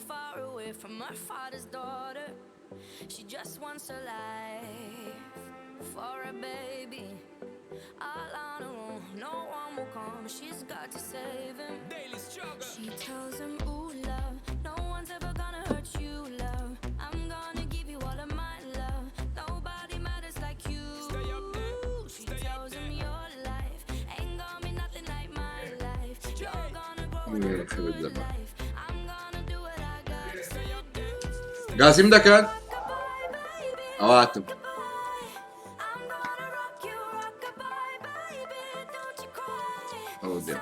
far away from her father's daughter. She just wants a life for a baby. All on her own, no one will come. She's got to save him. Daily struggle. She tells him, ooh, love, no one's ever gonna hurt you, love. I'm gonna give you all of my love. Nobody matters like you. Stay up there. She tells him your life ain't gonna be nothing like my life. You're gonna grow and have a good life. I'm gonna do what I got to say. قاسم بكەن ئەواتم ئەوە بێ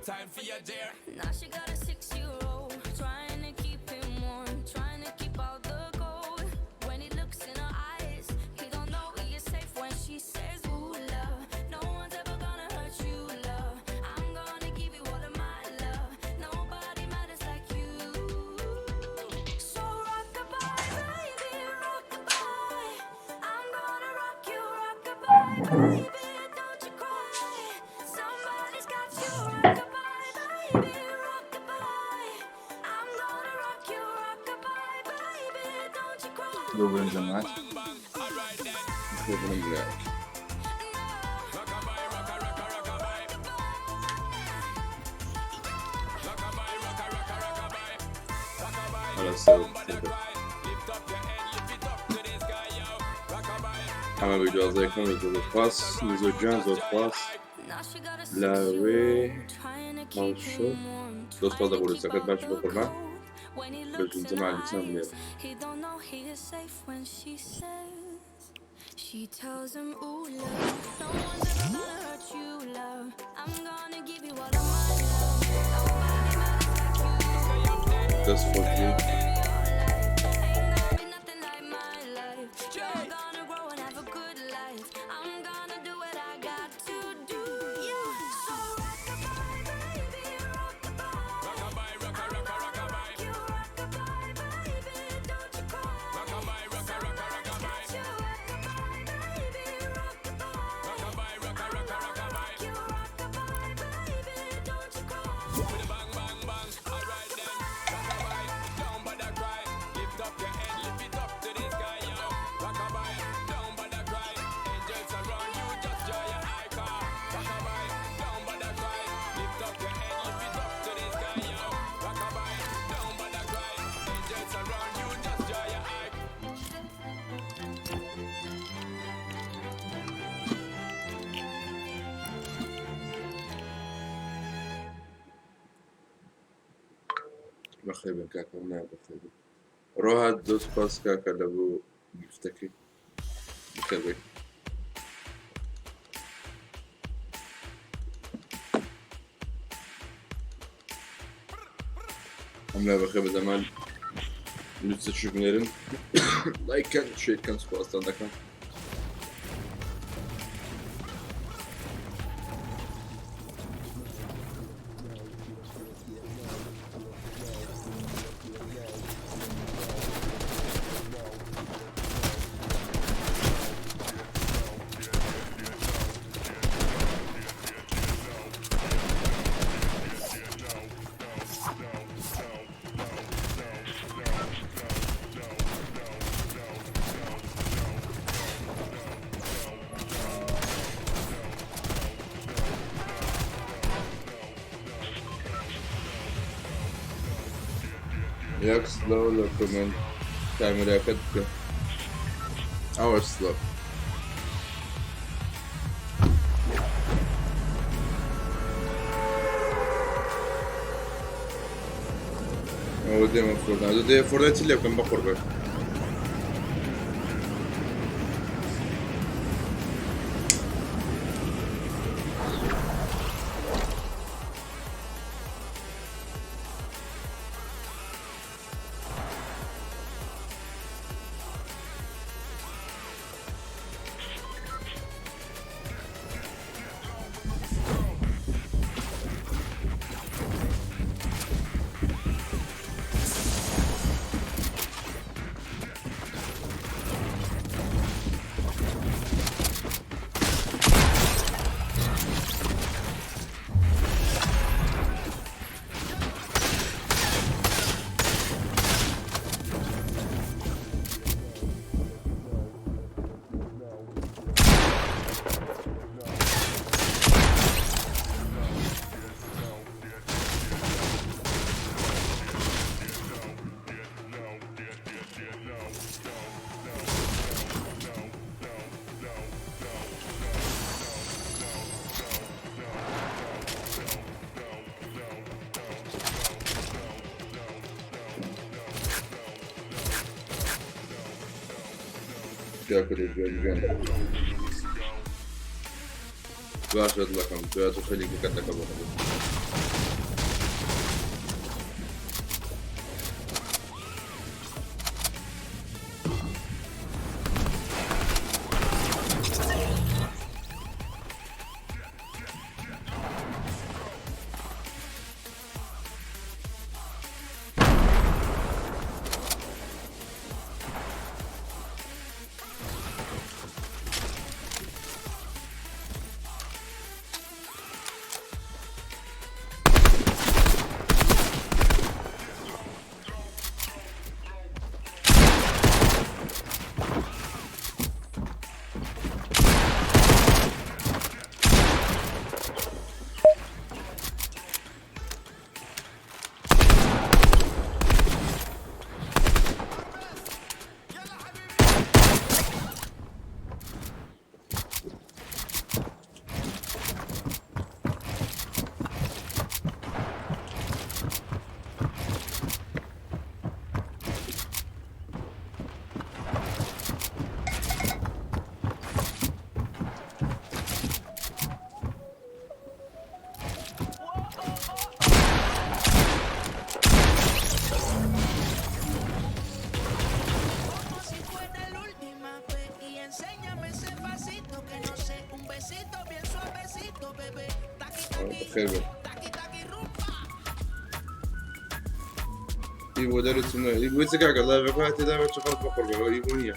Time for your dear. Now she got a 6-year-old, trying to keep him warm, trying to keep all the gold. When he looks in her eyes, he don't know he is safe when she says, ooh, love, no one's ever gonna hurt you, love. I'm gonna give you all of my love. Nobody matters like you. So rock-a-bye, baby, rock-a-bye. I'm gonna rock you, rock-a-bye, baby, don't you cry. Somebody's got you, rock-a-bye. دوباره جماعت خیلی بلند همه به اجازه کنم زود پاس نیزو جان زود پاس لاوی مالشو دوست پاس بوده سکت باشه بخورم بجون زمان لیسان میاد She tells him, ooh, love, no one's ever gonna hurt you, love. I'm gonna give you all of my love. Nobody matters like you. Just for you. Ain't gonna be nothing like my life. You're gonna grow and have a good life. I'm gonna do what I got to do. So rock-a-bye, baby, rock-a-bye. Rock-a-bye, rock-a-rock-a-rock-a-bye. You rock-a-bye, baby, don't you cry. Rock-a-bye, rock-a-rock-a-rock-a-bye. بخير كاكا ولا بخير روح دوس باس كاكا لابو يفتكي بخير عملا بخير زمان lütfen şükürlerim like and share kan spastan da kan Jak slow dokument kamera katka. Our slow. ئەوە دێمە فۆردا دێ فۆردا چی لێ بکەم بە قوربەت Дякую, дякую. Ваше отлаком, я тут шалики как такого. خير يبغى درس انه يبغى يتسقع الله بفاتي دائما شغلت بقربه لو يبغى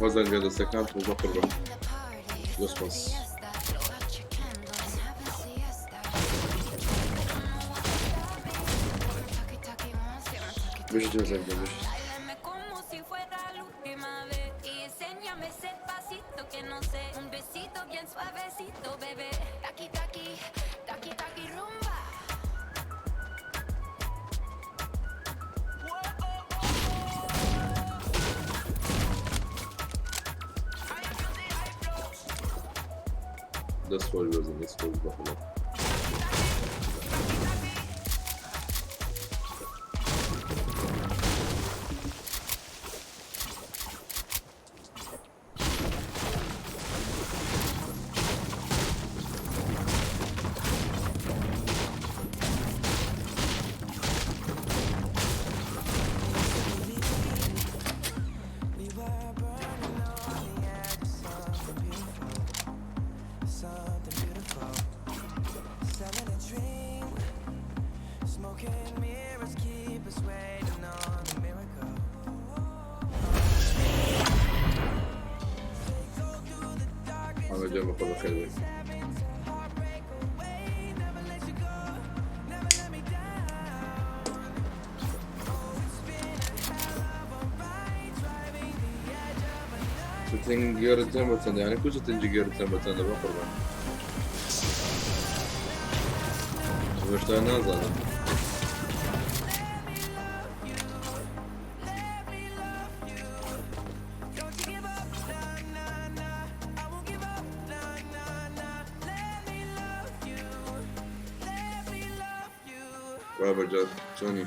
وەزەنگە دەستەکان بۆ قڕبە دۆست پاس بشت وەزەنگە بشت Bailame como si fuera la última vez y enséñame ese pasito que no sé, un besito bien suavecito, bebé. Taqui taqui, taqui taqui rumba. دەست خۆش بەزن دەست خۆش بەخۆڵە جا بخۆ بەخێر بێت Setting gördüm vatan yani kuzetin gördüm vatan da bakır ben. Başta ne azaldı? Robert Johnny.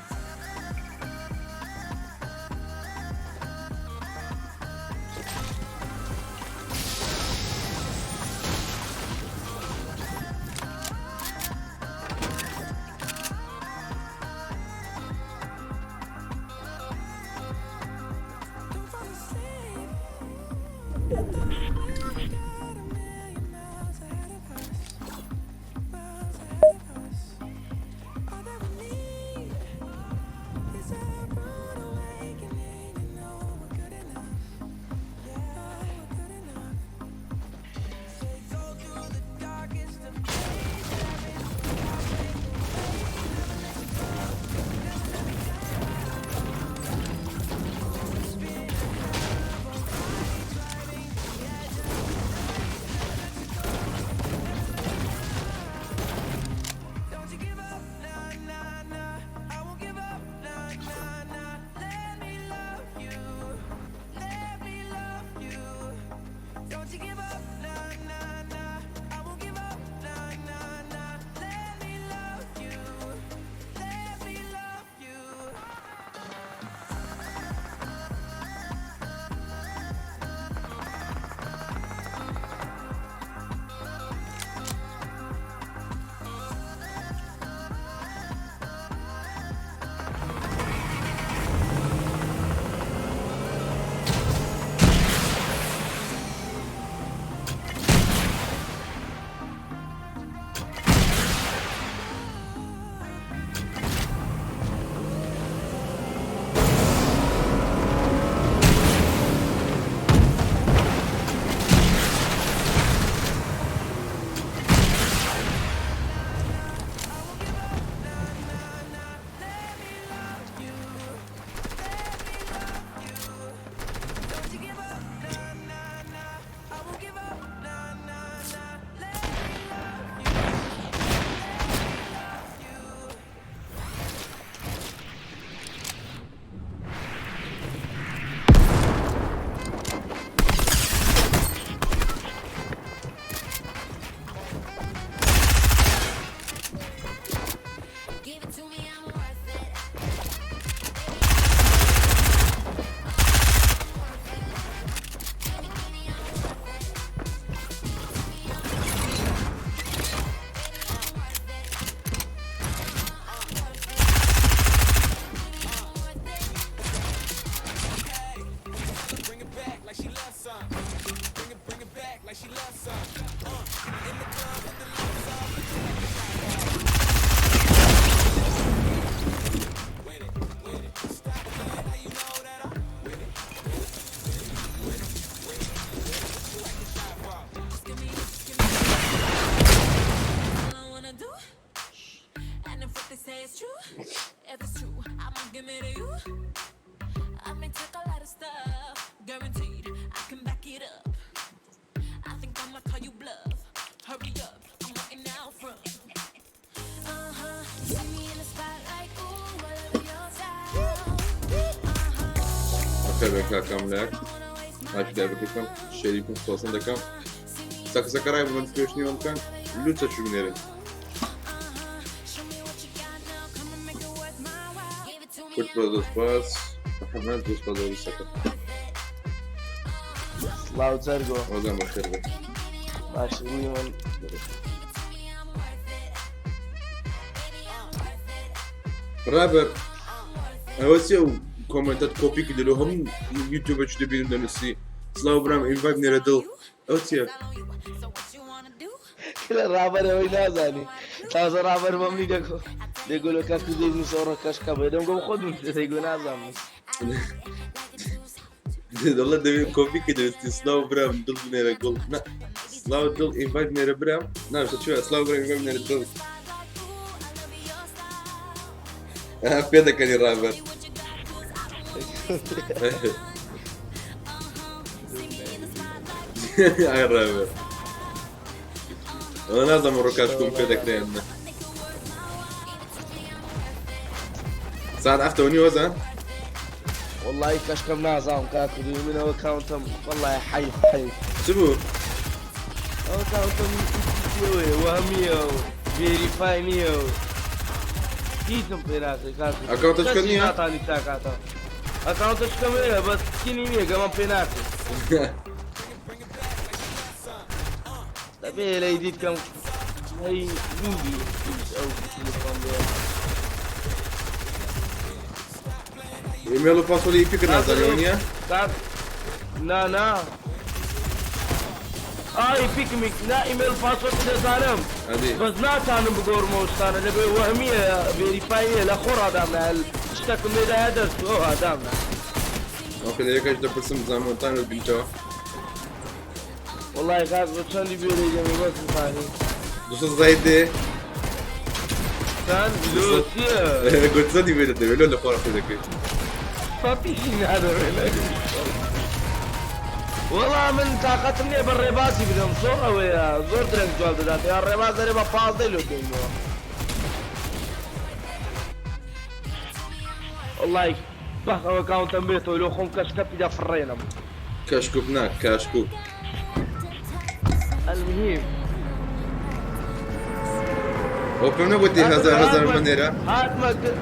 it's true. If it's true, I'ma give it to you. I may take a lot of stuff, guaranteed I can back it up. I think I'ma call you bluff. Hurry up, I'm waiting out front. See me in the spotlight, ooh, whatever your style. Okej, kakam lek. Aç gel bakayım. Şerifin sosunu da kam. Sakısa karay bu ben düşünüyorum kan. Lütfen şu günleri. Kurt Brothers Pass. Hemen dost pazarı sakın. Lautergo. O zaman başarılı. Başlayalım. Beraber. Evet ya komentat kopya gidiyor. Hem YouTube'a çıktı benim denesi. Slav Bram invite nere dil. Evet ya. Kila rabar oynaz hani. Taze rabar mamni deko. Deko lo kaskı değil sonra kaşka bedem go khodum deko nazam. Allah demin kopya gidiyor. Slav Bram dil nere gol. Slav dil invite nere Bram. Ne işte şu Slav Bram invite nere dil. Peda kani rabar. Ay rabar. Ona ne zaman rokashkum peda kremne. Saat 8 وني وزن. والله كشكم نازم كاكو من هو كاونتم والله حي حي. شبو؟ هو كاونتم يوي وهميو فيريفاينيو. كيسم بيناتي كاكو. أكاونتش كنيا؟ تاني تاكاتو. أكاونتش كمية بس كنيمية كمان بيناتي. تبي لا يديد كم هاي نوبي أو تليفون بيه. إيميلو باسورد إيبيك نازلونيا؟ نا إيبيك ميك نا إيميل باسورد نزالم بس نا تانم بقور موستانا لبي وهمية فيريفاية لخور آدامنا اشتاك ميدا هدرس هو آدامنا أوكي ليك أجد برسم زمان تانو بنتو والله قاعد بتشاندي بيري جميل بس مخاني دوسو زايدي كان لوسيا قلت زادي بيري دي ولو لخورا في ذكي فابيشين هذا والله من طاقتني بالرباسي بدهم صورة ويا زور درك جوال ذات يا الرباس ده ربا باز ده لو كينو والله بحث اكاونت بيتو لو خم كشكب ده فرينا كاشكوب ناك كاشكوب المهم وفهمنا قلتي هزار منيرة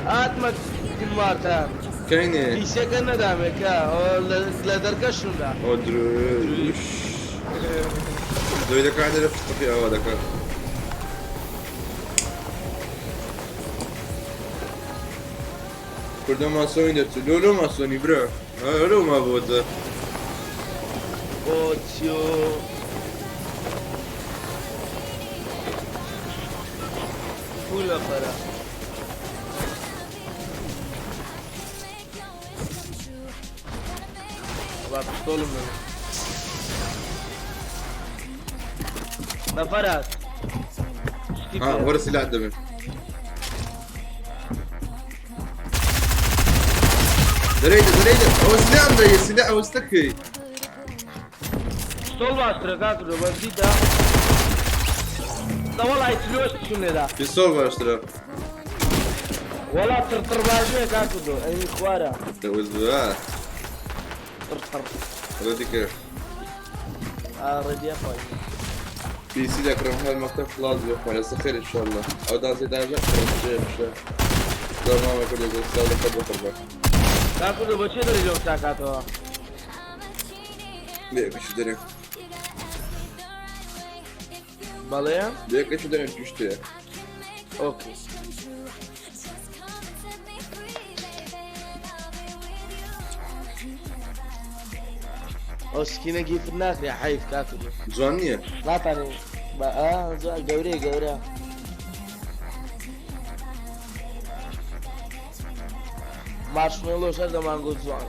هات مك كلمات كاينة في سكن دامك لا دركش ولا ودروش دويدا قاعدة لفت في أوادك كردو ما سوني درت لولو ما سوني برا لولو ما بود اوتيو ولا فرا بابا طول من نفرات ورا سلاح دمر دريده هو سلاح ده سلاح وستكي طول باستر كاكو بزيدا ده والله يتلوش شنو ده في الصوب اشترى ولا ترتر باجي كاكو اي خوارا توزوا ترتر ردي كيف ردي يا اخوي في سيد اكرم هالمكتب خلاص بيخوان خير ان شاء الله او دا زي دا ما ما كل يقول صار قد وقرب كاكو بچي دري جو ساكاتو ليك شو دري باليا ليك شو دري تشتي اوكي او سكينة كيف الناخ يا حيف كاكو زوانية لا تاني زوان قوري مارشميلو شر زمان قلت زوان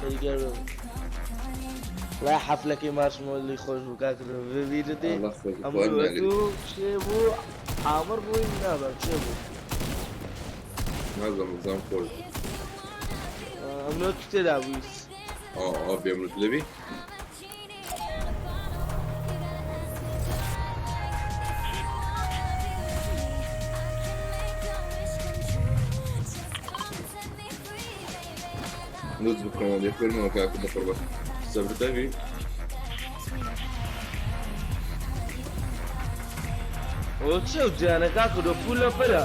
شري قرب لا حفلك مارشميلو اللي يخرج بكاكو في فيديو دي الله يخليك أمو شيبو عامر بوي منابا شيبو نازم نظام خۆش ئەمنۆ تێدا بوویست بێمرت لەبی نوت بکەمە لێ خوێنەوە کاکە بەقوربەت سەبردەبی ئەوە چێ و جیانە کاکە دۆ پول لە پەرە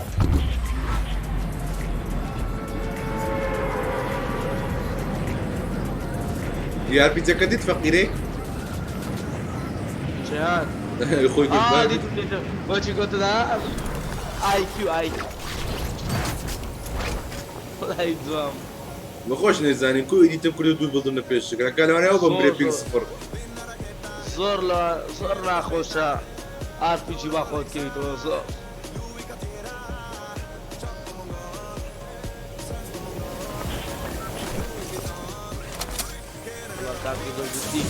یارپیچەکە دیت فەقیرێ چیان خۆی بۆچی گوتدا ئایکیو وڵای جوام بەخۆش نێزانین کو ئیدیتم کرد و دوو بڵدم لە پێشەکە کالوانەوە بەم برێپینگ سفر زۆر ناخۆشە ئارپیجی با خۆت کەیتەوە زۆر کاکی دۆزستی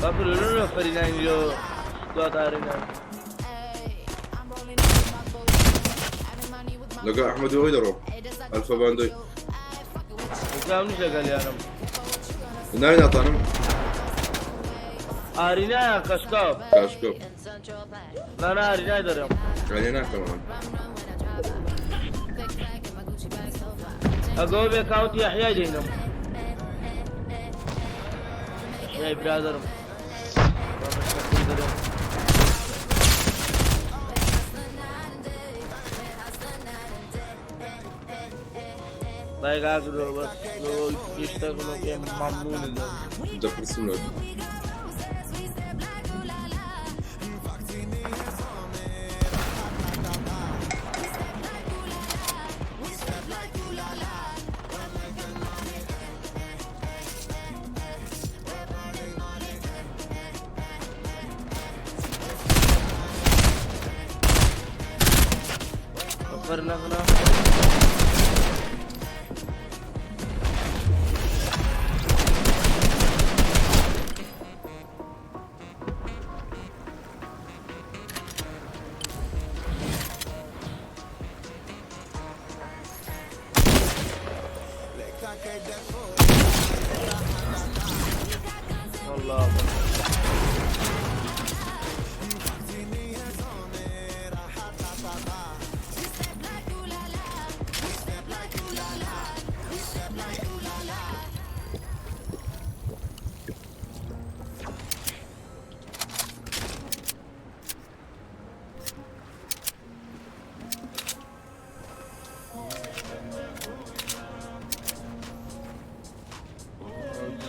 Papelonno Ferdinando Guadarina. لقى أحمد ويدرو ألفا باندوي قام نشغل يا رب ناين أطانم أرينا كشكوب لا أرينا دريم أرينا كمان أقول بكاوت يحيى دينهم يا برادر بايغا غرو بس لو يشتغلوا كم ممنون ده برسمه فرنا الله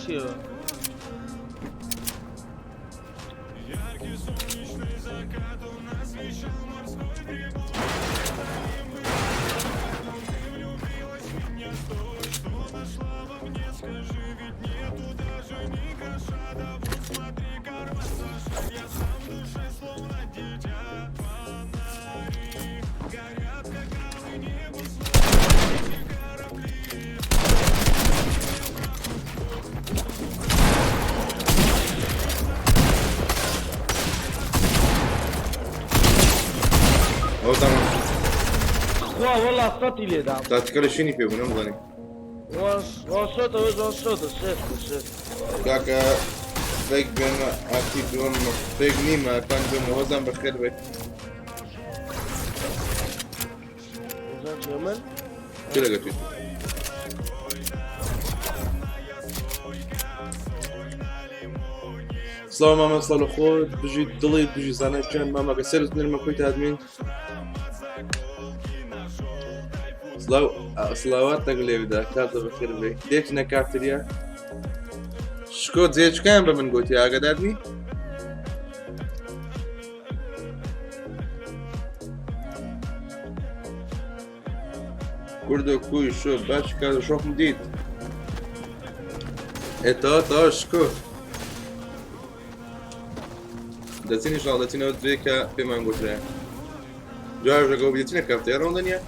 Чего? Яркий солнечный закат он освещал морской прибой. Ты влюбилась в меня с той, что нашла во мне. Скажи, ведь нету даже ни гроша. Да вот смотри, рваться шаг. Я сам в душе словно дитя. Фонари горят, как галы небо, словно эти корабли. أو تمام. والله صوتي لي دام. تتكلم شنو فيه من أمضاني؟ وصوته شفت. كاكا فيك بين أكيد بين فيك نيمة كان بين وزن بخير بيت. وزن جمل؟ كده قلت. سلام ماما صلوا خود بجي دليل بجي زانه كان ماما قسرت نرمى كويت هادمين صلوات نقلي بدا كاتب بخير بي ديك نكافتريا شكوت زيش كان بمن قلت يا قدادني كردو كوي شو باش كان شوف مديد اتا تاشكو دەچین ژاڵ دەچینەوە دوێ کە پێمان گوترا جواب ژەگەڵ بێتینە کافتەیە ڕۆندەنیە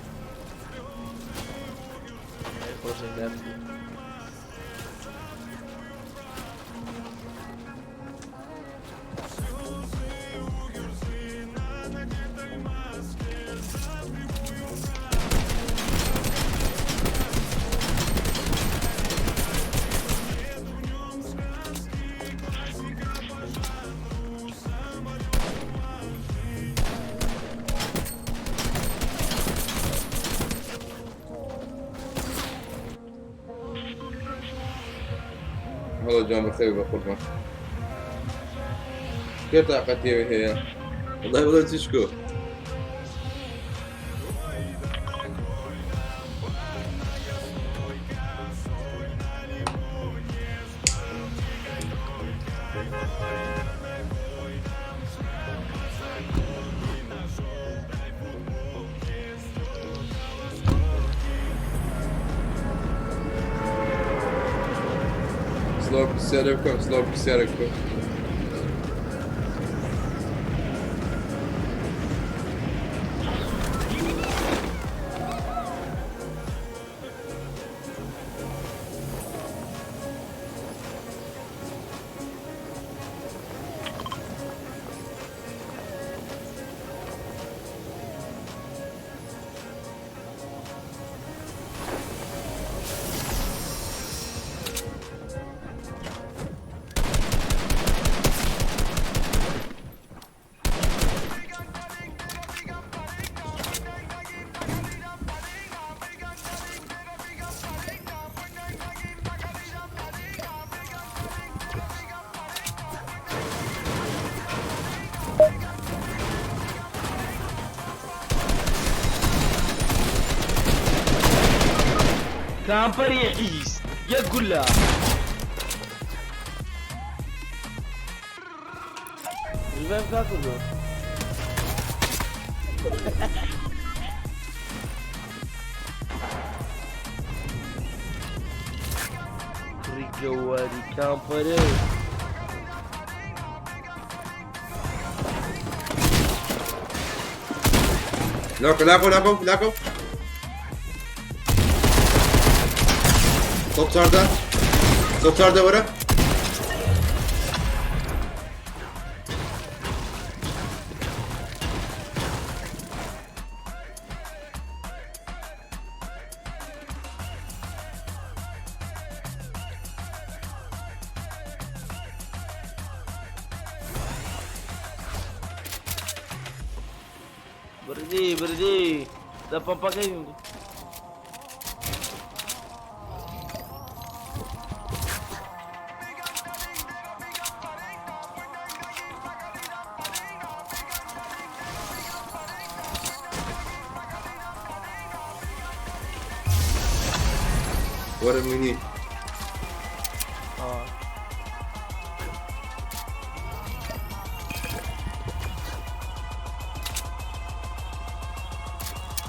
والله جامع خير بقربان كيف طاقتي هي والله تشكو Слаб писяриком. كامبر يعيس يقول له الباب كاكله رجواري كامبر لاكو Toplarda var ha. Berhenti dapat pakai ورا مني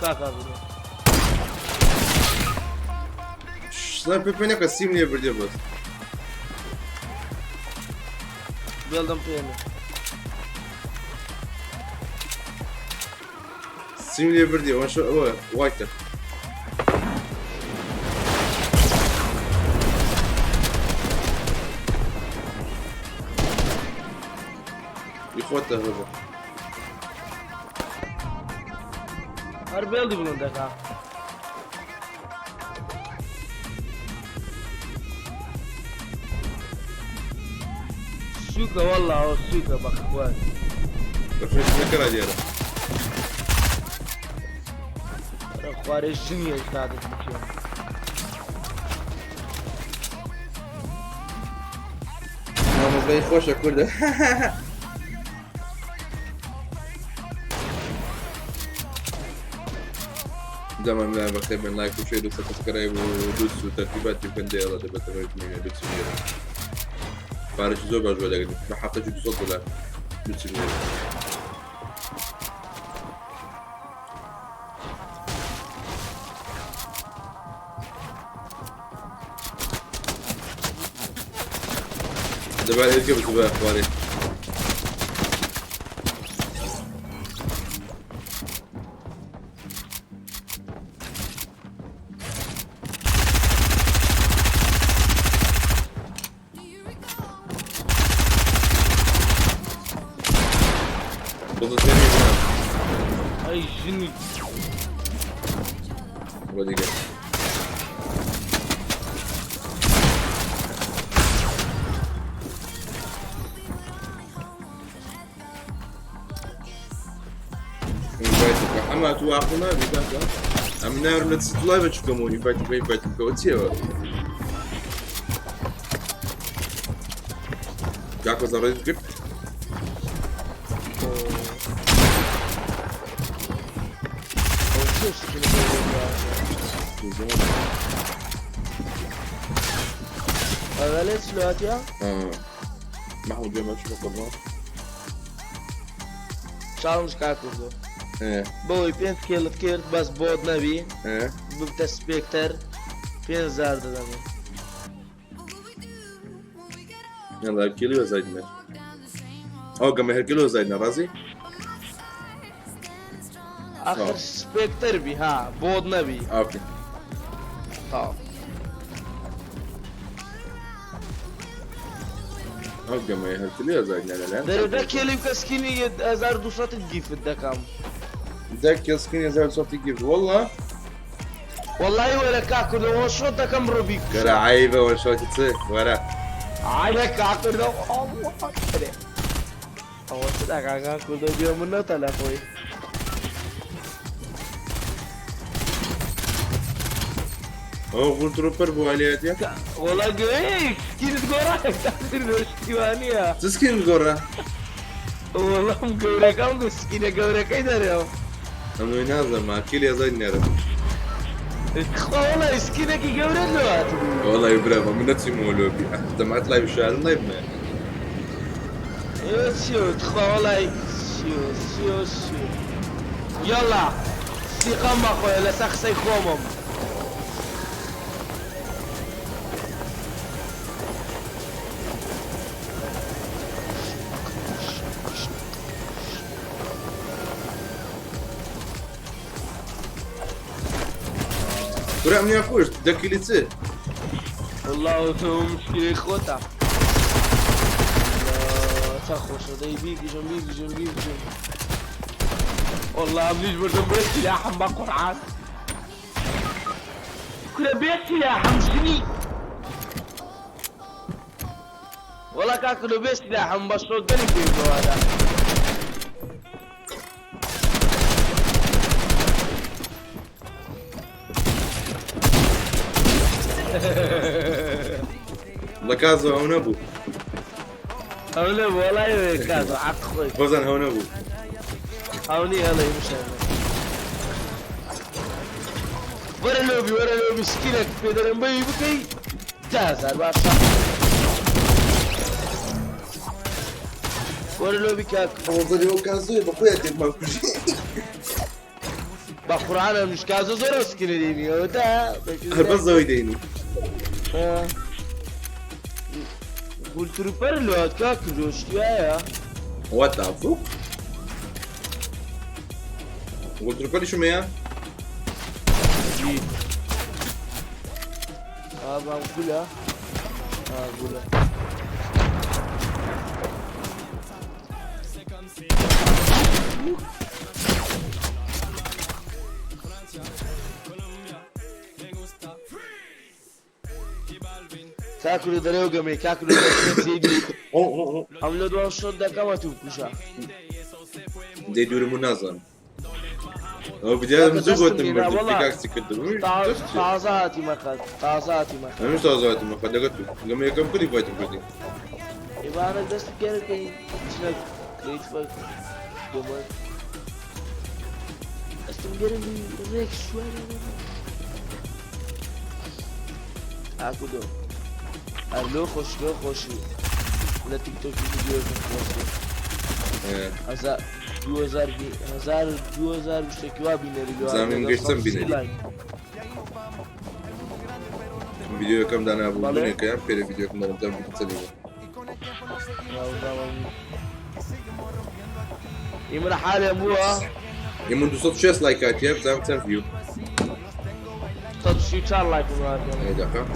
كاكا بده سنايبر بينك قسم لي بردي بس بيلدم بينه سيم لي بردي وان شو وايته يخوته هذا هربيل دي بلون دكا سوكا والله سوكا بخوان بفرش فكرة دياله خواري جنيه استاذ مكان ماما بلاي خوشة كله دائما لا بكتب من لايك وشير وسبسكرايب ودوس وترتيبات يمكن ديالها دابا تبعت من دوس ميرا فارش زوج ولا قد ما حطيت دوس ولا دوس ميرا دابا هيك بتبقى اخباري اي جني ودي كده اما تو اخونا بيبقى امنا نتسط لايف تشوفوني فايت كوتيو Как вы заразили клип? هذا ليش سلواتيا؟ محمود جمال شو قبل؟ شالمش كاكوزو ايه بوي 5 كيلو كيرت بس بود نبي ايه ببتا سبيكتر 5000 دادامي يلا هالكيلو زايدنا او كم هالكيلو زايدنا رازي؟ اخر سبيكتر بي ها بود نبي اوكي طاف او كم هالكيلو زايدنا الان ده كيلو كسكيني 1200 تجيف الدكام ذاك يسكن يزال صوتي كيف والله والله ولا كاكو ده شو ده كم روبيك كرا عيبه ولا شو تصير ورا على كاكو ده الله اكبر هو ده كاكو ده بيوم من تلفوي او قلت روبر بو علياتي والله قيك كيف تقول تاخذ الشيوانيه تسكن قرة والله مقورك ام مسكينه قورك ايدر يا انه ينازل مع كيلو زايدنا يا رب والله مسكينك قورك له والله يبرافو من نفسي مولوبي انت ما تلاقي بالشارع لايف ما شو تخوى والله شو يلا سيقام اخويا لا سخسي خومم كرة من ياكوش تدكي لي تصير والله تو مشكلة خوتا تخوش هذا يبيك جنبيك والله منيش بردم بيت سلاح ما قرعان كنا بيت سلاح مسني والله كاكلو بيت سلاح مبسطو قلي كيف هذا لكازو هون ابو هون ابو والله كازو حق خوي فوزن هون ابو هوني يلا يمشي ورا لوبي سكينك في درمبي بكي جاهز على ورا لوبي كاك فوزن هو كازو بقويا تبقى كوشي بقرعنا مش كازو زورو سكيني ديني ودا بس زويديني قلت روبر لو كاك روشتيا وات ذا فوق قلت له شو مياه بقولها بقولها كاكلو دريو قمي كاكلو زيدو عملو دوان شوت دا كما توبكوشا دي دور منظم هو بداية مزوجة من بيكاكسي كده طازاتي مخد أنا مش طازاتي ما خد قلت له قمي كم كل فايت كده يبقى أنا دست كده كي شنو كريت فايت دوما استنجرم ريك شوية أكودو أرلو خوشي ولا تيك توك فيديو هزار 2000 مشتكوا بينالي زمین گشتم بینالي فيديو كم دانا ابو بني كام بير فيديو كم دانا بتسلي يمر حالي ابوها يمون 206 لايكات يا بزاف كثر فيو صد شو صار لايك هذا اي دقيقة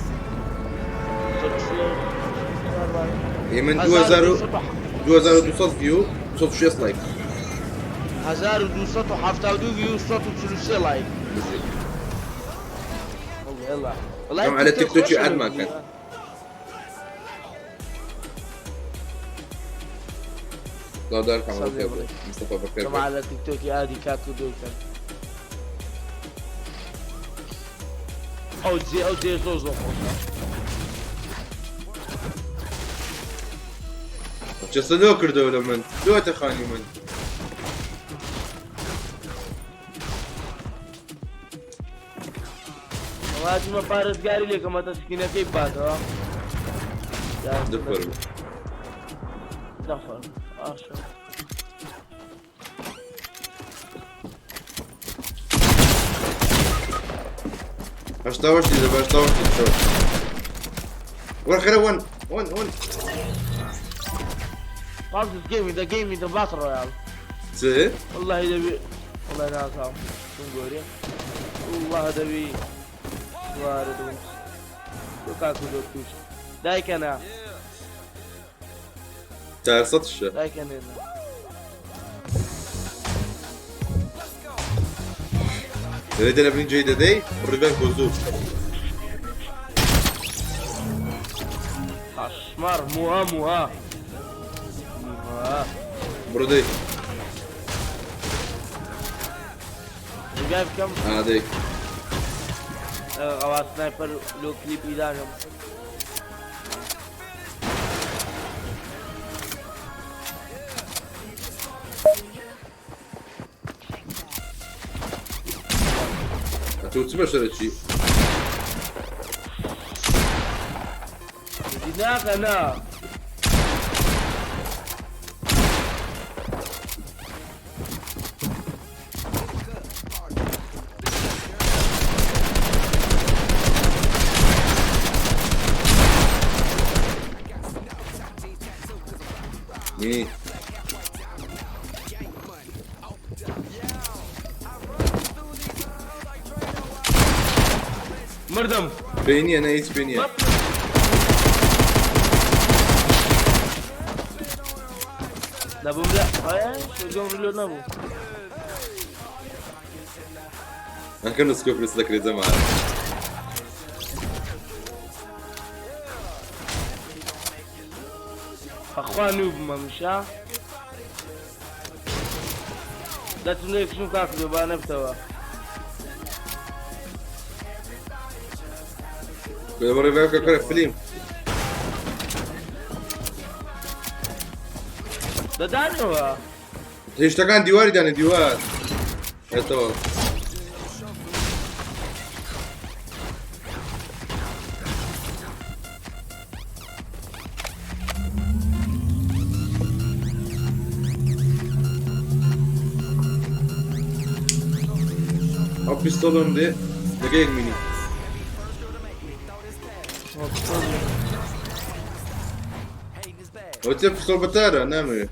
صد شو يمن 2200 فيو 206 لايك 1272 فيو 133 لايك يلا والله على تيك توك عاد ما كان لا دارك عمرو كابل مصطفى بكر كما على تيك توك عادي كاكو دوكا او زي زوزو جسدو كردو لمن دو تخاني من واجي ما بارد قاري لك ما تسكينه كيف بعد دفر دفر اشوف اشتاوش اذا بشتاوش شو ورخره وين خلاص جيمي ذا باتل رويال زين والله دبي والله ناس هم شنو والله دبي وارد لوكاكو دوكوش دايك انا تعال سطش دايك انا لدينا بين جيدة دي والريفان كوزو اشمر موها برودي جايب كم هذيك غواص سنايبر لو كليب إدانهم توتي بشرة شيء هناك انا مين مردم بيني انا ايش بيني نبو لا شو جون ريلو نبو انا كنا سكوب لسه كريت زمان اخوان نوب ما مشى لا تملك شنو كاكدو بانا بتوا كل مرة بيعرف كل فيلم ده داني هو ليش تكان ديواري داني ديوار هاتو او pistolum de دقيق مني وتي بيستول بتارا نعمل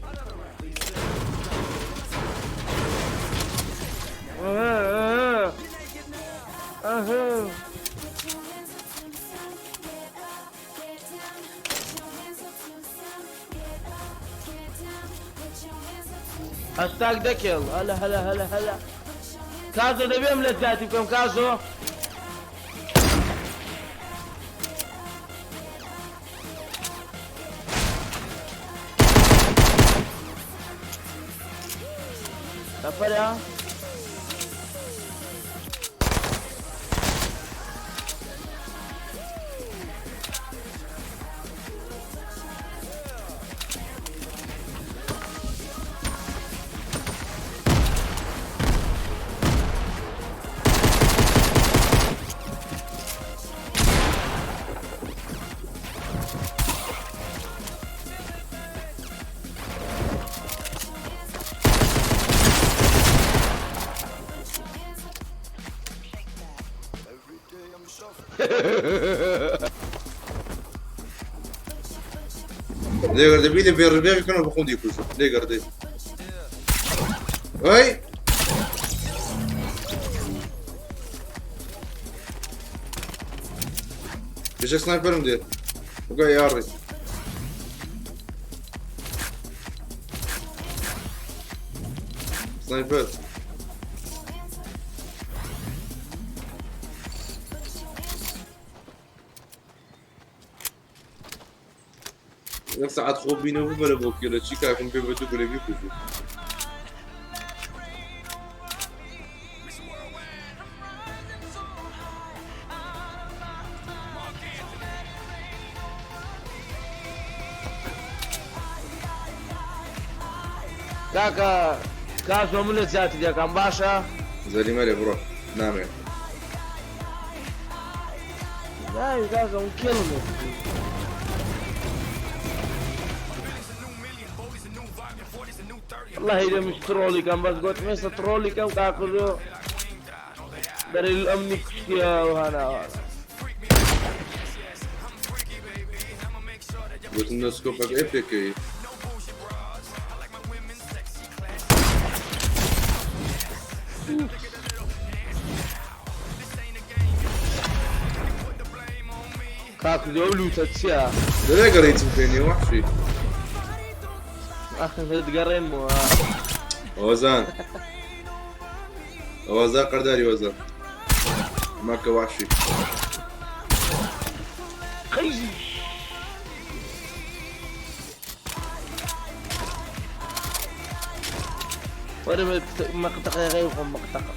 هاشتاج دكل هلا كازو دبي ملذاتي بكم كازو تفرع ليه قرد بيدي في الربيع كانوا بخون دي كوشو ليه قرد اي ايش سنايبر مدير وقاعد يعري سنايبر یک ساعت خوب بینه و بله با کلا چی که اکن به تو بله بیکوشو کاکا کاسو منە زیاتی دەکەم باشە زەری مەرێ بڕۆ نامێ ناوی کاکە اون کێڵم والله دەمش ترۆلیکەم بەس گوت مێستا ترۆلیکەم کاکردۆ بەرەی ئەمنی کوشتیە و هاناوە گوتم نسکۆپەک ئیپیکەی کاکردۆ لوتە چییە؟ دەرێ گەڕێیتم پێنێ وەحشی دگەڕێنمەوە ئەوەزان ئەوەزا قەرداری وەزە ماکە وەحشی قەیزی وەرە مەقتەقە غەی خۆم مەقتەقە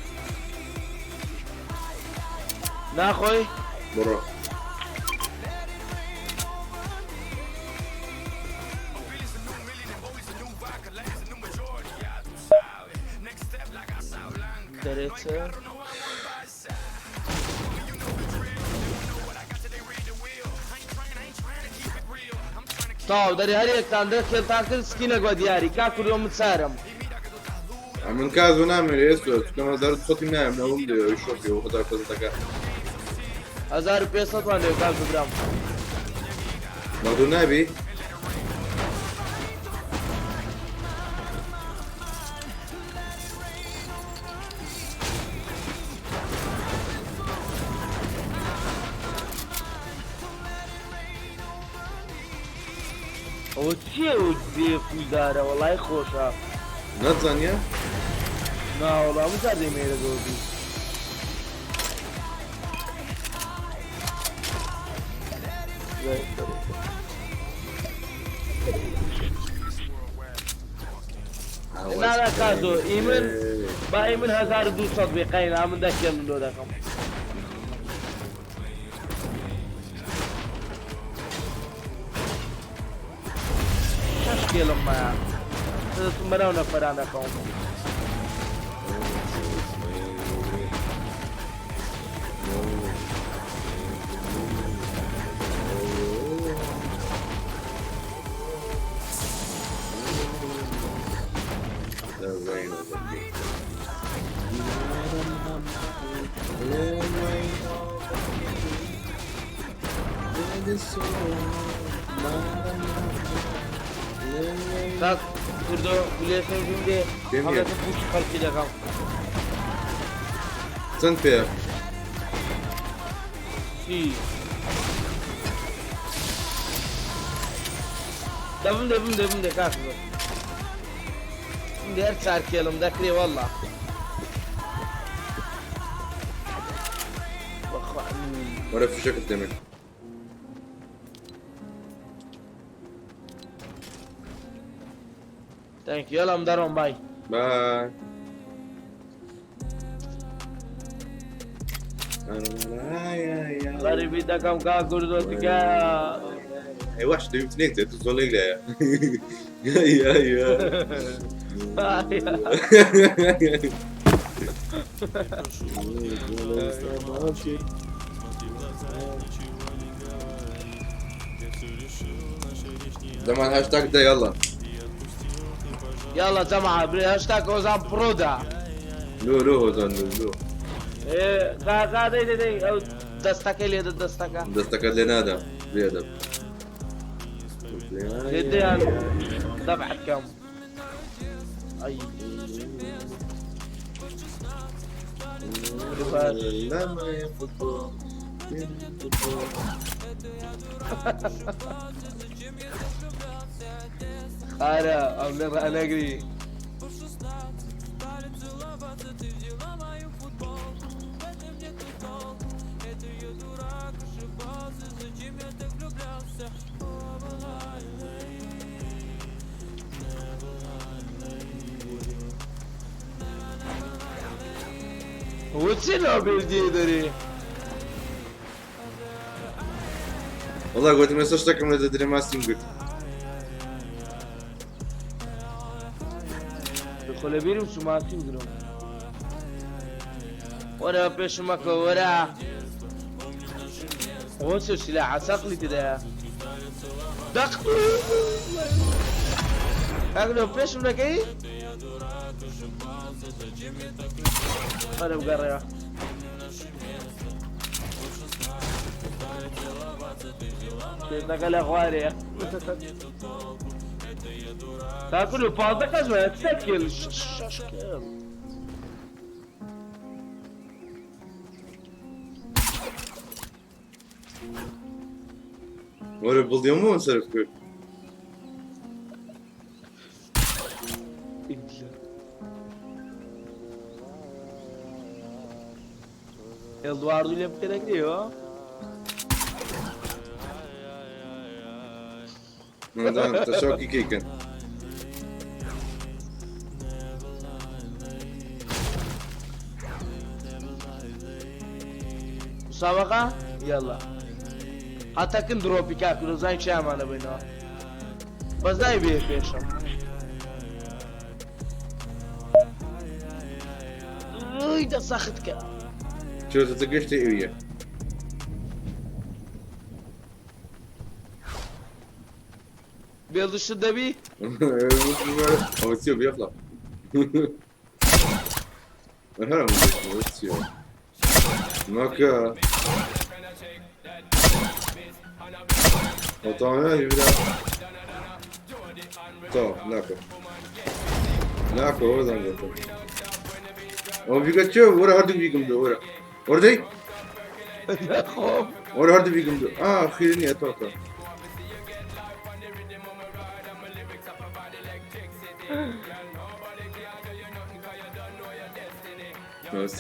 ناخۆی بڕۆ دەرێتە تاو دەری هەرێکتان دەکێتان کرد سکینە گوە دیاری کاکردۆ من چارم من کازو نامێنێ ئێستا چکەمە زار سۆتی نایم نەوم دێ شۆپی و خدا کەزەکە 1500 وان دێ کاکو برام مەدوو نابی ئەوە چییە و دێ پولدارە وەڵای خۆشە نەتزانیە ناوەڵا هەموو کار دەمێرە دۆبی نانا کاتۆ ئیمن با ئیمن 1200 بێ قەینا من دەکێن من دۆ دەکەم شەش کێڵم مایە دەستم بەناو نەفەران دەکەم کاک کردۆ گولێسەژم دێ هەڵەکە پوش خەڵکی دەکەم چەند پێ چی دەبم دێ کاکردۆ هەر چار کێڵم دەکرێ وەڵا وەرە فشەکت دەمێ Thank you. Yalla mdaron bye. Bye. غريبي دا كم كاكردو تكا اي واش دو يمكنك تزولي لها يا زمان هاشتاج ده يلا يلا جماعة هاشتاج وزان برودا لو وزان لو ايه دي او دستك اللي دستك دستك اللي نادى بيدب جدا دفع كم اي لما يفوتوا انا اجري وتسيلو بالجيدري والله قلت مسج لكم إذا تدري ما سنقول دخل بيرم شو ما تقدرون ورا بيش ماكو ورا وصل سلاح عساقلي تدا دق اقلو بيش منك ايه انا بقرا تقل اخواني تاكلوا فاضة كذا تسكل شاشكل ورا باليومون صرف كل Eduardo ile bir kere gidiyor. هذا تشوكي كيكن مسابقة يلا حتى كن دروبي كاكلو زين شام انا بينه بس داي بيه فيشم اي ده ساختك شو تتقشتي إيويا بيلدش الدبي هو تسيو بيطلع هلا هو تسيو ماكا وطعنا يبدا طو لاكو لاكو هو زنقل هو بيكاتشو ورا هردو بيكم دو ورا وردي ورا هردو بيكم دو خيرني اتوقع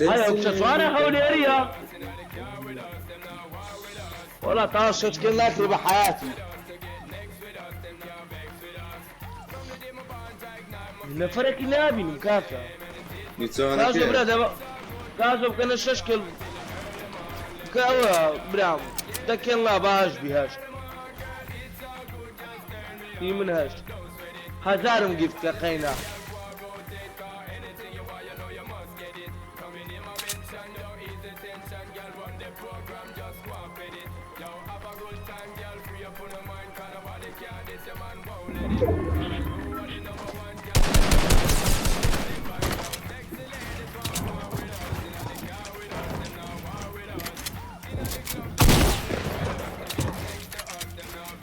هيا وكسوانة حولي اريا ولا تعال شوت كلاتي بحياتي نفرك نابي مكافأة نيتسوانا كازو برا كازو بكنا ششكل كاوا برام دكين لا باش بيهاش في منهاش هزارم جبت كقينا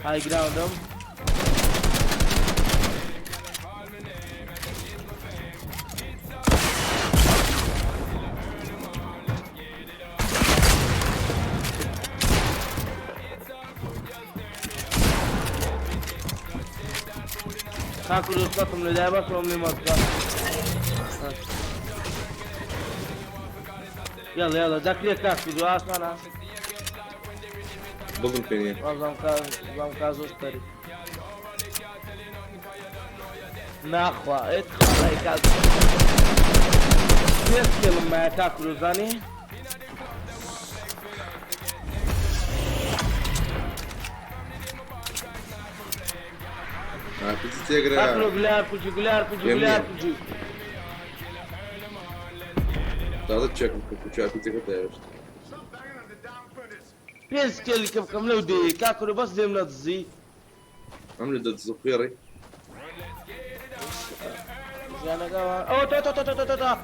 High ground them. تاكلوا الصوتهم اللي بس وهم مصر يلا يلا ذاكري تاكلوا اصلا بظن فيني Vam kazu stari. Nahua, ادخل هاي كاز. يسكل ما تاكلوا زاني. تاكلوا بلار كوجي بلار كوجي بلار كوجي. هذا تشيك كوجي كوجي كوجي. يسكل كيف كملوا دي كاكلوا بس دي من الزي. عملوا ضد زفيري. جانا قوا. أوه تا تا تا تا تا تا.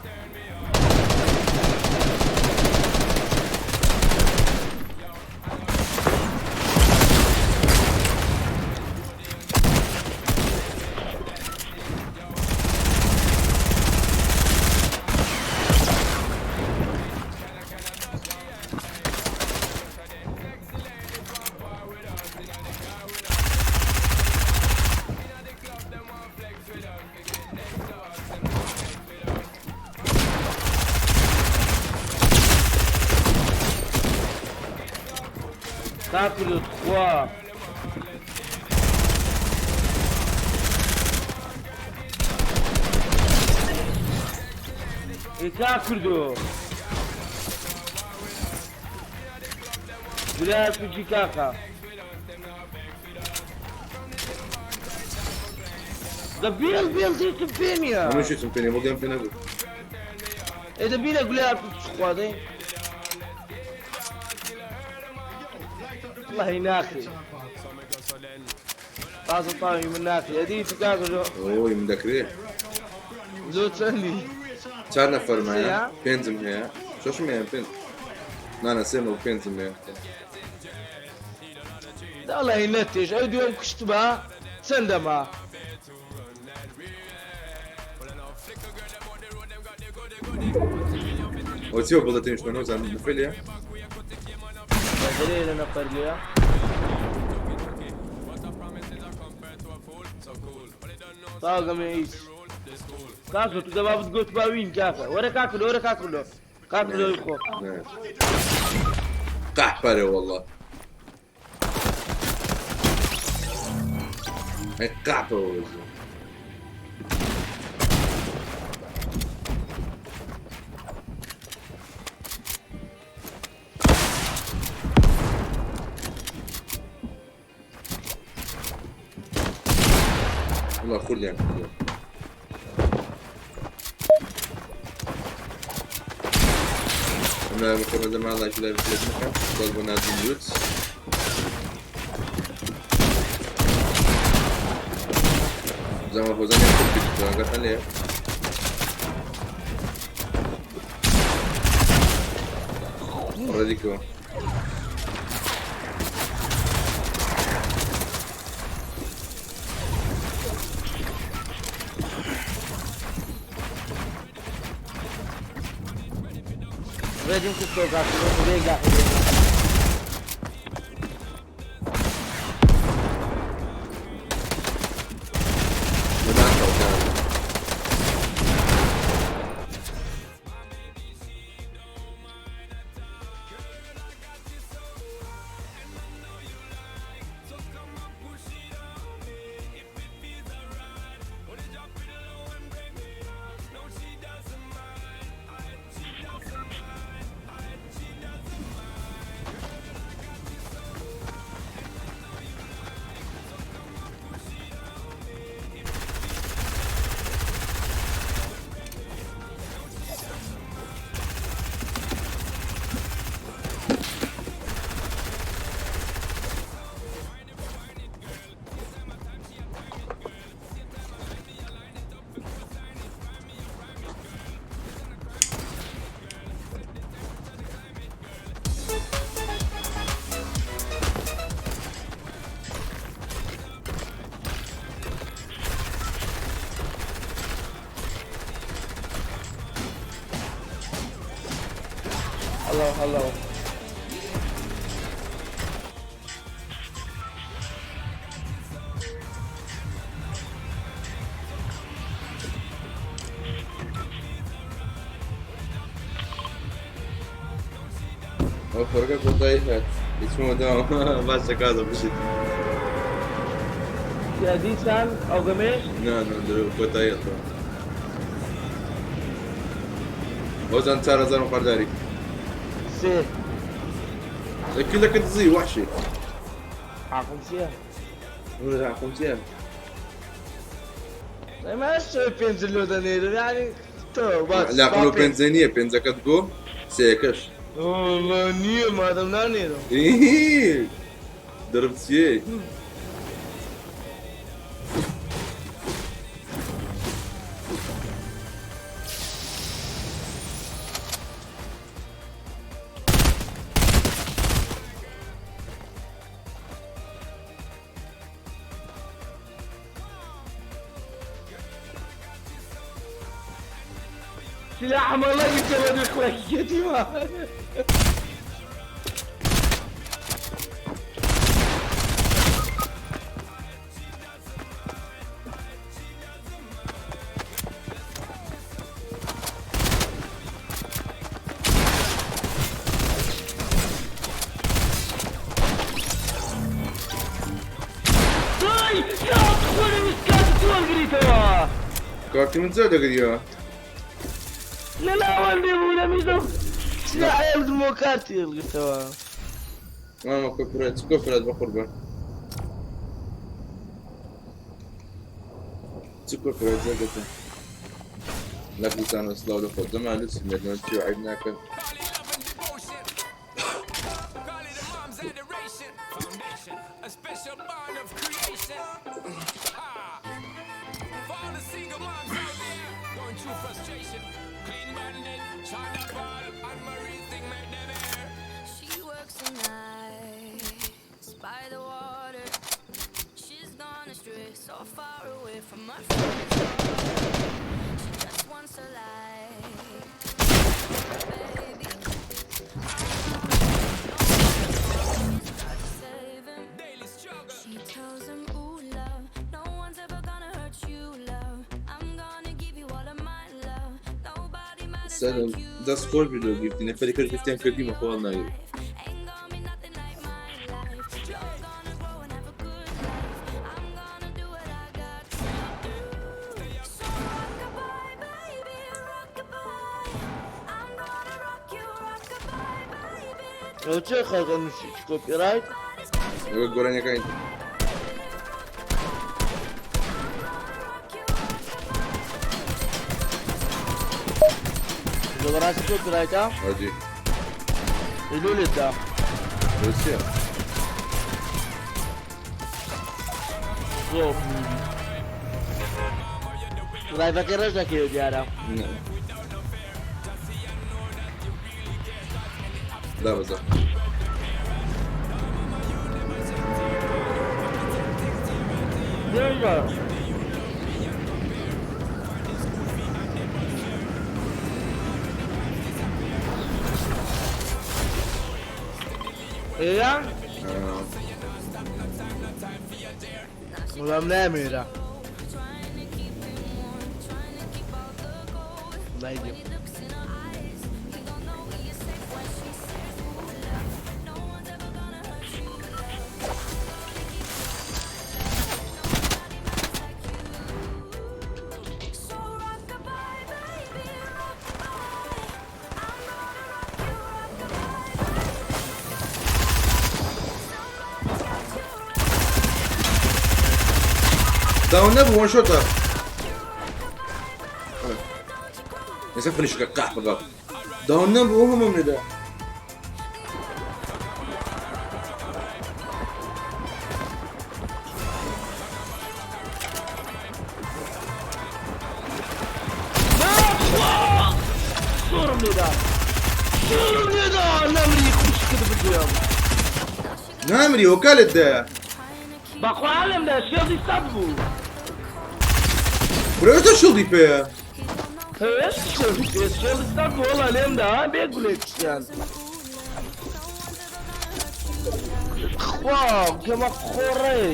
كاكلو تخوا كاكلو بلا في كاكا ده بيل زي تبينيا انا شو تنفيني مو جيم فينا اذا بينا قولها في السخوة والله يناخي طاز طاوي من ناخي هذه في كاكلو اوه من ذكريه زود سهلي چهار نفر معايا پنجم هيا شوش معايا پنج انا سيم و پنجم معايا لا والله ينتج عيد يوم كشتبها سندمها وتيو بلاتين شنو زعما بالفعل دليل انا فرقيها طاقم يعيش كاكلو تدبا بتقول تباوين كافة ورا كاكلو كاكلو يخو قحبري والله هي قحبة والله والله خذ يعني أنا ممكن زي ما الله يشيل في المكان طالبوا نازل اليوتس زي ما فوزان يكتب في قلت عليه أوريديكو Vedem que estou gastando, vou pegar. Hello. Korek buradaydı. اسمه ده بس كذا بشيت. يا دي سان او قماش؟ لا درو كوتايل. وزن 4000 مقداري. سي. كلك تزي وحشي. عقل سيها. ولا عقل سيها. ما شو بينزلوا دنيرو يعني تو بس. لا قالوا بنزينية بنزا كتقول سيكش. والله نيو ما دام نيرو. إيه ضربت شيء. سلاح ما الله يكتب اخوك يتيمة کارتی من زۆر دەگریەوە لە لاوان لێبوو لە میزم سلاحەیە بدمەوە کارتی هێڵگرتەوە ماما کۆپرات کۆپرات بە قوربان چ کۆپرات زۆر دەکەن لەکوتانە سلااو لە خۆت زەمان لوسی مێردنەوە چی عیب ناکەن A special bond of creation. For all the single moms out there going through frustration. Clean bandit, China ball, and Marie thing make them air. She works the nights by the water. She's gone astray, so far away from her friends. She just wants a life, baby. Daily struggle. She tells him, ooh, love, no one's ever gonna hurt you, love. I'm gonna give you all of my love. Nobody matters سەدەم like you. دەست خۆش بێ گرفتی نەفەری کرد گفتیان کردیمە خۆڵ ناگیر Ain't gonna be nothing like my life. You're gonna grow and have a good life. I'm gonna do what I got to do. So rock-a-bye, baby, rock-a-bye. I'm gonna rock you, rock-a-bye, baby. ئەو چێ خەڵکە نووسی کۆپیرایت ئەوە گۆرانیەکانی لە بەڕاستی کۆپیرایتە ئەجی ئەلۆ لێتدا روسیە زۆر ڕایڤەکەی ڕێژ دەکەوێت دیارە دابەزە دێژە ئێرە وڵام نامێرە بایدێ Looks in her eyes, he don't know he is safe when she says, ooh, love. No one's ever gonna hurt you, love. So rock-a-bye, baby, rock-a-bye. I'm gonna rock you, rock-a-bye. داون نەبوو وان شۆتە ێستا فنیشەکە قاح بگا داون نەبوو هەموو منێدا زۆرم لێدا زۆرم لێدا نەمری خوش کرد بگوێم نامری وەکالت دایە بەخوا لێمدا شێڵی سەد بوو برۆتە شڵی پێیە هێشت شێڵی سەد بوو وەڵا لێمدا بێ گولێکیان خوا گەمە خۆڕێ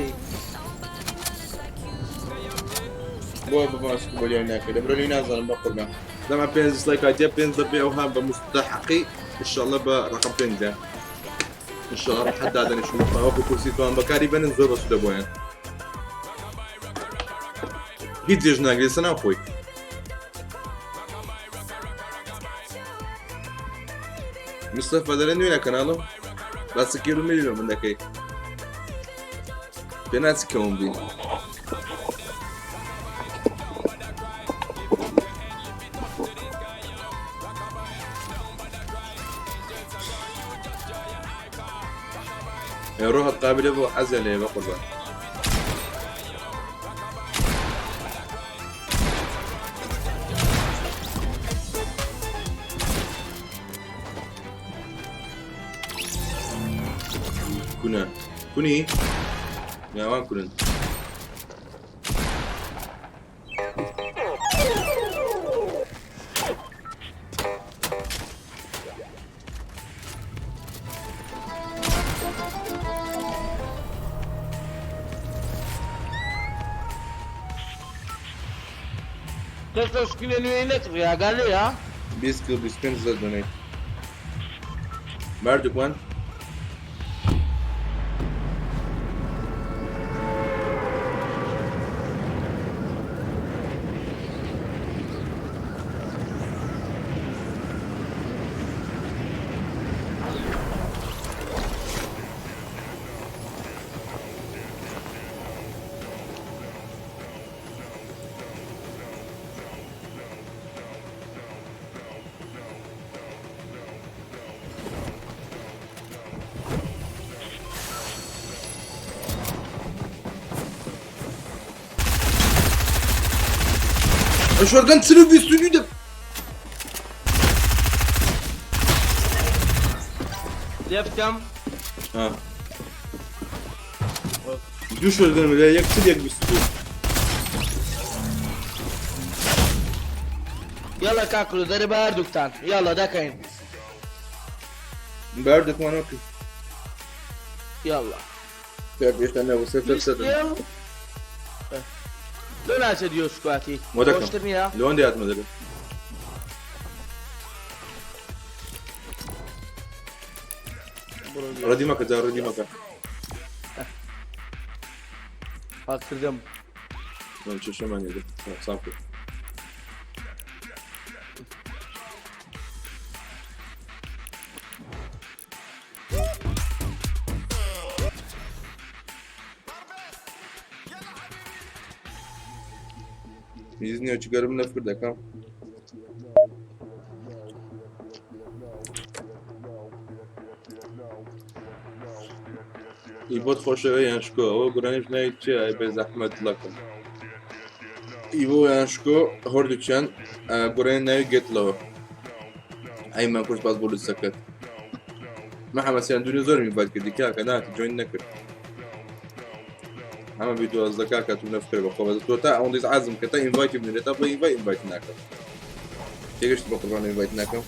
بۆ بماسک بۆ لێ ناکرێت برۆلی نازانم بە قوربان دەما پێنج دیسلایک هاتیە پێنج دەبێ ئەوها بە مستەحەقی ئینشاڵڵا بە ڕقم پێنجە ئینشاڵڵا ڕەحەت دادەنیشم وەکو کورسیتوان بەکاری بەنن زۆر بەسوودە بۆیان هیچ جێژ ناگرێت سەناو خۆی مستەفا دەرە نوێنە کەناڵم باسی کێر و میلیۆن من دەکەی پێ ناچی کەوم بین روحت قابلة بو عزلة بقربان كنا كوني يا وان كنن تشكيلة نوينة يا قال لي ها بيسكل بيسبين زاد دونيت باردك وان شورگان سلو بیستونی ده لێفتم دو شورگان ولی یک سل یک بیستونی یاڵە کاکلو دەرە بە هەردووکتان یاڵە دەکەین بردك وانا اوكي یاڵە تعرف ايش انا وصلت سدد لۆ ناچێت دیۆ سوکاتی ودكم خۆشتر نییە لون ديات مدري ردي مكة زار ردي مكة هاکردم من شو ماني ده صافي Yüzünü çıkarım laf bir dakika. İbot خوشه yanşko o granif ne içi ay be zahmet lakum. İbo yanşko hordukçan granif ne getlo. Ay man kuş baz bolu sakat. ما مثلا دوني زور من بعد كده كاكا ناتي جوين نكر. اما فيديو الذكاء كاتب نفكر بقى بس تو تا اون ديز عزم كتا انفايت من التا بلاي انفايت ناكا تيجي تبقى طبعا انفايت ناكا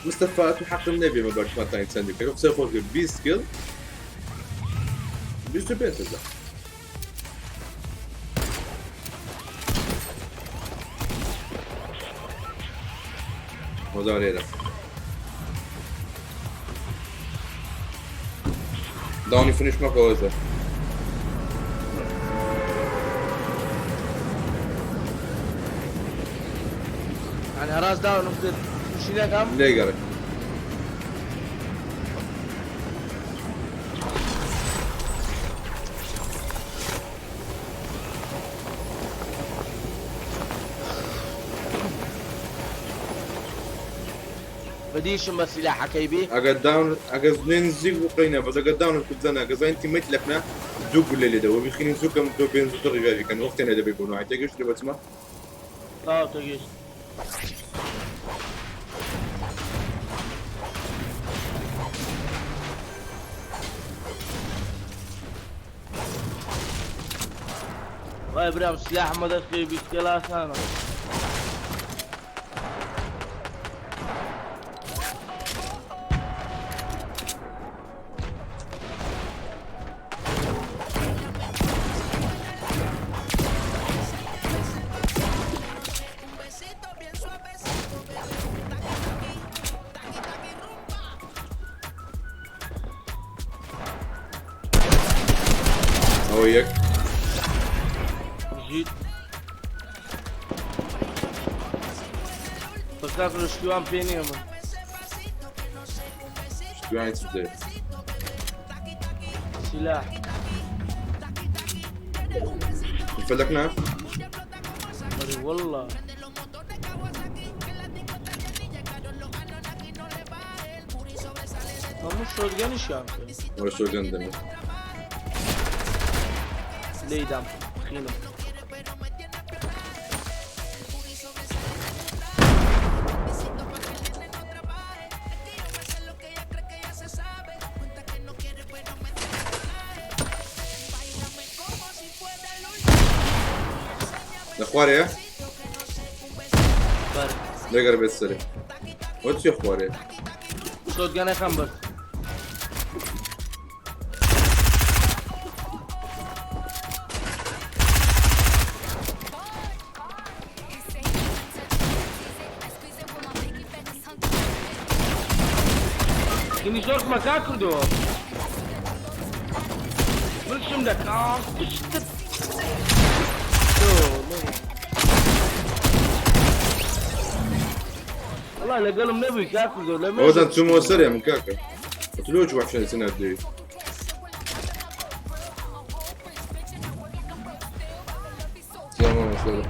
مستفات وحق النبي ما برش ما تاين سندك كيف سيخوض بيست كيل بيست بيست ده وزاري ده داوني فينيش ما كويسة يعني هراس داون نقدر نمشي كم ليه قرك بديشم بس سلاح كيبي اقد داون اقد ننزيق وقينا بس اقد داون كبزنا اقد انت مثلكنا دوق اللي ده وبيخلين سوكم تو بين زوتر رجالي كان وقتنا ده بيكونوا عايزك ايش تبغى تسمع تجيش والله ابراهيم سلاح ما دخل بيشكلات انا وياك جيت فكرت شو عم فيني يا شو يعني تبدأ سلاح فلكنا والله مش شوتجن الشام ولا شو جندنا ليه دام خينه اخباري يا بر ليه قرب السري وش اخباري شوتجن كم بس Kimi zor maka kurdu. Bırakım da kalkıştı. والله لا قالوا نبي كاكل ولا ما هو ده تسموه سريع من كاكا قلتلوش وحشة سنة دي تمام شو ده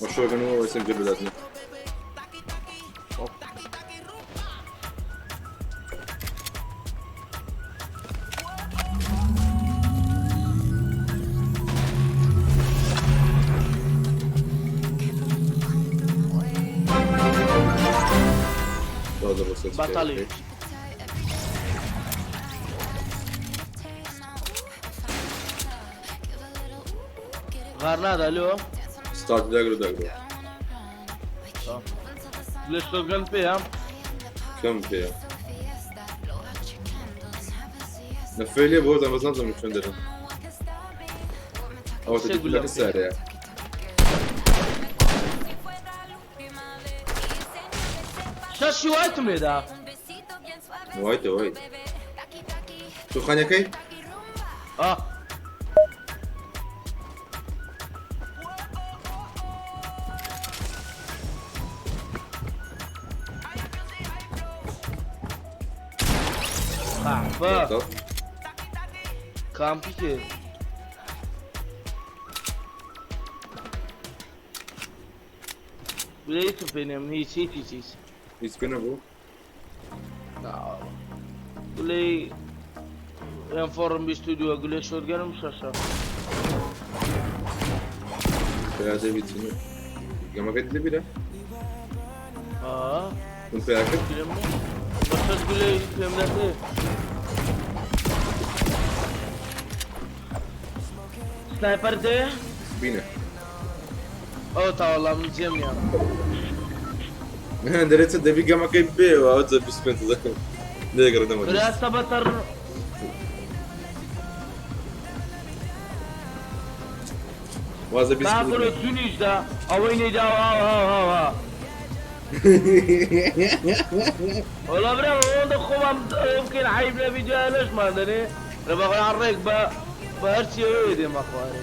مشروع هو اسم جلداتنا بطلي غارنادا الو ستارت داغرو ليش توقن فيها كم فيها نفيلي بوضع مزنزم مش عندنا أو تجيب لك السعر يعني شاشي وايتم هذا وايد شو خانيا كي؟ خافا كام كي بليتو فينم هي سيتي يسكن أبو قولي ينفرم باستوديو قولي شو تقال مشاشة هذا بيتسمع كما قلت لي بلا كنت في أكل بس قولي فهمنا ايه سنايبر ده بينا تا والله من جيم يا دريت دبي كما كيف بيه وأوت بسبنت ذا نقدر نمر ولا سبتر وهذا بسبنت باكل تونيش ده أويني ده والله برا ده خوام يمكن حيبنا فيديو ليش ما ادري ربا يعرق بهرتي ويدي ما خواري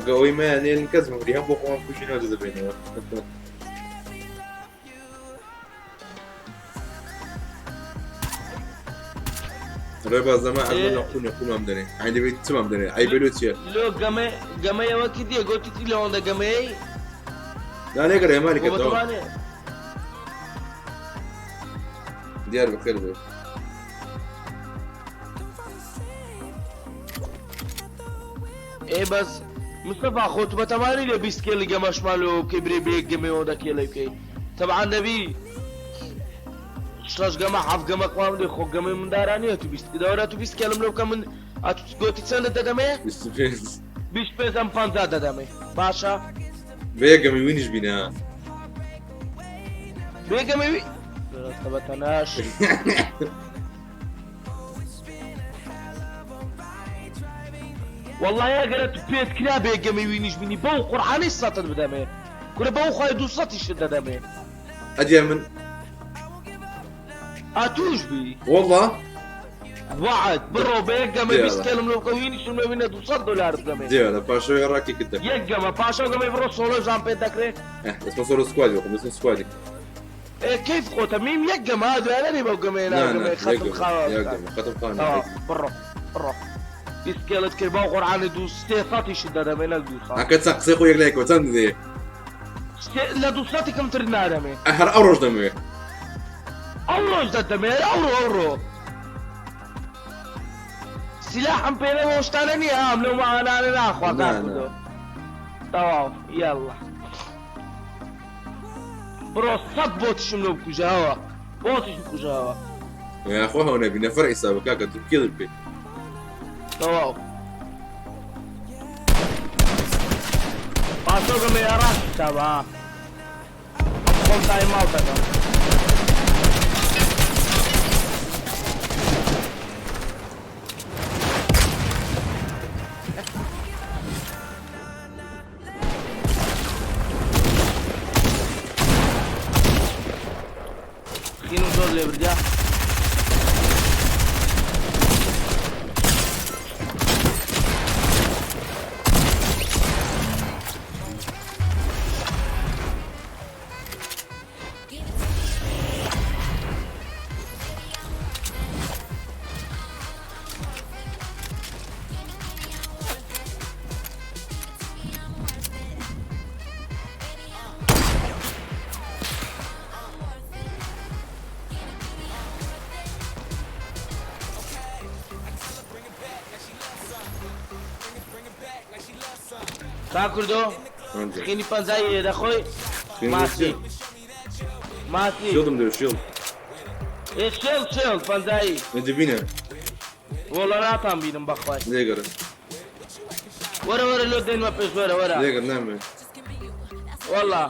قوي ما يعني الكزم اللي هم بقوا كل شيء هذا بينه ربا زمان أنا نقول أمدني عندي بيت تمام أمدني أي بلوتيا لو جماعة يا وقت دي قلت لي هون ده جماعة لا نقدر يا مالك الدوام ديار بخير بيه إيه بس مصطفى أخوت بتماني لي بيست كيل جماعة شماله كبري بيك جماعة وده كيل كي طبعا نبي شلاش جماعة حف جماعة قوام دي خو جماعة من دارانية تو بيست كده ولا تو بيست كلام لو كمان قلت تسند ده جماعة بيش بيز أم فانتا ده جماعة باشا بيجا من وينش بينا بيجا مي ثبتناش والله يا قرأت بيت كلا بيجا مي وينش بيني بو قرآني السطر بدمه كل بو خايدو سطي شد دمه أجي من أتوش بي والله وعد برو بيجا مي بيسكلم لو كوينش ما بينا $200 بدمه ديالا باشا يراكي كده يجا ما باشا قام يبرو سولو جامبي تكري اسمه صورة سكوادي وقم اسمه سكوادي كيف خو تميم يجا ما هذا انا بقى قام ختم خلاص ختم خلاص برو بيسكلت كي باو قرآن دو ستيفاتي شد دمه دوسا أكيد سقسي خويا ليك وتند ذي لا دوساتي كم ترنا دمه أهر أوروج دمه أوروج دمه أورو سلاح ام بينا واشتانني لو ما انا ناخذ ناخذ طواف يلا برو صب بوت شنو بكجاوا بوت بكجاوا يا اخوها ونبي نفر حسابك كاكا تكيل البيت طواف باسوق مي راس تبع قوم تايم اوت خلينا نزور اللي برجع کاکردۆ خینی پەنجایی دەخۆی ماسی ماسی شيلدم دو شيلد شێڵ پەنجایی ندبينا وەڵە ناتان بینم بەخوای ليقر وەرە وەرە لۆ دێنمە پێش وەرە وەرە ليقر نعم وەڵا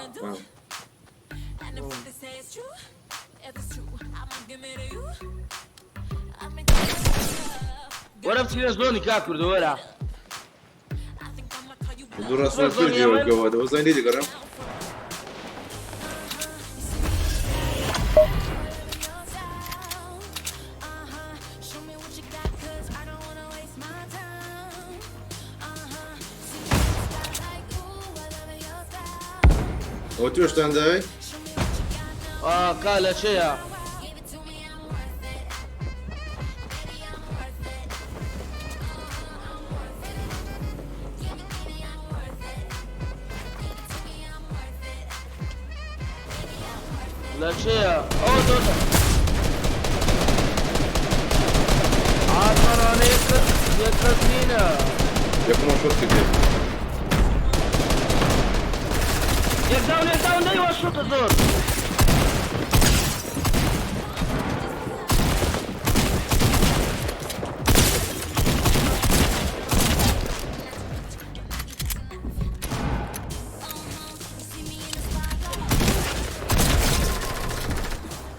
وەرە بچینە زۆنی کاکردۆ وەرە دور اصلا تجي والجو هذا وزين ليقر هو توش تنداي کالە چەیە لە چەیە ئەو دۆتە ئاتمانانە یەکەت نینە يكون شوط كتير یەکداون نەیوە شوتە زۆر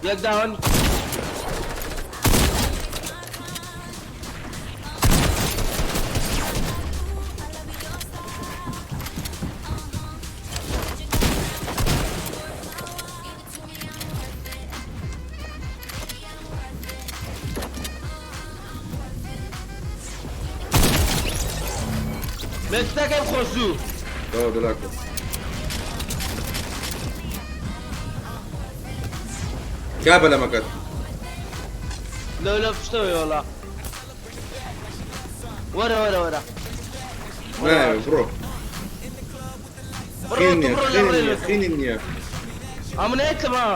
یەکداون مێکستەکەم خۆشوو اه دلاكو كابل لما كان لە پشتەوەی وەڵا وەرە نعم برو خيني ئەمنێتەمە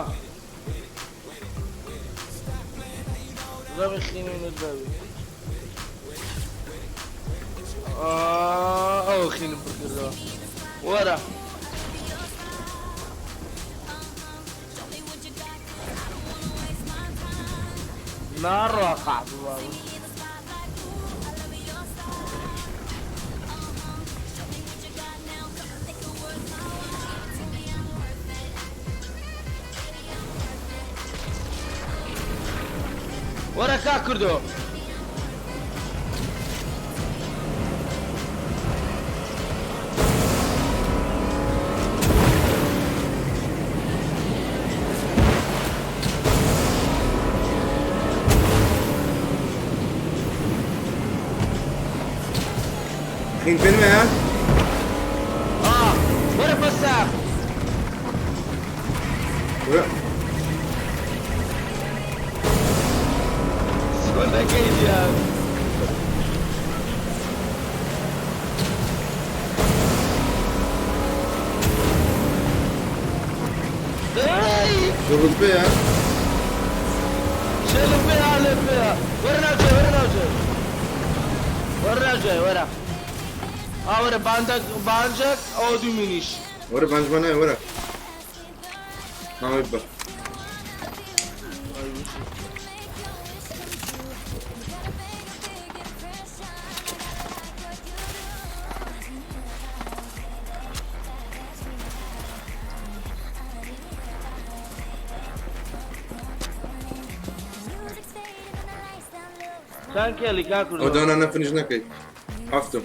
زەوی خینی نەداوی ئەو خینم بکردەوە وەرە ناڕوا قاعدوە وەرە کاکردۆ خين فيلم يا وەرە بەساق سۆلەکەی دیار ضربت بيها شيلوا فيها فيها ورا جاي ورا ورا باندك او دومينيش ورا بانجمانا ورا ما يبقى كان كيلي كاكل ودانا نفنج نكي حفتم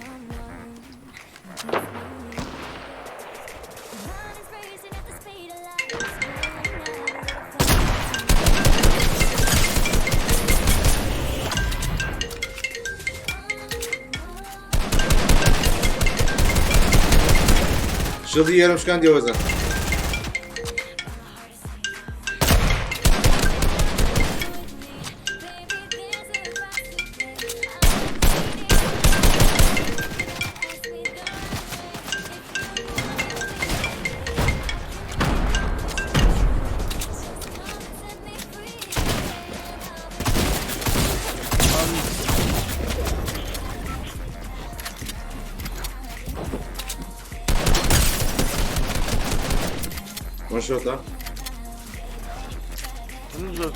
شو دي مش كان دي وزن شۆتە زۆر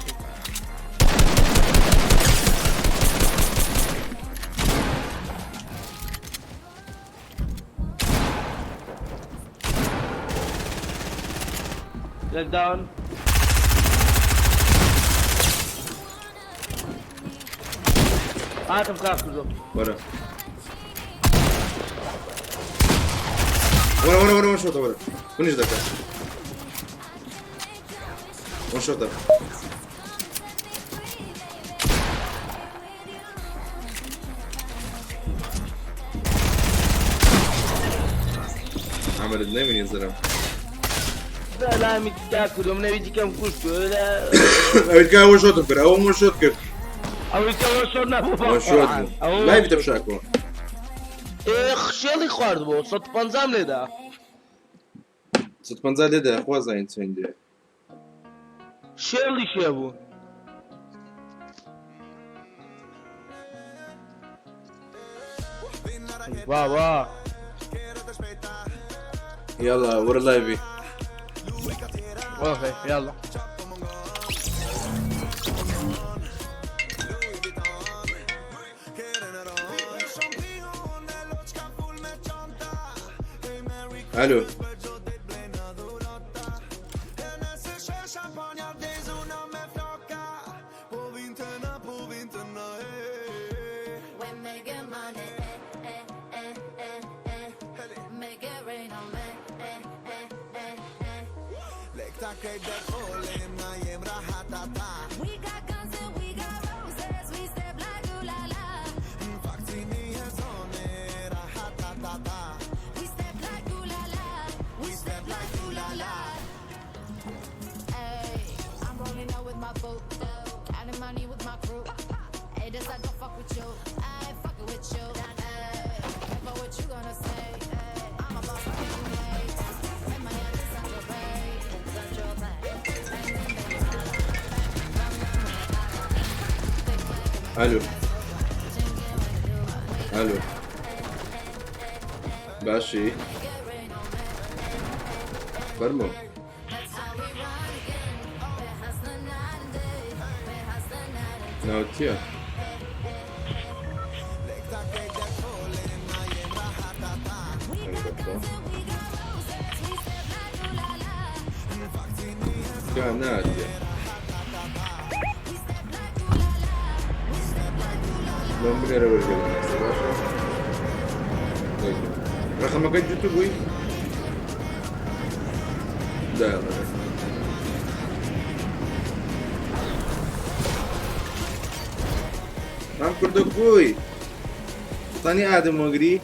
Leg down. هاتم كاكوزو. ورا ورا شوطة ورا ونيش ذاك ون شوطة عمل النايمن يا زلمة لا متأكد من يجي كم كوشكو لا أبيك أول شوط كر أول شوط كر أول شوط نبغى أول شوط لا يبي تبشاكو خشيلي خارد بو صوت بنزام لدا صوت بنزال لدا أخوة زين سندي شيلي شابو واه يلا ورا لايفي اوكي يلا الو When they get money, make it rain on me. We got guns and we got roses, we step like ooh la la. We step like ooh la la, we step like ooh la la. Hey, I'm rolling out with my boat, counting money with my crew. Hey, this I don't fuck with you, I ain't fucking with you. Hey, never what you gonna say. Hey, I'm a boss like you mate. Make my hands inside your bag, inside your bag. الو الو باشي فرمو ناوتيا كانت لو من يرى ورجال رقمك قد جبت ابوي؟ لا يلا رام كردك بوي ثاني آدم وقري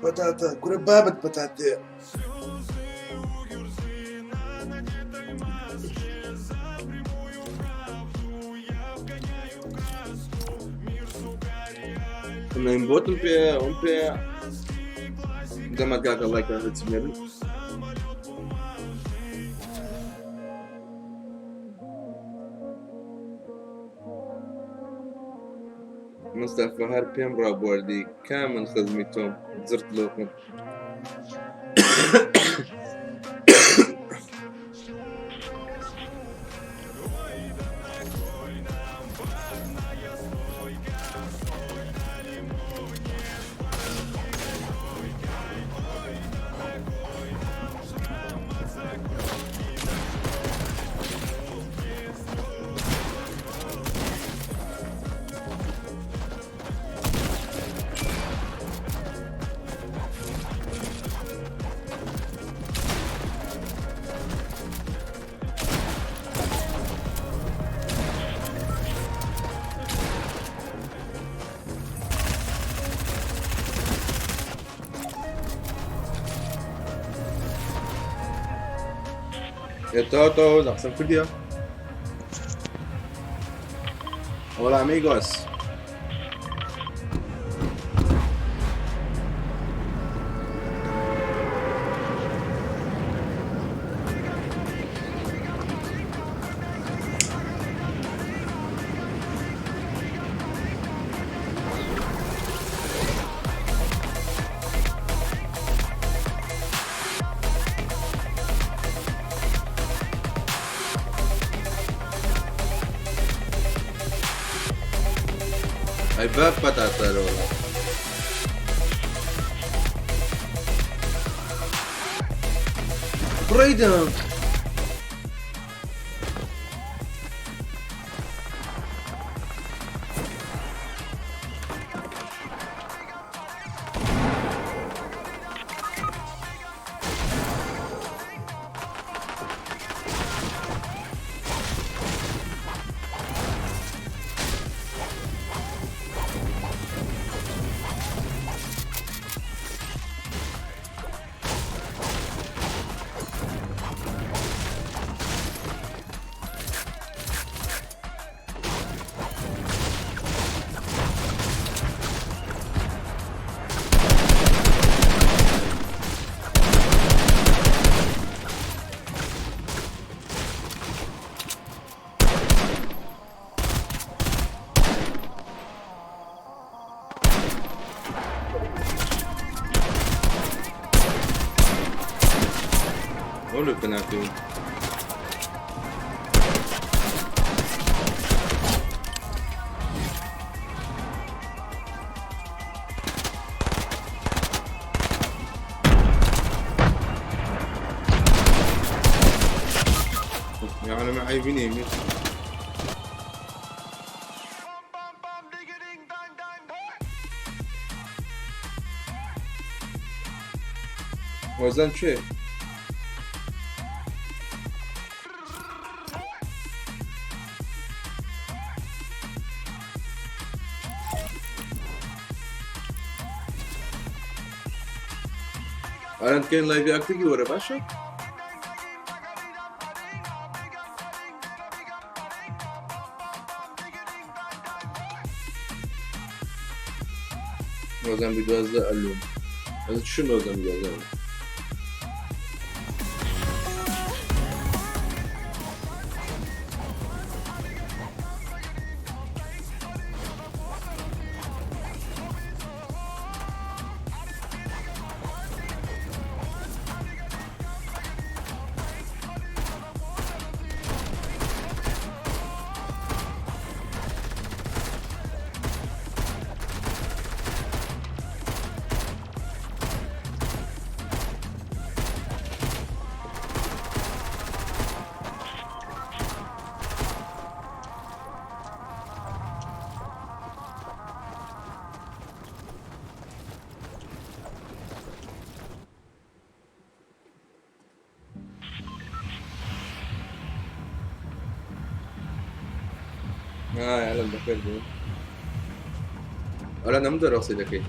بەتاتە گورە بابت بەتاتێ من بوتم پێ دەمەت کاکە لایکە هەچمێرن مستەفە هەر پێم ڕابواردی کامن خزمی تۆم زرت لۆکم Todos, hacen frío. Hola amigos. Hay va patata ahora. Brayden. Olha o penalti. يعني ما عايبيني وزن شيء الان كاين لايف اكتيفي ورا باشا وزن بدوازده اللوم هذا شنو وزن بدوازده يعلم بخير بيه ولا نمدر راسي لكي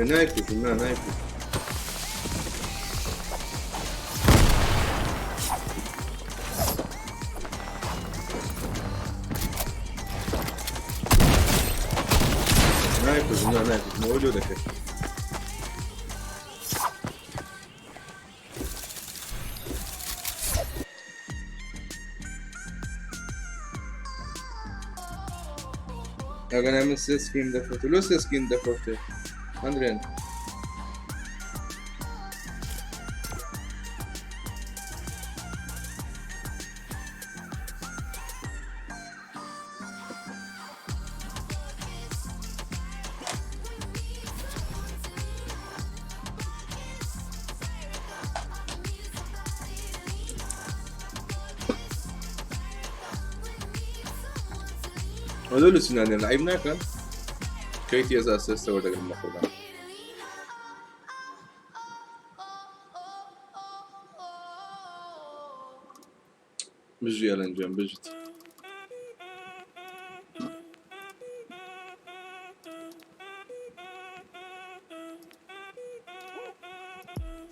نايفز ما نايفز نايفز ما نايفز موجودة كده أنا من سكين دفعته لو سكين دفعته أندرين هذول سنان لعبنا كان كيتي أساس استوى دقل المفروض بجي يا لنجان بجت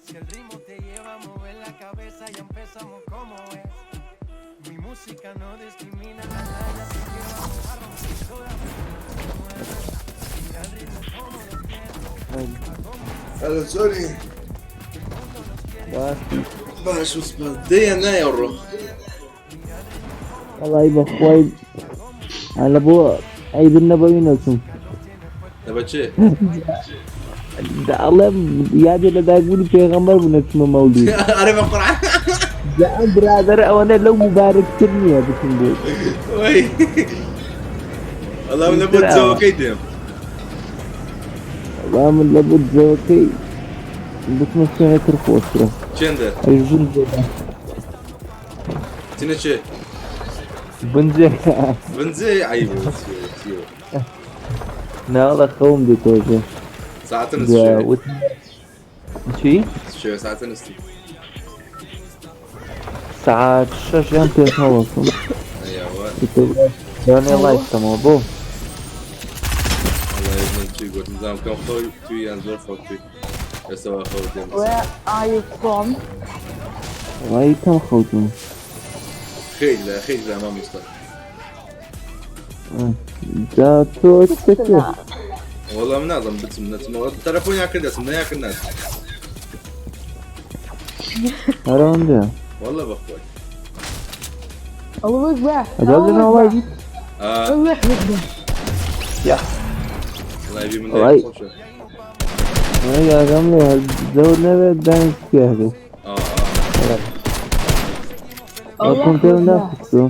Si el ritmo te lleva a mover la cabeza ya empezamos como es. Mi música no discrimina a nadie, te lleva a romper toda mira el ritmo como lo quiero. هذا سوري باش وصبر دينا يا الروح والله يبقى خوي على بو عيد النبوي نسم تبى شيء الله يا جل دا يقول پیغمبر بنسم مولود أنا بقرأ يا برادر وانا لو مبارك ترني يا بسم وي والله من لابد زوكي ديم والله من لابد زوكي بسم سنة ترخوص شندر البنزة تنا شيء بنزة بنزي عيب لا والله خوم دي توجه ساعة نص شي شو ساعة نص ساعات شاشة تخلص ايوه يعني الله يسمع بو الله يزن شي قلت نظام كم خوي توي انزور فوق توي يسوى خوي Where are you from? والله كم خوتم خيل لا ما مصطفى جاتو تكتب والله منظم بتسمى التلفون ياكل اسمه ياكل الناس هرون ده والله بخوي الله أكبر. أجاب لنا والله يجي الله أكبر. يا الله يبي من والله. ذلك خوشه يا جملة الزود دانس كهذا كنت نفسه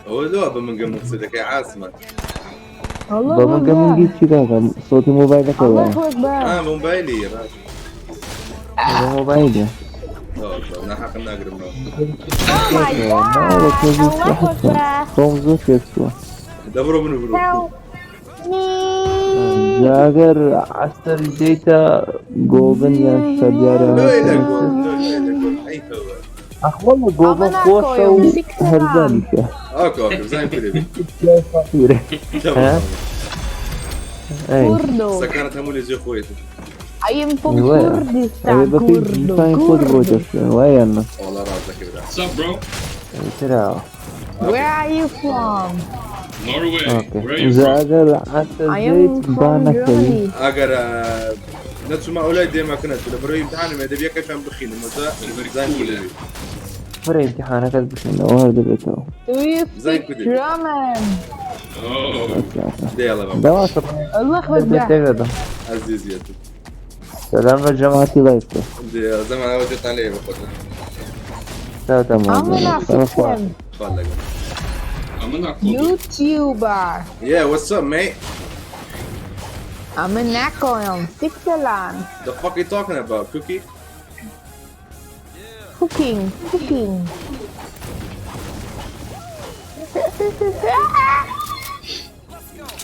هو لعبة من قبل صدق يا عاصمة الله بابا كم أكبر. جيت كذا صوتي موبايلك ولا الله أكبر. موبايلي يا راجل موبايلي انا حق نقرب Oh my God. الله أكبر. قوم زوج يسوى دبروا من Help. جاگر عصر ديتا جولدن يا شبياري لا لا قول لا قول أي هو أخوانا جولدن خوشة وهرزاني فيها اوكي زين كذا فقيرة ها؟ اي كوردو سكرت همولي زي خويتي I am from وين؟ Kurdistan أبي بفيد فاين كود بروجرس وين؟ والله راسك كذا What's up, bro? ترى Where are you from? Norway. Where are اوكي you from? جاگر عصر I زيت am from بانا كريم Germany. اقرا نفس ما اولادي ما كنت ولا بري امتحان ما دبي كيف عم بخين زين كذا فري امتحانك بخينا وهذا بيتو Do you زين speak كذا German? Oh. دي يلا بابا دواسط الله أكبر. تقدر عزيز يا سلام جماعتي لايفته دي زمان انا وجدت عليه بخوتنا لا I'm تمام an African خلك I'm not cool. YouTuber. Yeah, what's up, mate? I'm an Akon, Switzerland. The fuck you talking about, Cookie? Cooking.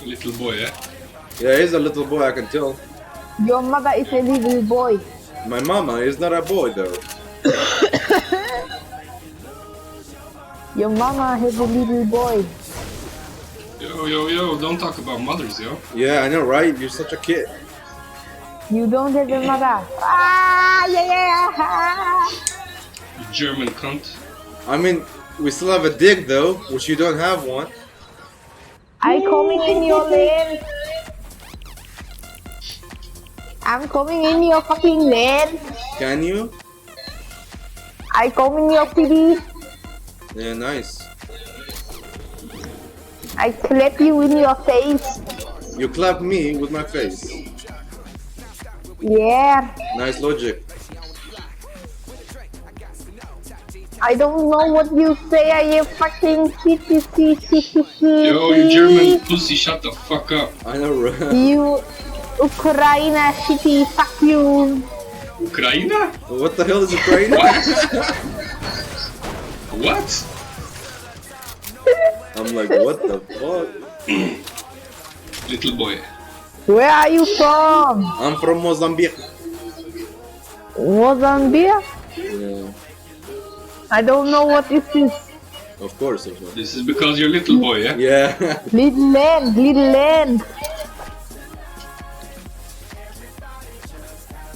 Little boy, eh? Yeah, he's a little boy, I can tell. Your mother is a little boy. My mama is not a boy, though. Your mama has a little boy. Yo, don't talk about mothers, yo. Yeah, I know, right? You're such a kid. You don't have a mother. Yeah. You German cunt. I mean, we still have a dick, though, which you don't have one. I coming in your lane. I'm coming in your fucking lane. Can you? I come in your city. Yeah, nice. I clap you in your face. You clap me with my face. Yeah. Nice logic. I don't know what you say. I am fucking Yo, you German pussy, shut the fuck up. I know, right? You Ukraine shitty. Fuck you. Ukraina? What the hell is Ukraine? What? I'm like, what the fuck? Little boy. Where are you from? I'm from Mozambique. Mozambique? Yeah, I don't know what this is. of course. This is because you're little boy, eh? Yeah. Little land.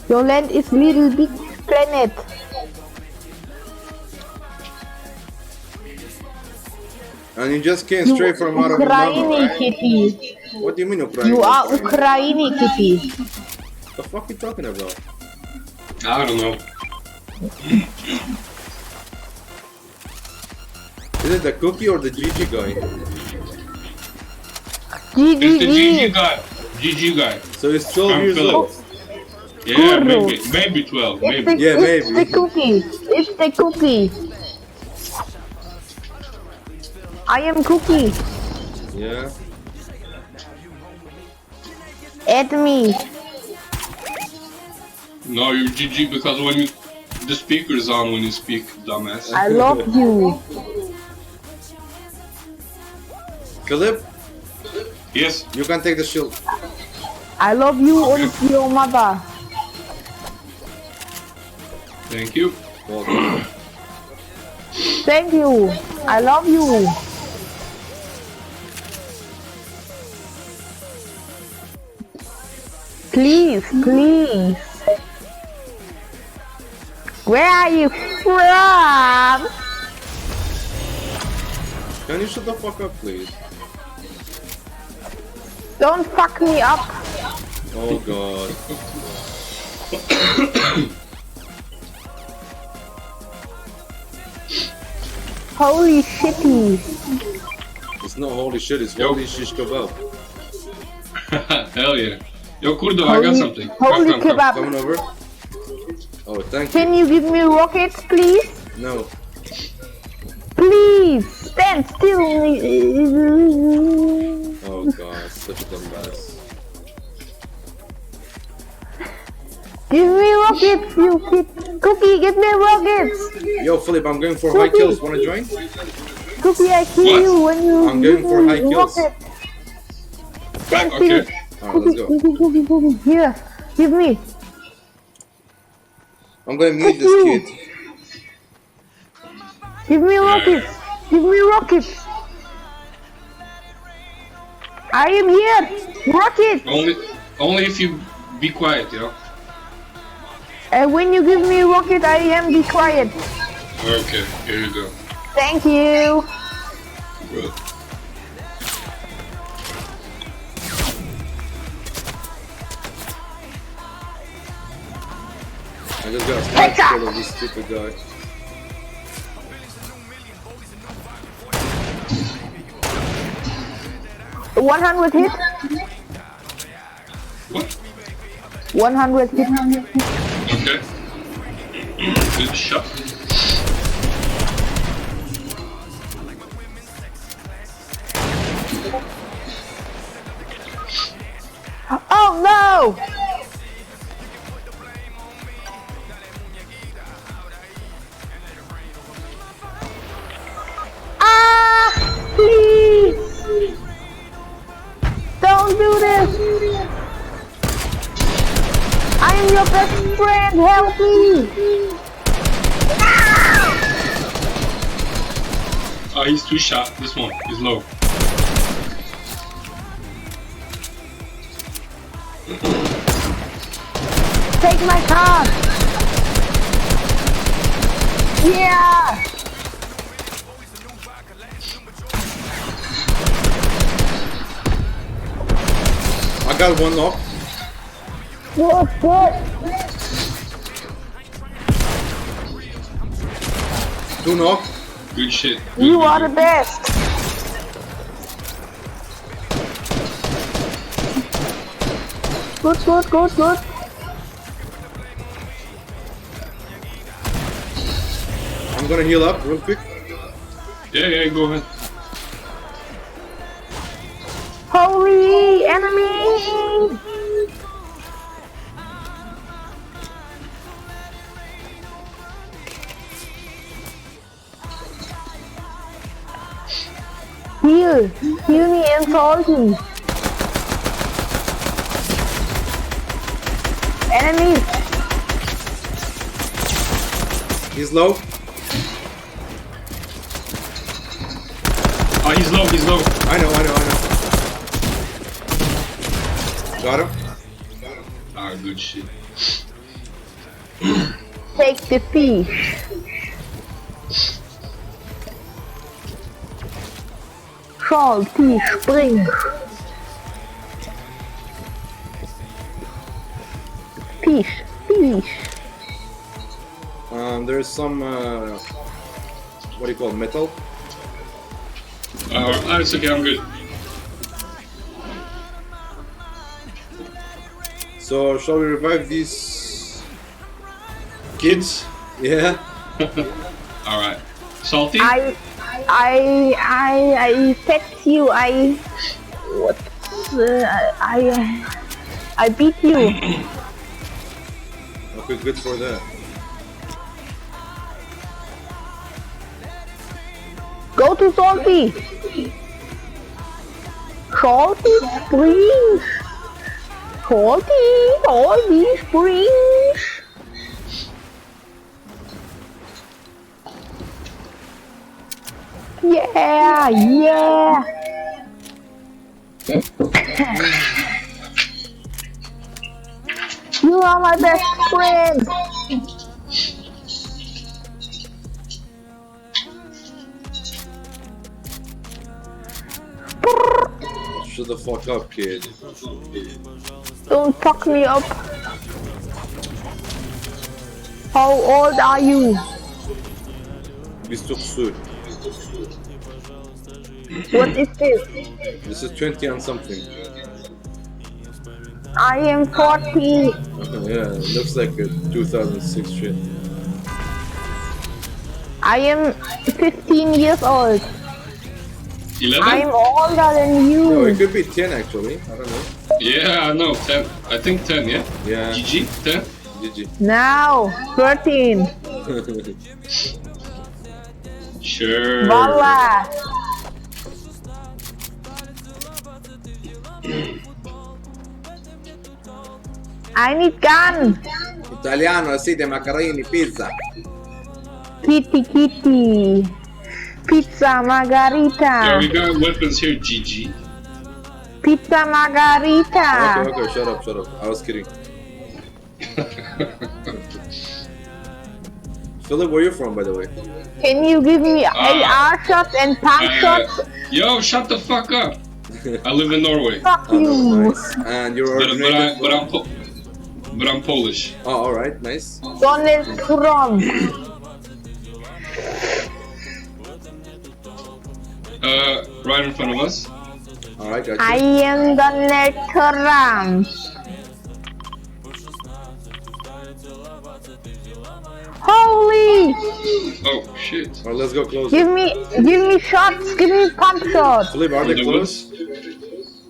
Your land is little big planet. And you just came straight from out of your mama, Ukraine right? kitty. What do you mean Ukraine? You are Ukraine kitty. The fuck you talking about? I don't know. Is it the Cookie or the GG guy? It's the GG GG. guy. GG guy. So he's 12 years Philip. old. Yeah, maybe 12, maybe. Yeah, maybe. It's the cookie. It's the cookie. I am cookie. Yeah. Add me. No, you're GG because when you the speaker's on when you speak, dumbass. I love you. Philip, Yes. you can take the shield. I love you and your mother. Thank you. Welcome. Thank you. I love you. Please. Where are you from? Can you shut the fuck up, please? Don't fuck me up. Oh god. Holy shitty. It's not holy shit, it's Yo. holy shish kebab. Hell yeah. Yo, Kurdo, I got something. Holy Come. kebab. Coming over? Oh, thank you. Can you give me rockets, please? No. Please stand still. Oh god, such a dumbass. Give me rockets, you kid. Cookie, give me rockets. Yo, Philip, I'm going for high kills. Wanna join? Cookie, I kill What? you when you I'm going give for me high kills. rockets. Thank Okay. you. Alright, let's go. Cookie. Here, give me. I'm gonna mute this kid. Give me rockets. Give me rockets. I am here. Rocket. Only if you be quiet, you know. And when you give me a rocket, I am be quiet. Okay, here you go. Thank you. Good. I just got a kill of this stupid guy. What? 100 hit. What? 100 hit. Okay. Good shot. Oh no! Ah! Please! Don't do this! I am your best friend, help me! Oh, he's too shot. This one is low. Take my car! Yeah! I got one knock. Good. 2 knock. Good shit. You are the best! Good. I'm gonna heal up real quick. Yeah, go ahead. Holy enemy! Heal me and salty. Enemies! He's low. Oh, he's low. I know. Got him. Ah, good shit. Take the fish. Salty spring. Fish. There's some what do you call it, metal? It's okay, I'm good. So shall we revive these kids? Yeah. Alright. Salty? I fetch you. I beat you. Okay, good for that. Go to Salty. Salty Springs. Salty Springs. Yeah. You are my best friend. Shut the fuck up, kid. Don't fuck me up. How old are you? Biz çok soon. What is this? This is 20 and something. I am 40. Yeah, looks like a 2006 shit. I am 15 years old. 11? I'm older than No, you. it could be 10 actually. I don't know. Yeah, I know. 10. I think 10, yeah? Yeah. GG? 10? GG. Now, 13. Sure. Voila. I need gun. Italiano, sede, macarini, pizza. Kitty, kitty. Pizza margarita. Yeah, we got weapons here, GG. Pizza margarita. Okay, shut up. I was kidding. Philip, where are you from, by the way? Can you give me AR shots and pump shots? Yo, shut the fuck up. I live in Norway. Fuck you. Nice. And you're originated But I'm Polish. Oh, alright, nice. Donald Trump. Right in front of us. Alright, got I you. am Donald Trump. Holy! Oh shit. Alright, let's go closer. Give me shots. Give me pump shots. Philip, are they In the close?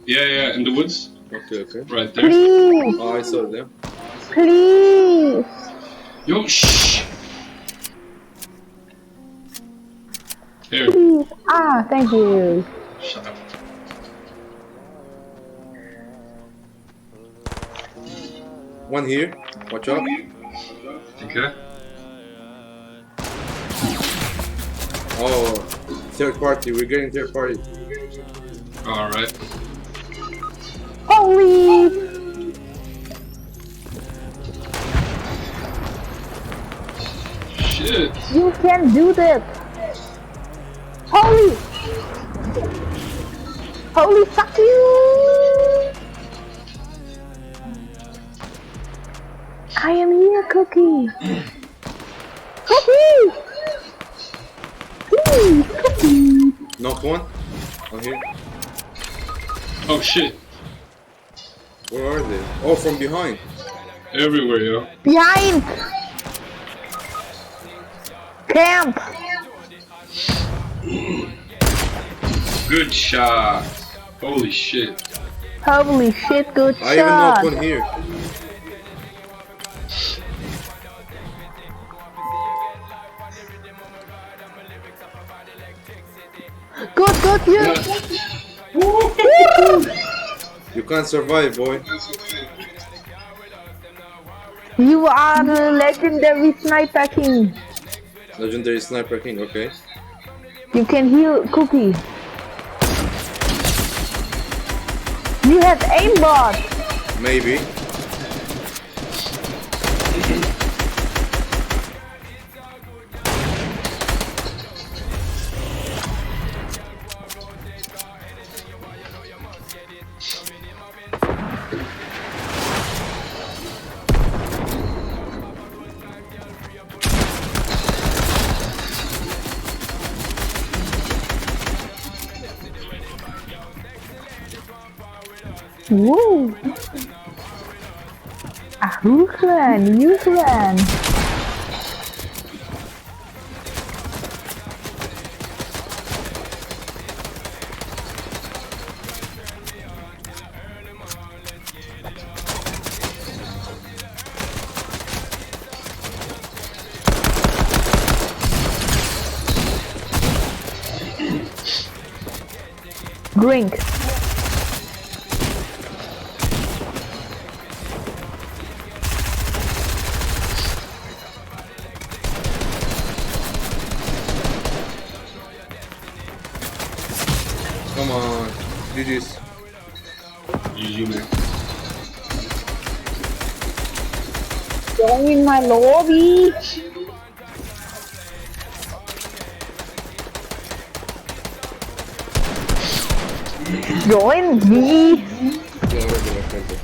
Yeah, in the woods. Okay. Right there. Please, Oh, I saw them. please. Yo, shh. Here. Please. Ah, thank you. Shut up. One here. Watch out. Okay. Oh, third party. We're getting third party. All right. Holy! Shit. You can do this. Holy! Holy fuck you! I am here, Cookie. Cookie! Please, Cookie. Knocked one. On here. Oh shit. Where are they? Oh, from behind. Everywhere, yo. Behind! Camp! Good shot. Holy shit. Holy shit, good I even knocked shot! one here. Good, you! You can't survive, boy. You are the legendary sniper king. Legendary Sniper King, okay. You can heal Cookie. You have aimbot. Maybe. Woo! Ukraine. Drink. Come on. GG's. GG, man. Join my lobby. Join me. Yeah, already, my friend.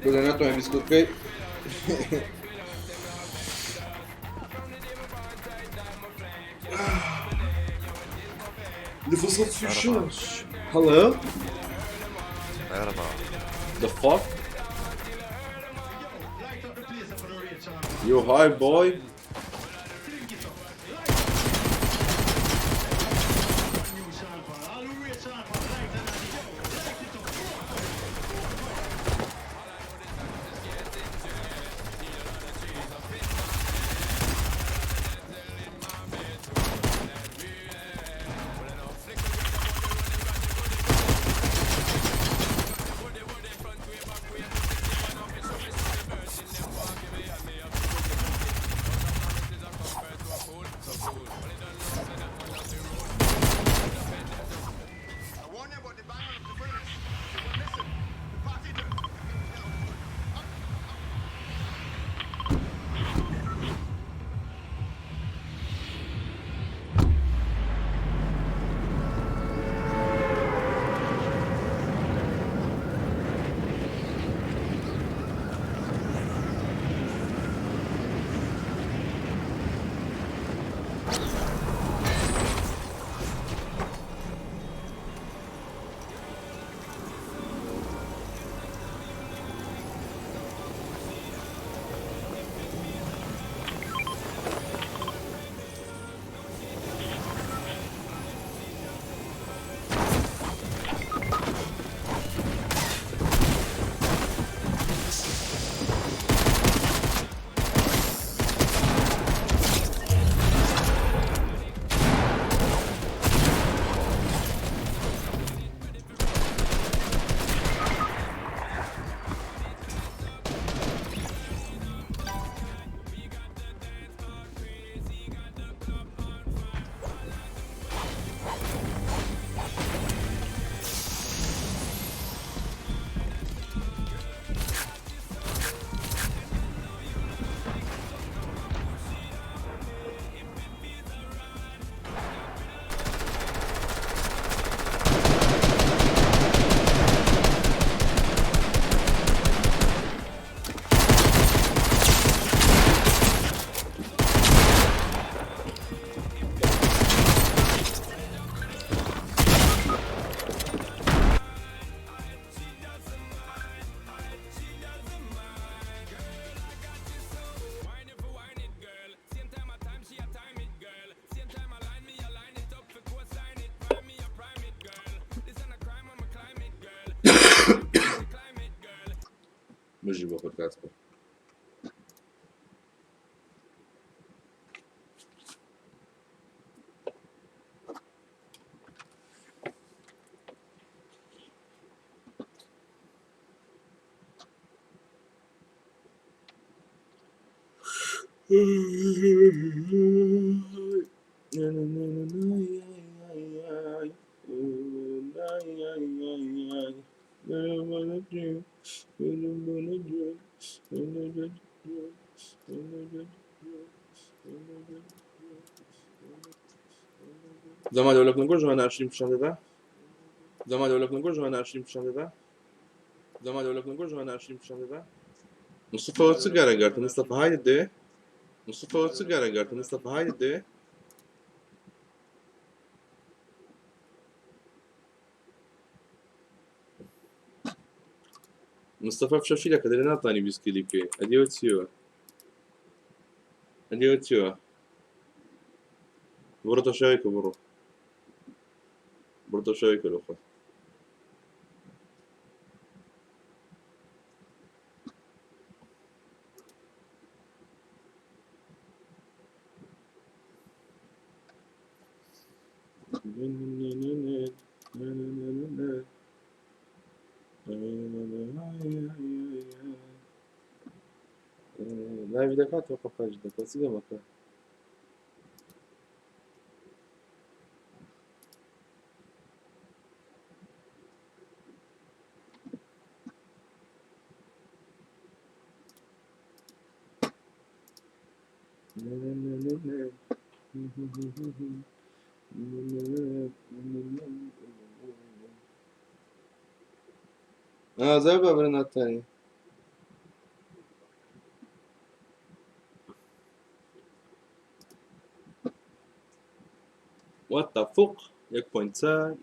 بقول ناتوانین بیسکوت بکەیت لفصلت في الشاش Hello? The fuck? Yo, hi boy. بجي باخد كاتبه زمان اقول لك نقول انا 20 ده زمان اقول لك نقول انا 20 ده زمان اقول لك نقول انا 20 ده مصطفى وسيجاره قالت مصطفى هاي الدي مصطفى وسيجاره قالت مصطفى هاي الدي مصطفى في شاشي لك ادري نعطاني بيسكليكي اديو تسيو اديو تسيو برضه شايكو برضه شايكو الاخوة لا فيديوهات توقف جدا بس مكان زي بابرنا الثاني فوق 1.4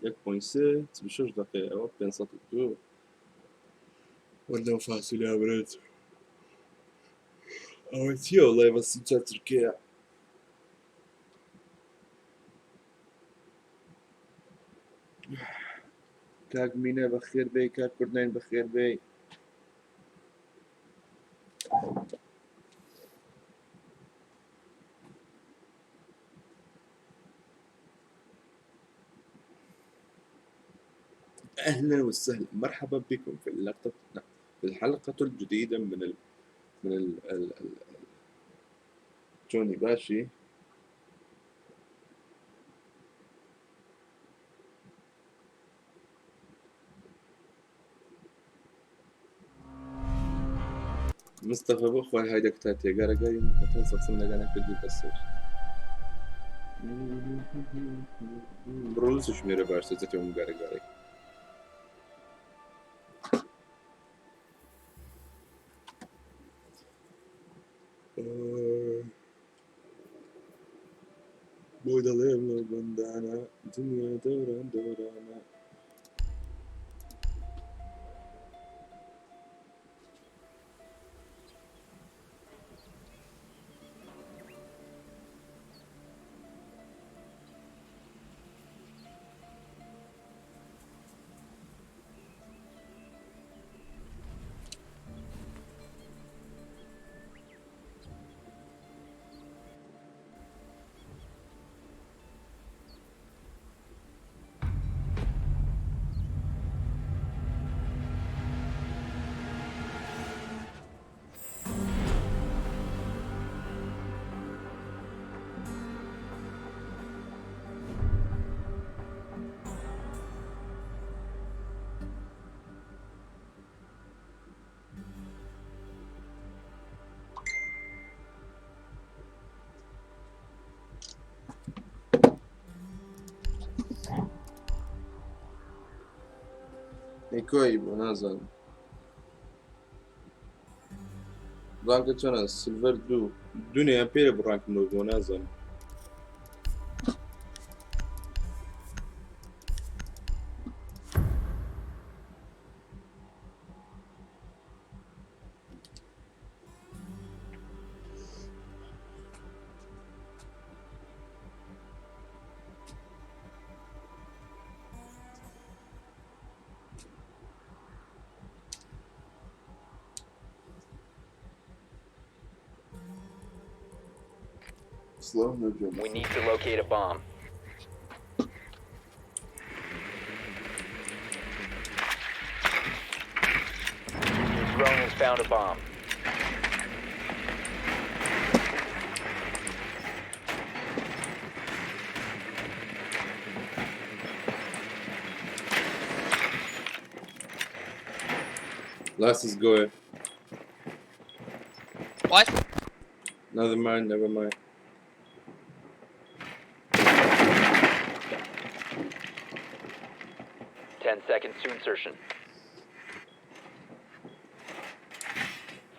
1.7 بشوش دقيقة أو بين سطو ولا فاصلة يا ولد أوتي والله بس جا تركيا كاك مينا بخير بي كاك كردين بخير بي أهلا وسهلا مرحبا بكم في الحلقة الجديدة من ال جوني باشي مصطفى بخوان هاي دكتاتي قال قاي ممكن صرنا قانا كدي بسر بروز شميرة باش تزتيهم قاري بودا ليبلا بندانا دنيا دورانا Nikoi bonazan. Rank chana silver do. Dunia pere rank no bonazan. We need to locate a bomb. Your drone has found a bomb. Last is going. What? Never mind. 10 seconds to insertion.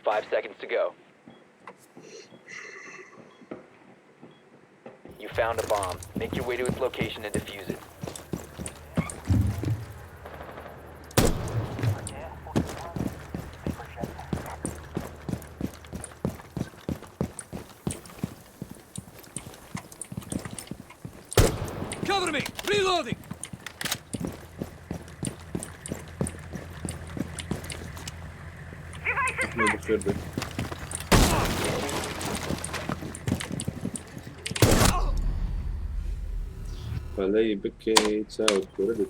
5 seconds to go. You found a bomb. Make your way to its location and defuse it. Cover me! Reloading! أحمد بخير بك. فلي بكي تساوي كوردي.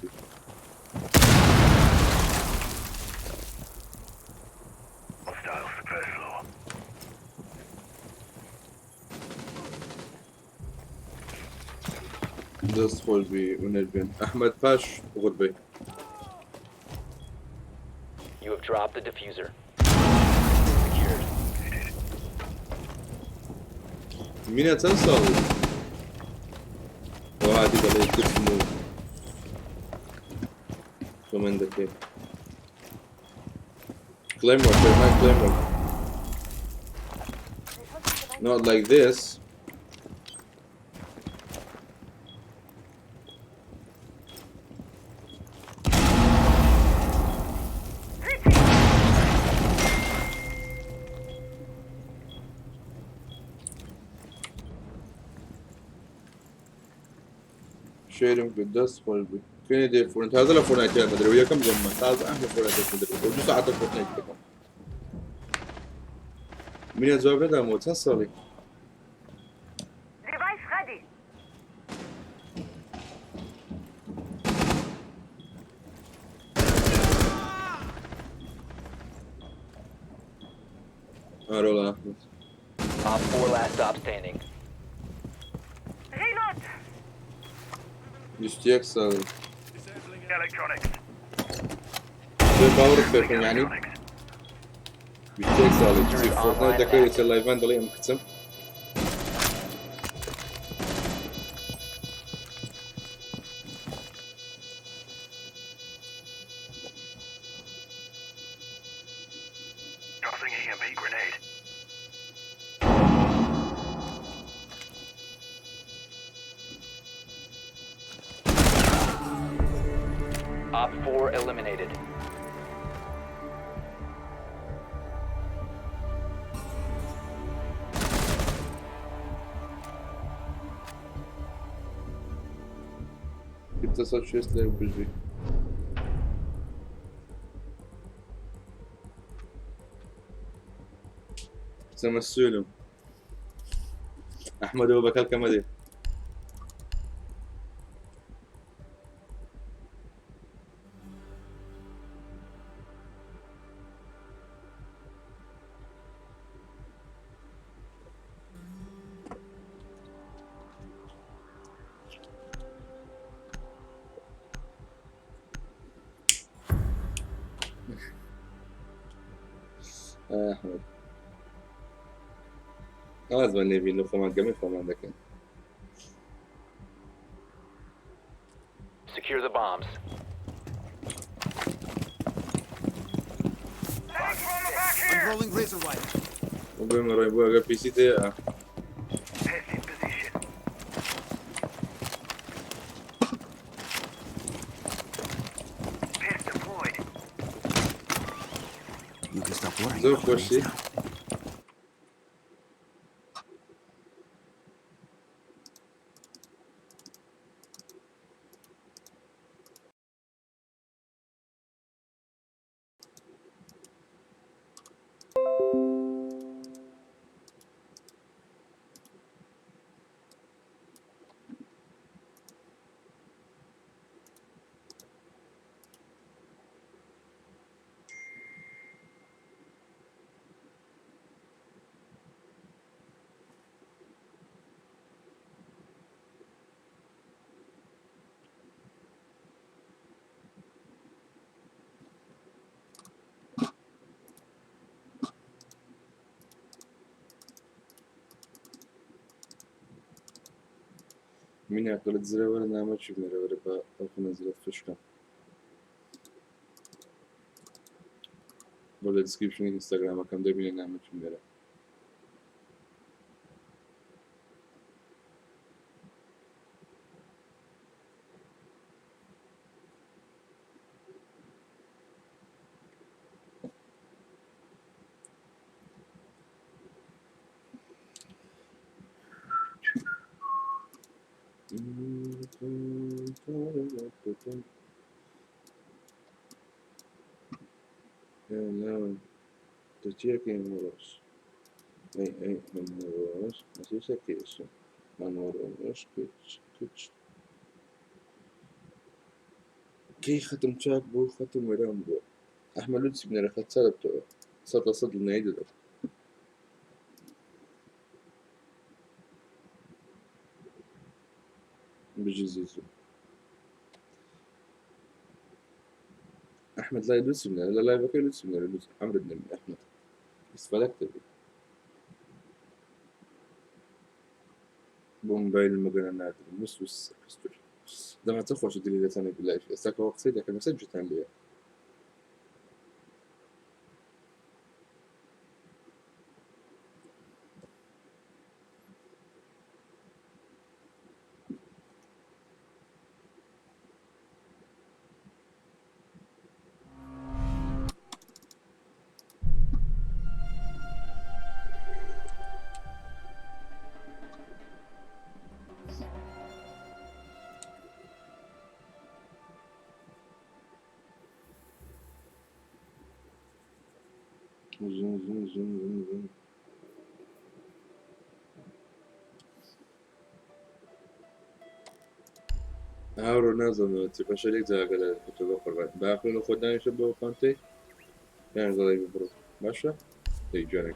ندخل ونرجع. أحمد باش غربي. You have dropped the diffuser. مين تنسى؟ وعادي بلاي تسمو. شو من ذكي؟ Claymore, my Claymore. Not like this. شێرم کرد دەست خۆش بوو کوێنێ دێ فۆن تازە لە فۆناکیان دەدرەوە یەکەم گەممە تازە ئەم لە فۆناکیان دەدرەوە بۆ 2 ساعتە فۆرتنایت دەکەم منە جواب نەدامەوە چەند ساڵی Device ready. ئارۆڵە ئەحمەد Op 4 last stop standing. Reload. 21 ساڵی Electronics. باوەڕت پێکەن یعنی 21 ساڵی چی فۆرتنایت دەکەوێت چە لایڤان دەڵێ ئەم کچم Tossing EMP grenade. Op 4 eliminated. اتصال 6 لێ بژی تمثلهم احمد هو بكال كمدي احمد لازم نبي انه فمان قمي فمان ذاك Secure the bombs. Rolling razor wire. وبين ما رايبوها بي سي تي Heads in position. Heads deployed. You can stop worrying. زوج وشي من يعقل الزر ولا نعمل شو من ولا بقى نزلت فشكا ولا ديسكريبشن انستغرام كم ده بينا نعمل شو من não tu tinha que moros ei moros mas isso é que isso moros كي ختم شاك بو ختم ورام بو احمد لطفي من رخت سالبته صدق صدق نعيد ده بجزيزو احمد لا يدوس من لا يبقى يدوس من يدوس عمرو بن احمد بس فلكت بي بومبايل المقننات المسوس كستور ده ما تخوش دليل ثاني بالله في استاك وقت سيدك المسج تان لي هاورو نازم بشريك زي كده كنت بقرا باكل خداني شبه فانتي يعني زي ببرو ماشي تيجي كده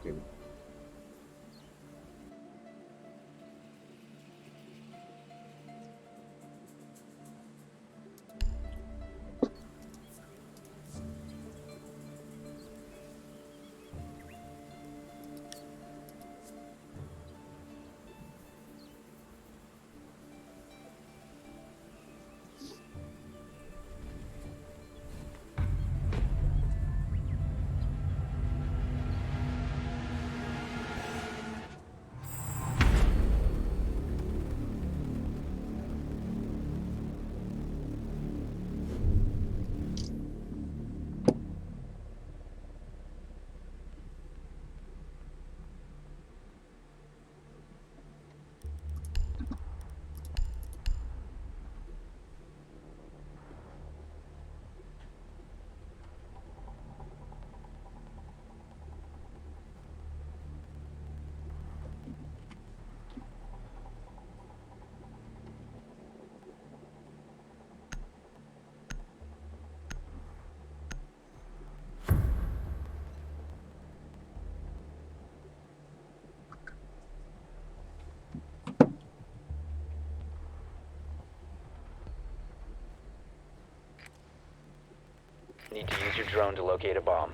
Need to use your drone to locate a bomb.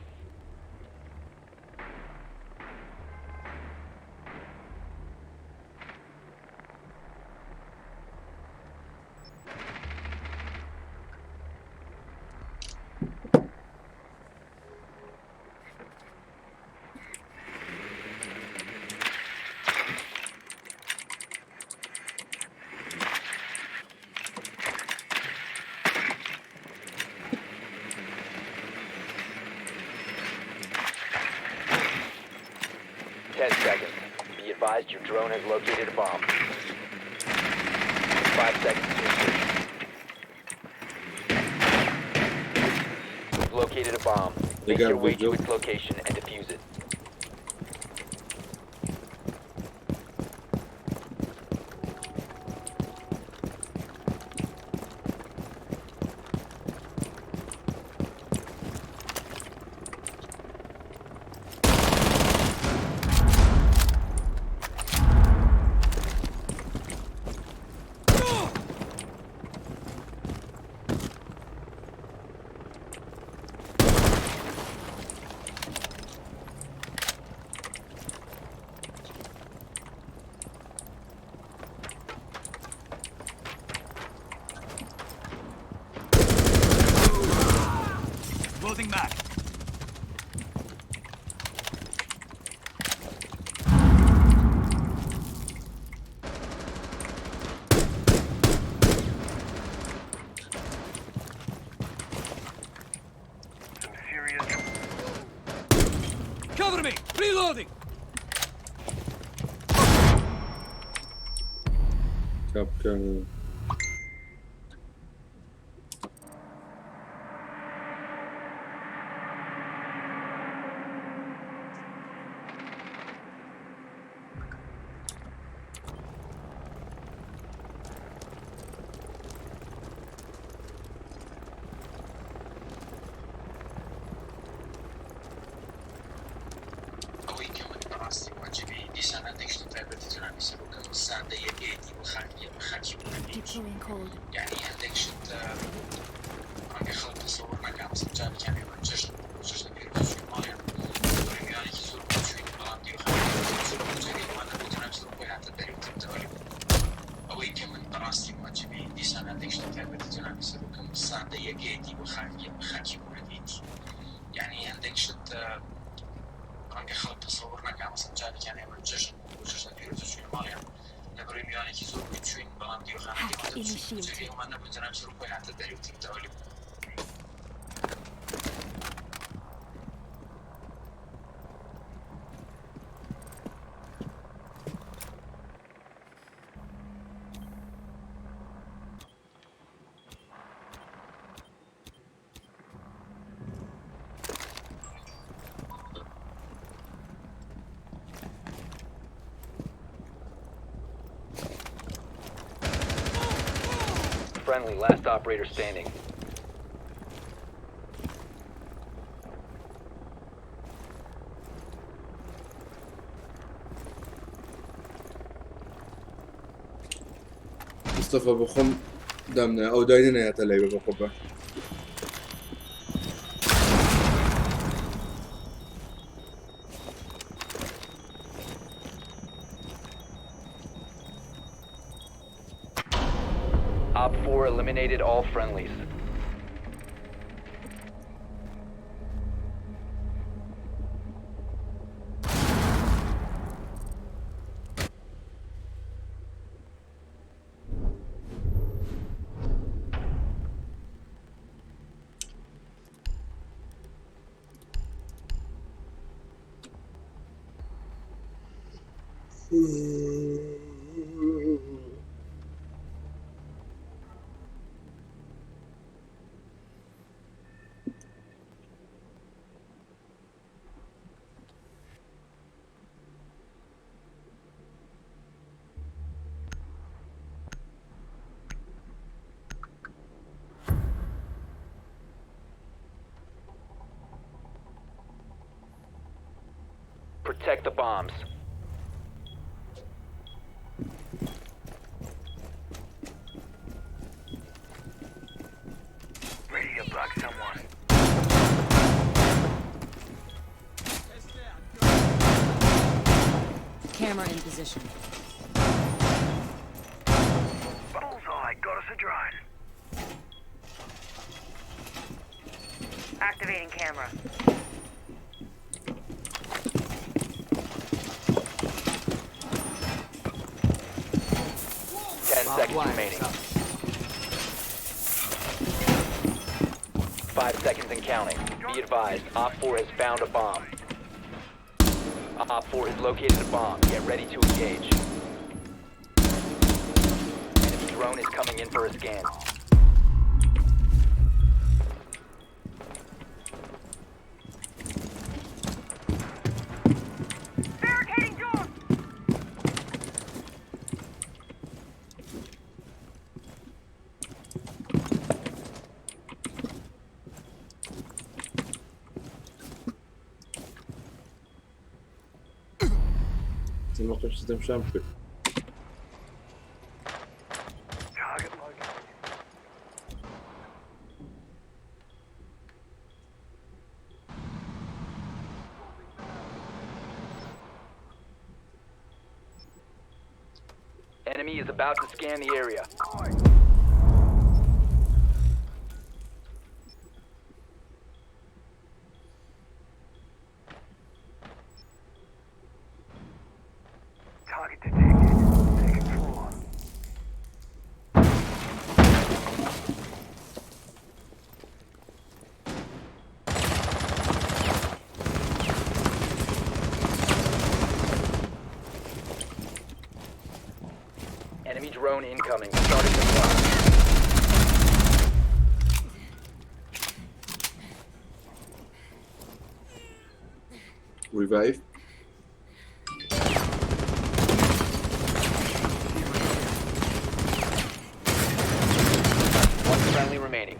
Be advised your drone has located a bomb. 5 seconds to insertion. You've located a bomb. Make your way to its location and defuse it. Loading back. Some serious. Cover me! Reloading! كابكن Deploying cold. يعني عندك شت عم يخلط تصور مكان مثلا جاب كان يبغى جشن بيروح شو مايا يعني كيسور شو الكلام دي وخلص جري ما أنا بتنام سلوك وحتى دري وتبتولي أو يكمل براسي واجبين دي سنة عندك شت تعبت تنام سلوك مساعدة يجيتي وخاكي ورديتي يعني عندك شت عم يخلط تصور مكان مثلا جاب كان يبغى جشن بيروح شو مايا نبریم یعنی که زور می‌چوین بالام دیو خانه دیو چه که من نبودم شروع کنم حتی دریو تیم تالی friendly, last operator standing. مصطفى بخم دمنا او دايننا يا تلاي بخبه Op 4 eliminated all friendlies. Protect the bombs. Ready to block someone. Camera in position. Bullseye, got us a drone. Activating camera. Seconds remaining. 5 seconds and counting. Be advised, Op 4 has found a bomb. Op 4 has located a bomb. Get ready to engage. Enemy drone is coming in for a scan. Barricading door. زي ما قلت سيستم شامبيون Target located. Enemy is about to scan the area. Target detected. Second floor. Enemy drone incoming. Starting the clock. revive One friendly remaining.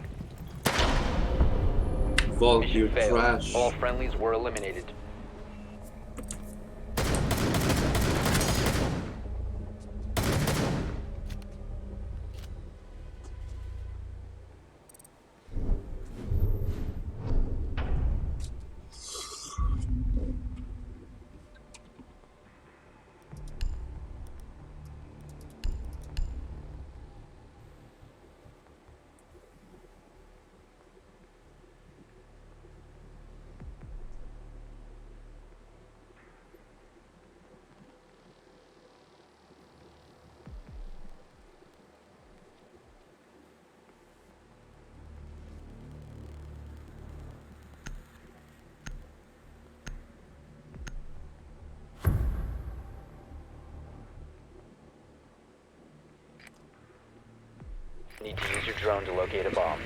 Vault, you Mission failed. trash. All friendlies were eliminated. Need to use your drone to locate a bomb.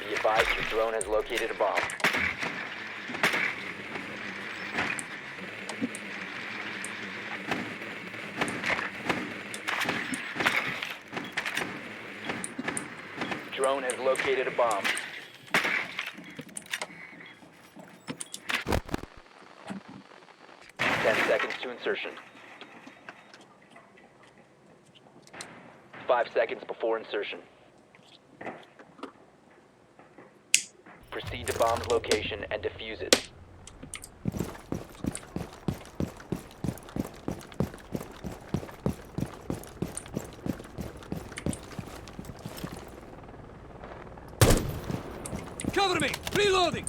Be advised your Drone has located a bomb. Drone has located a bomb. Seconds to insertion. 5 seconds before insertion. Proceed to bomb's location and defuse it. Cover me! Reloading!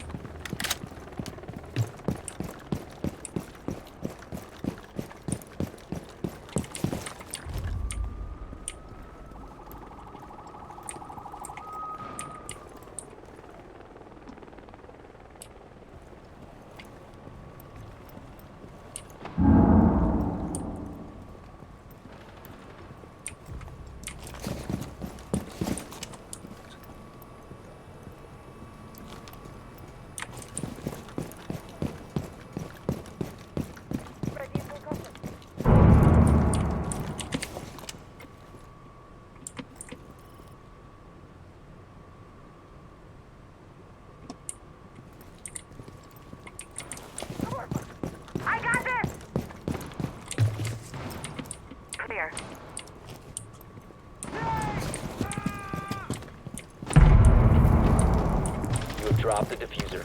Drop the diffuser.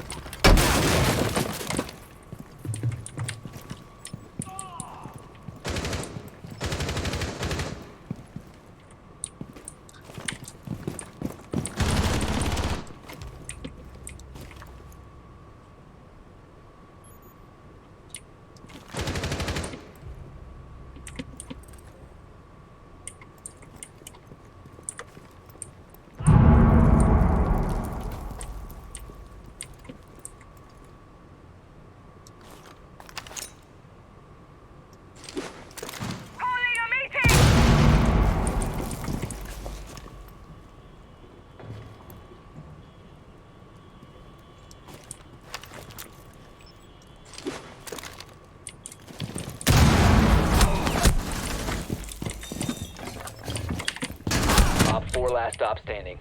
Last stop standing.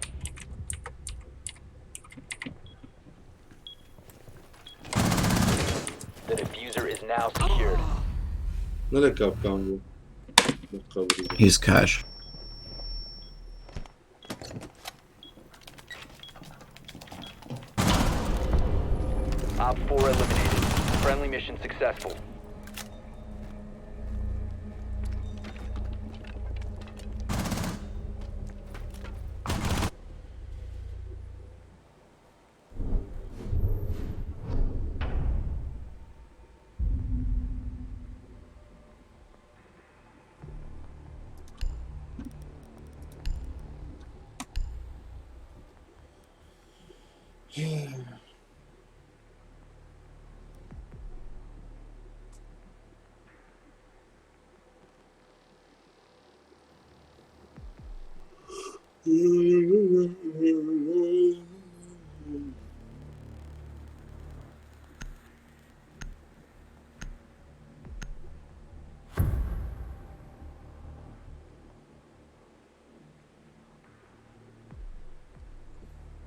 The diffuser is now secured. He's cash. Op 4 eliminated. Friendly mission successful.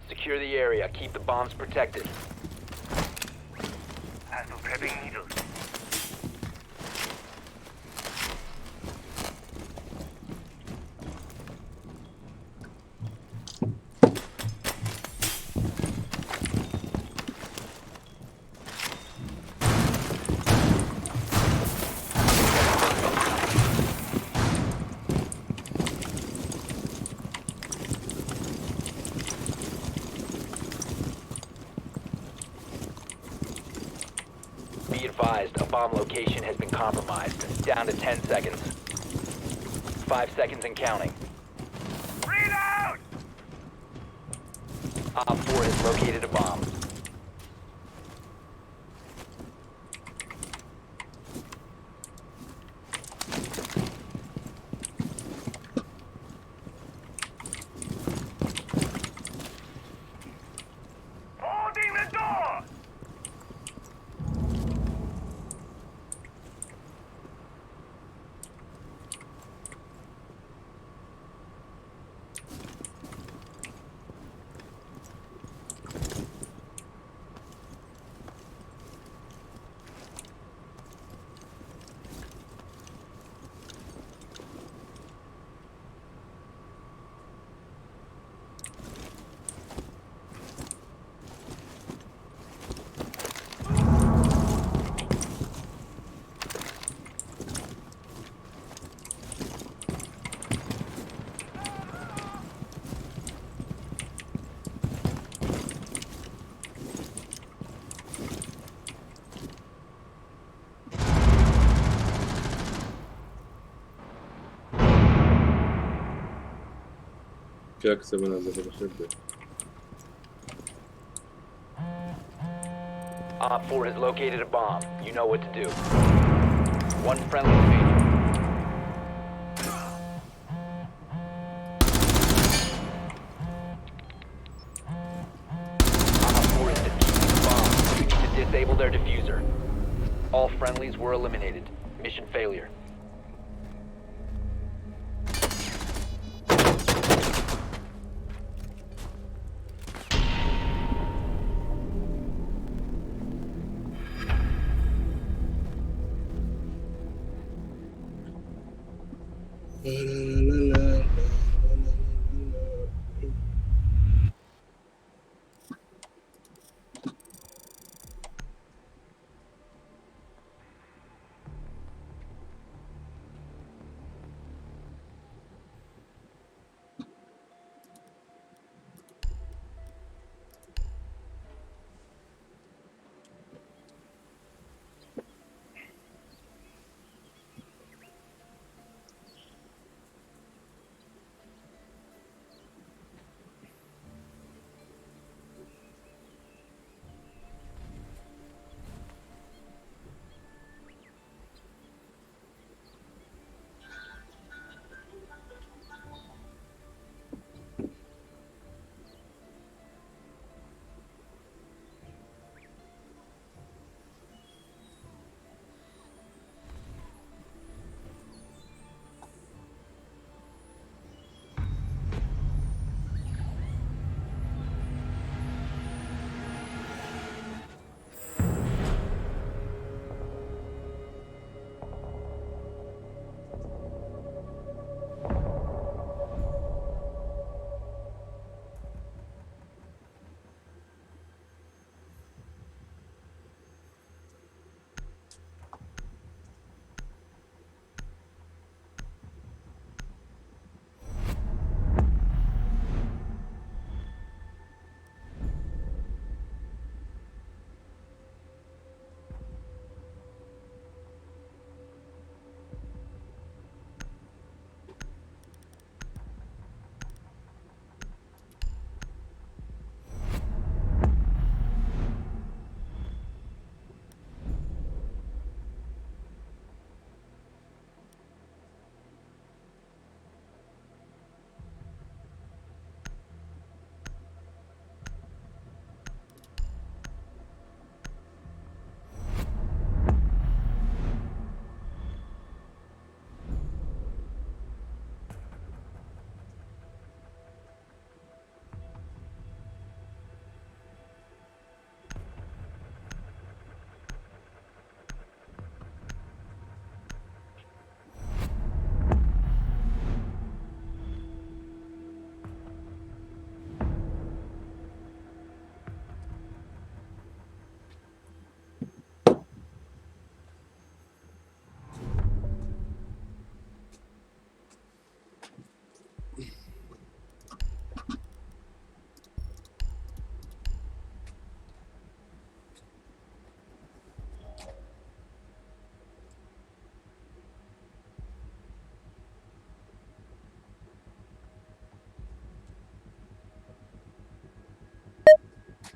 Secure the area. Keep the bombs protected. Prepping needles. Be advised, a bomb location has been compromised. Down to 10 seconds. 5 seconds and counting. Reload! Op 4 has located a bomb. كاكسة بنازل بخدة. Op 4 has located a bomb. You know what to do. One friendly remaining. Op 4 is defusing the bomb. You need to disable their diffuser. All friendlies were eliminated. Mission failure.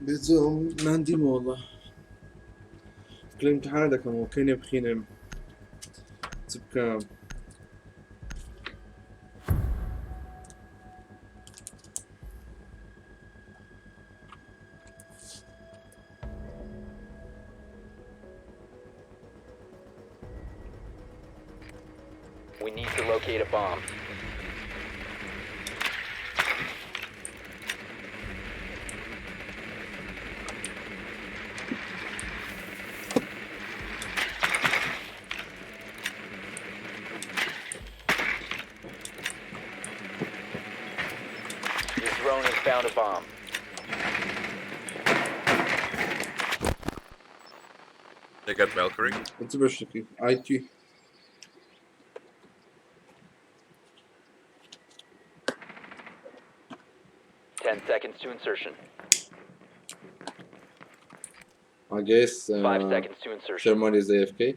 بزوم ما عندي والله. كل امتحان هذا كم وكان يبخينا تبكى. We need to locate a bomb. Your drone has found a bomb. They got Valkyrie. انت بشتكي IT. 10 seconds to insertion. I guess 5 seconds to insertion. Sherman is AFK.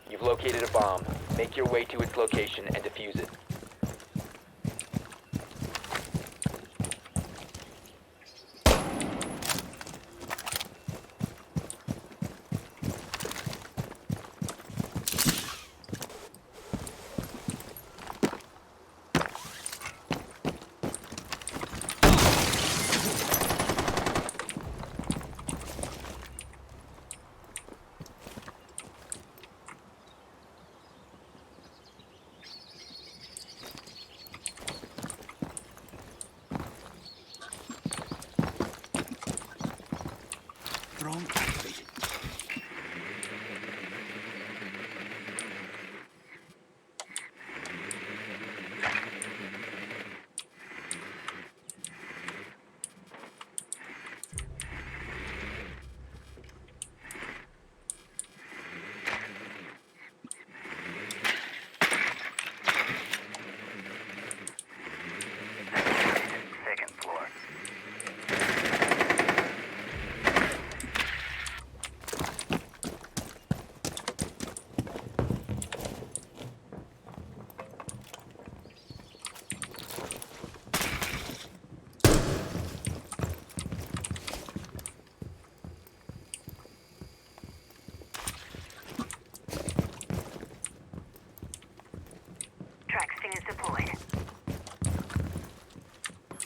You've located a bomb. Make your way to its location and defuse it.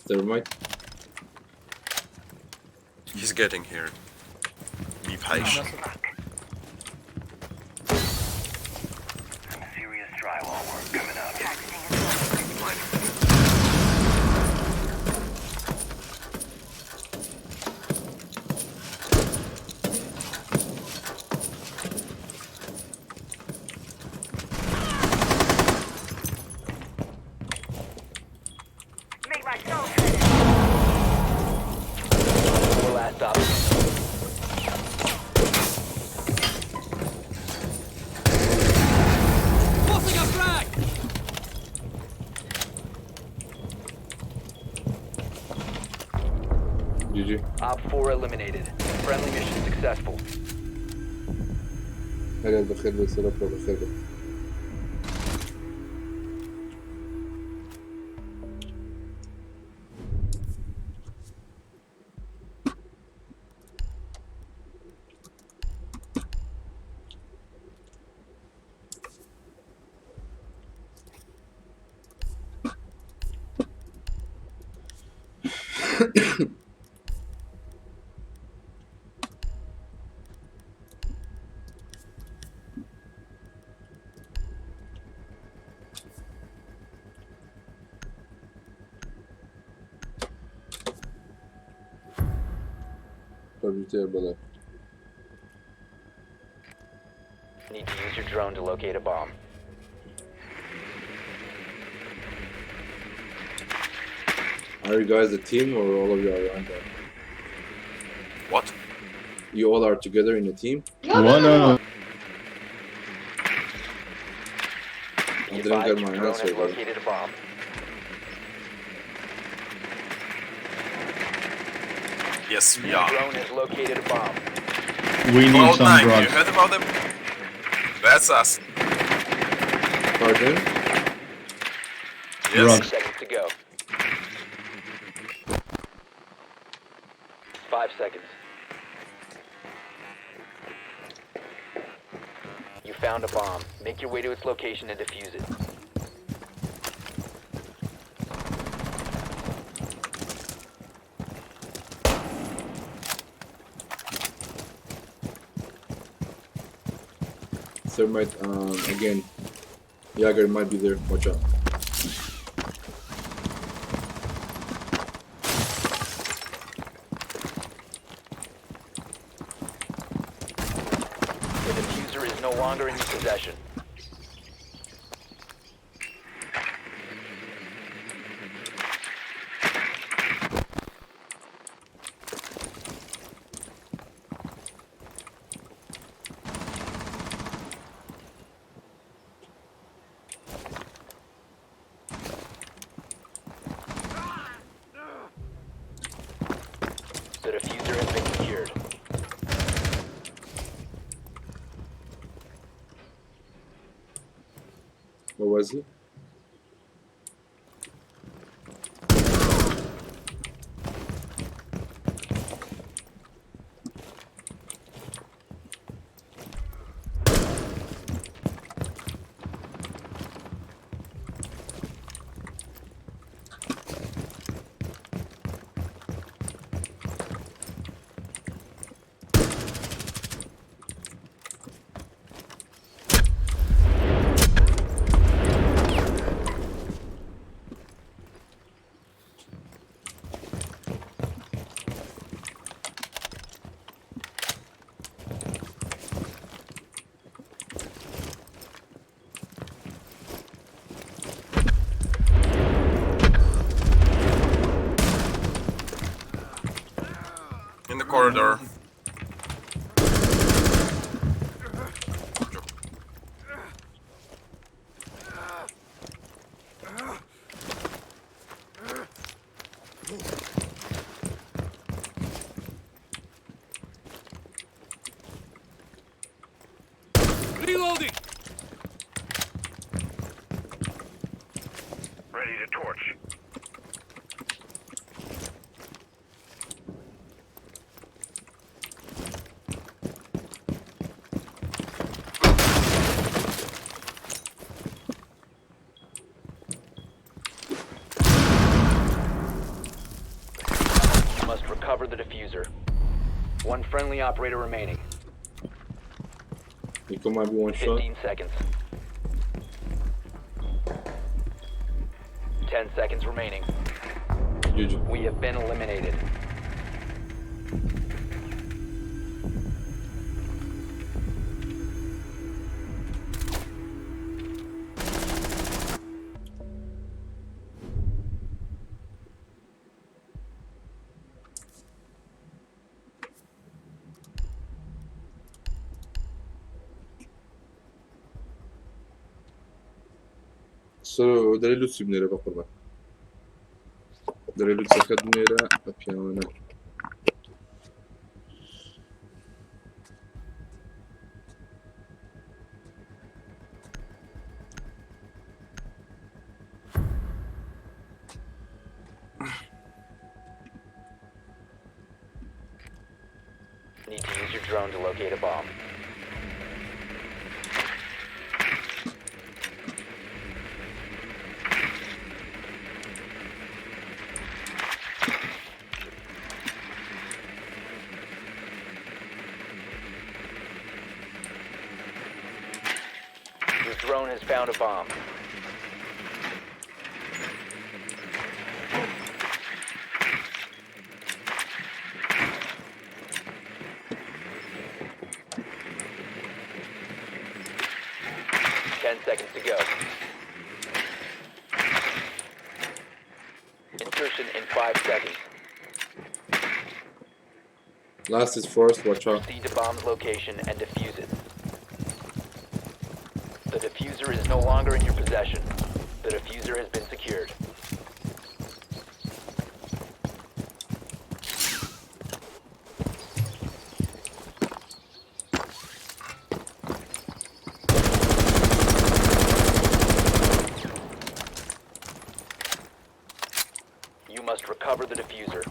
Thermite. He's getting here. Be patient. Last stop. GG. Op 4 eliminated. Friendly mission successful. هلا بخير بسرعة بخير. بلا. Need to use your drone to locate a bomb. Are you guys a team or all of you are random? What? You all are together in a team? No. I didn't Advise get your my drone answer. has Though. located a bomb. Yes, we Your are. drone has located a bomb. We need Cloud some 9, you drugs. heard about them? That's us. Pardon? Yes. Drugs. Seconds to go. 5 seconds. You found a bomb. Make your way to its location and defuse it. Thermite, again. Jagger might be there. Watch out. The diffuser is no longer in your possession. The diffuser has been secured. What was it? In the corridor. Reloading! Ready to torch. One friendly operator remaining. Nico might be one shot. 15 seconds. 10 seconds remaining. GG. We have been eliminated. So داري لوتس بنيرة بقربان. داري لوتس أخذ بنيرة أبيانا. Need to use your drone to locate a bomb. Your drone has found a bomb. Seconds to go. Insertion in 5 seconds. Last is first, watch out. Proceed to bomb's location and defuse it. The diffuser is no longer in your possession. The diffuser has been secured. You must recover the diffuser.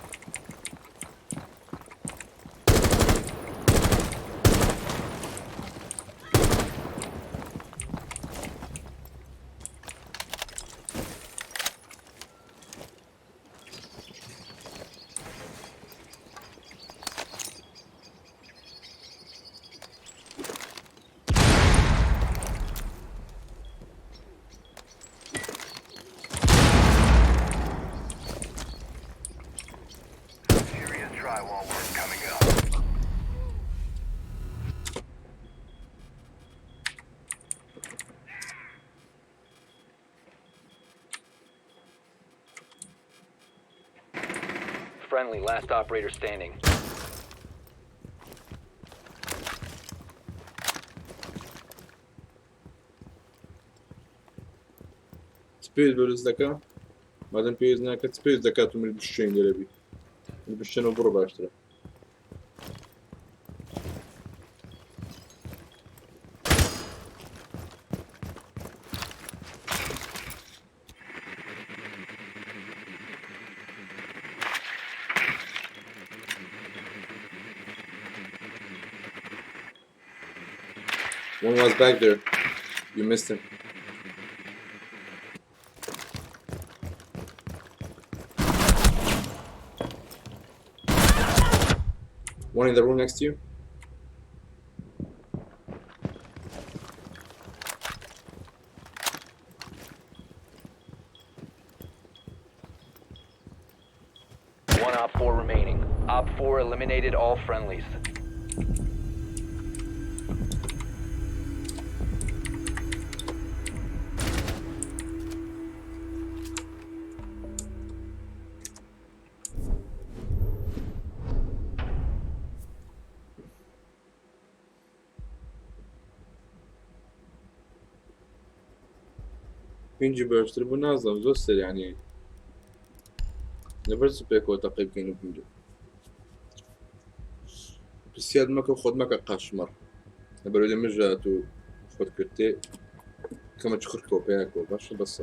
Friendly, last operator standing. سبيد بالزكاة بعدين بيز ناكت سبيد زكاته من البشين اللي بي البشين وبربع اشترى One was back there. You missed him. One in the room next to you. One Op 4 remaining. Op 4 eliminated all friendlies. Pinci bölüştürüp bu nazım zor yani. Ne برسه pek o takip kenu pinci. Pisiyad maka خود maka قشمر. برای مجا تو خود کرده كما تشخر كوبينك وباش بس.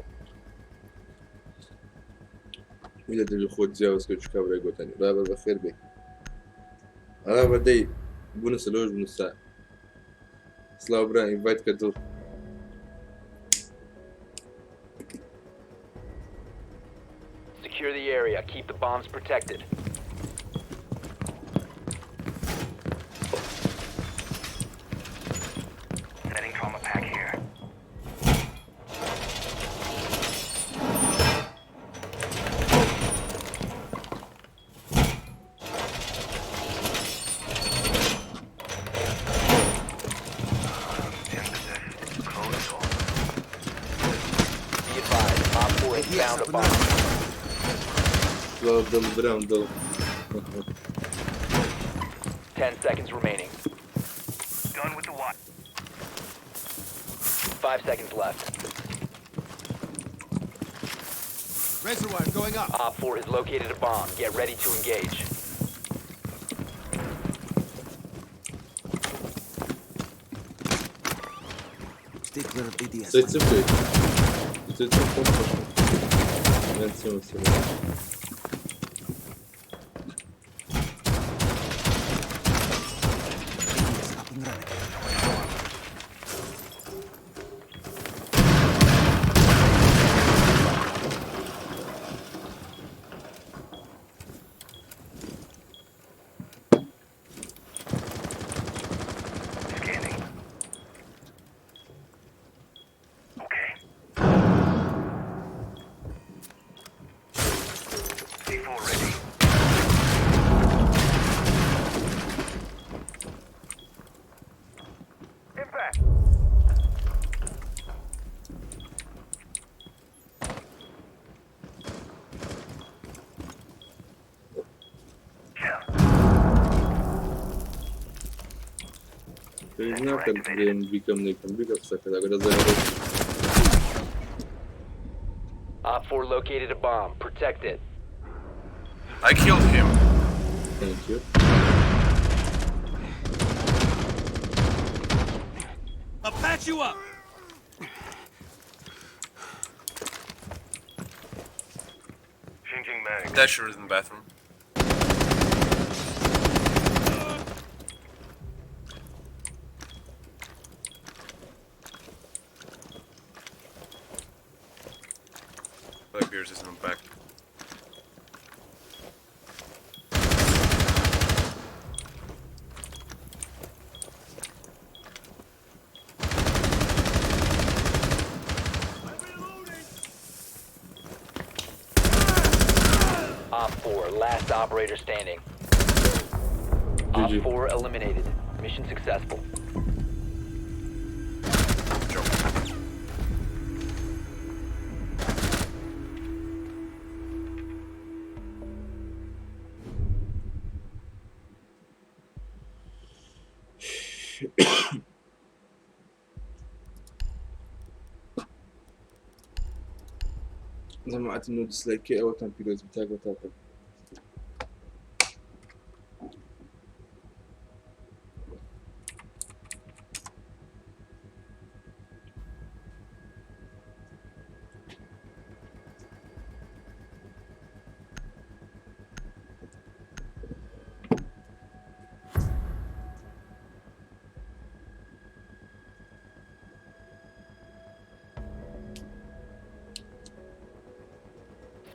إذا تبي خود زاوس كل شكاو رجع تاني. لا بخير بي. أنا بدي بونس لوج بونس ساعة. سلاو برا invite كدل. Secure the area. Keep the bombs protected. has found a bomb. ضل 10 seconds remaining. Done with the watch. 5 seconds left. Razor wire going up. Op 4 has located a bomb. Get ready to engage. Stay clear of ADS. Up and running. Scanning. Okay. C4 ready. Impact. Op 4 located a bomb. Protect it. I killed him. Thank you. I'll patch you up. Changing mag. Dasher is in the bathroom. Black Bears is in the back. Op 4, last operator standing. Op GG. 4 eliminated. Mission successful. جماعة انه ديسلايكي او كان بيروز بتاعك وتاكل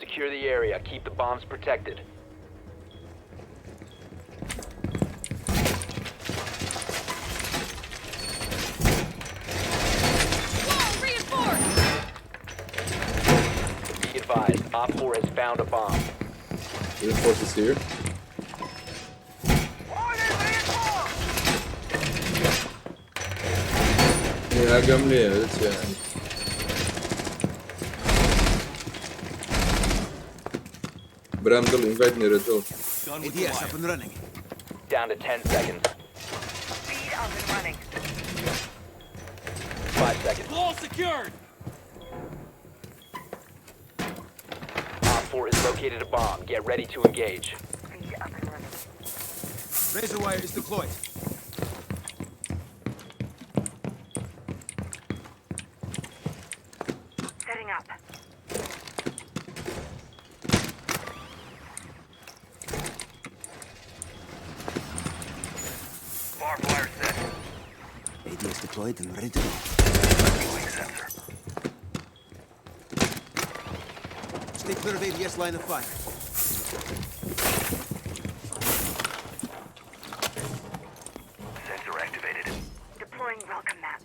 Secure the area. Keep the bombs protected. Be advised, Op 4 has found a bomb. Reinforces here. يا قملي يعني Bramdle, invite me, Reto. ADS up and running. Down to 10 seconds. Speed up and running. 5 seconds. Wall secured. Op 4 has located a bomb. Get ready to engage. Speed up and running. Razor wire is deployed. Setting up. Barbed wire set. ADS deployed and ready to go. Deploying sensor. Stay clear of ADS line of fire. Sensor activated. Deploying welcome mat.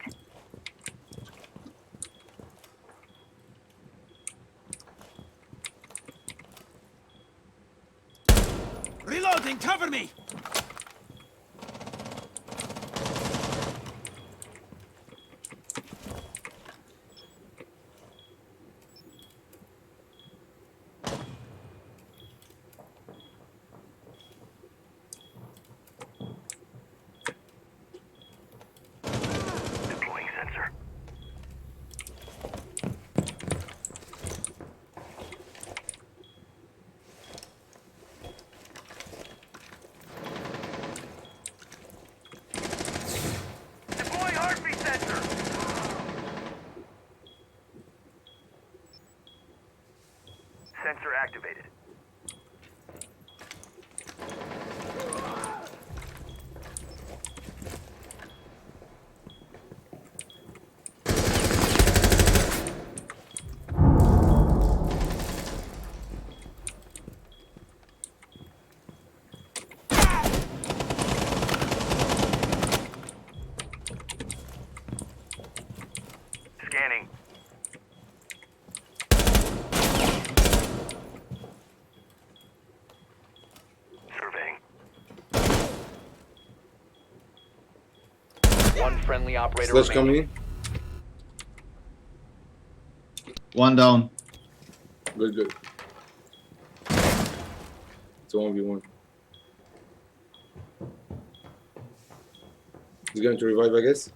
Reloading, cover me! Sensor activated. Scanning. Surveying. One friendly operator Slash remaining. coming One down. in. Good. It's a 1v1. He's going to revive, I guess.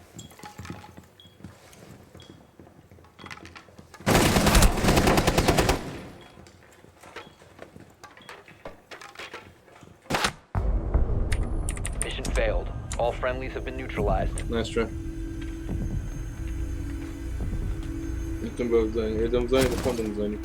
Mission failed. All friendlies have been neutralized. Nice try. يتم بزاني إذا مزاني بخون مزاني.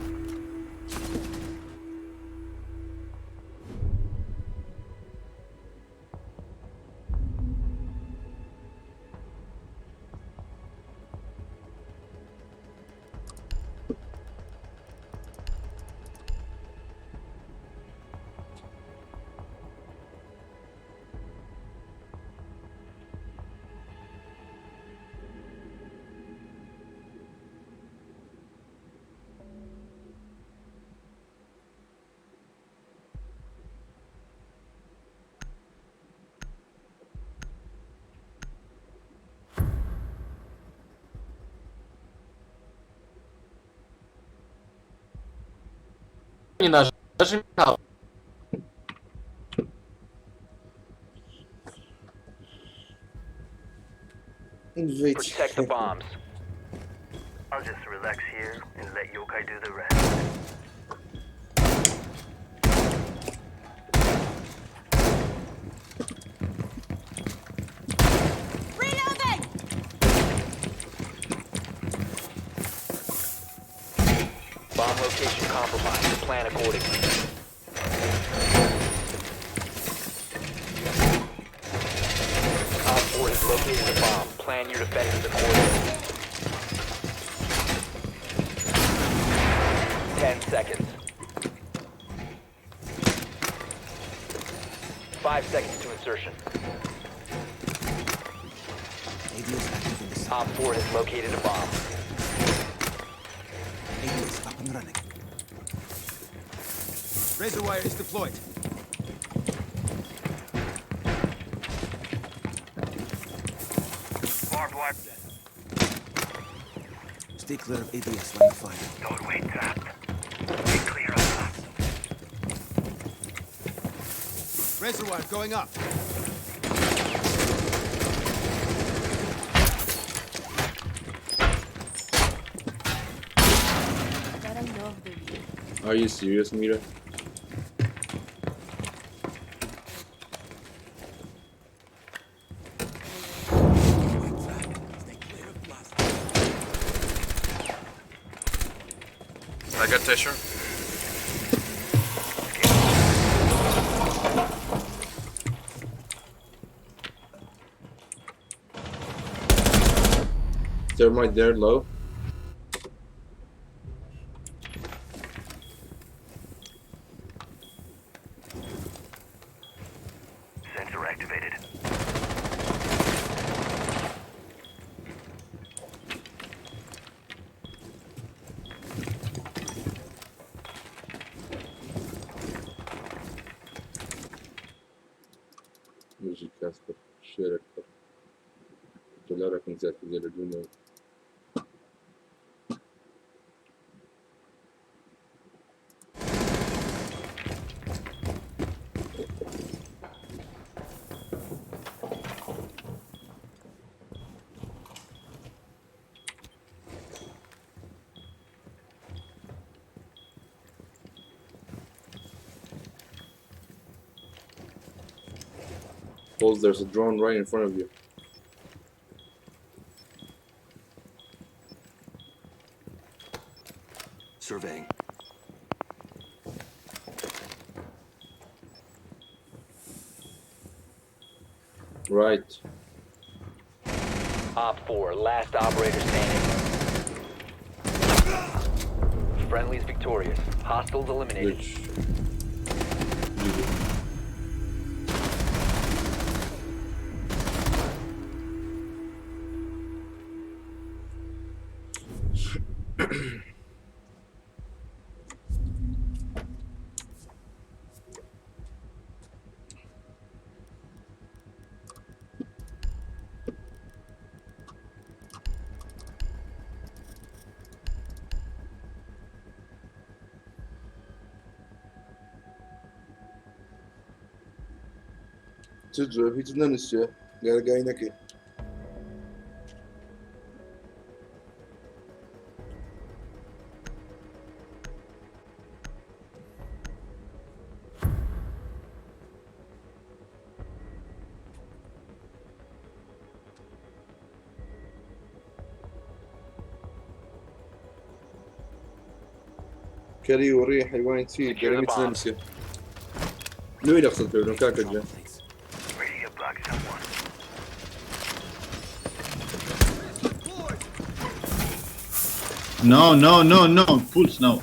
Protect the bombs. I'll just relax here and let Yokai do the rest. Reloading! Bomb location compromised. Plan accordingly. Op 4 has located a bomb. Plan your defenses accordingly. 10 seconds. 5 seconds to insertion. Op 4 has located a bomb. Up and running. Razor wire is deployed. Barbed wire. Stay clear of ABS line of fire. Doorway trapped. Stay clear of that. Razor wire going up. Are you serious, Mira? I got tissue. Thermite there, low. Sensor activated. Music Casper. Share it. $1 كنزات زي الدنيا. Suppose there's a drone right in front of you. Surveying. Right. Op 4, last operator standing. Friendly's victorious. Hostiles eliminated. Which... تجرب هیچ ننسیه گرگای نکی كري وريح حيوان تي كريمة ننسية لو ينقصد فيه كاكا جا No, no, no, no. Pulse now.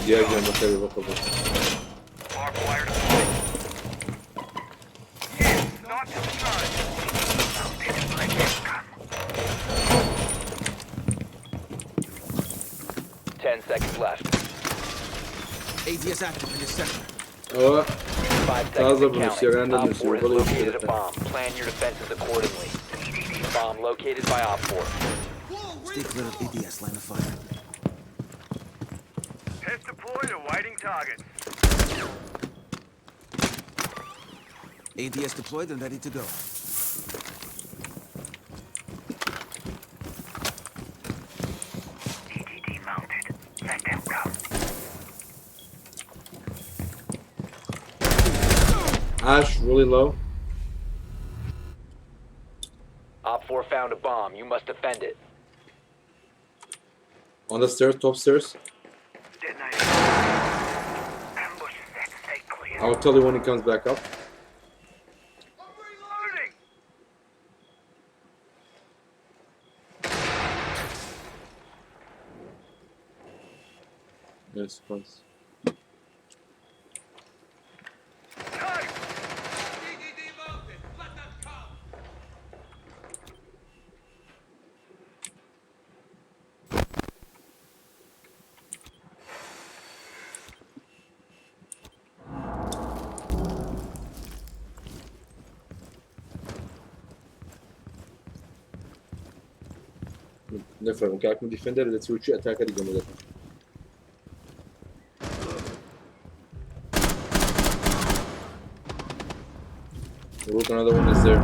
يا جنب خير بقبل ADS active in this sector. اه 5 هذا seconds بنفسي counting. عندنا Op 4 بنفسي has ولا located a يشتري bomb. Plan your defenses accordingly. Bomb located by Op 4. Stay clear of ADS line of fire. Test deployed, awaiting targets. ADS deployed and ready to go. DDD mounted. Let them come. Ash really low. Op 4 found a bomb. You must defend it. On the stairs, top stairs. Ambush set, stay clear. I'll tell you when he comes back up. I'm reloading! Yes, once. نفهم كاك من ديفندر اللي تسوي شيء اتاكر يقوم له Look, another one is there.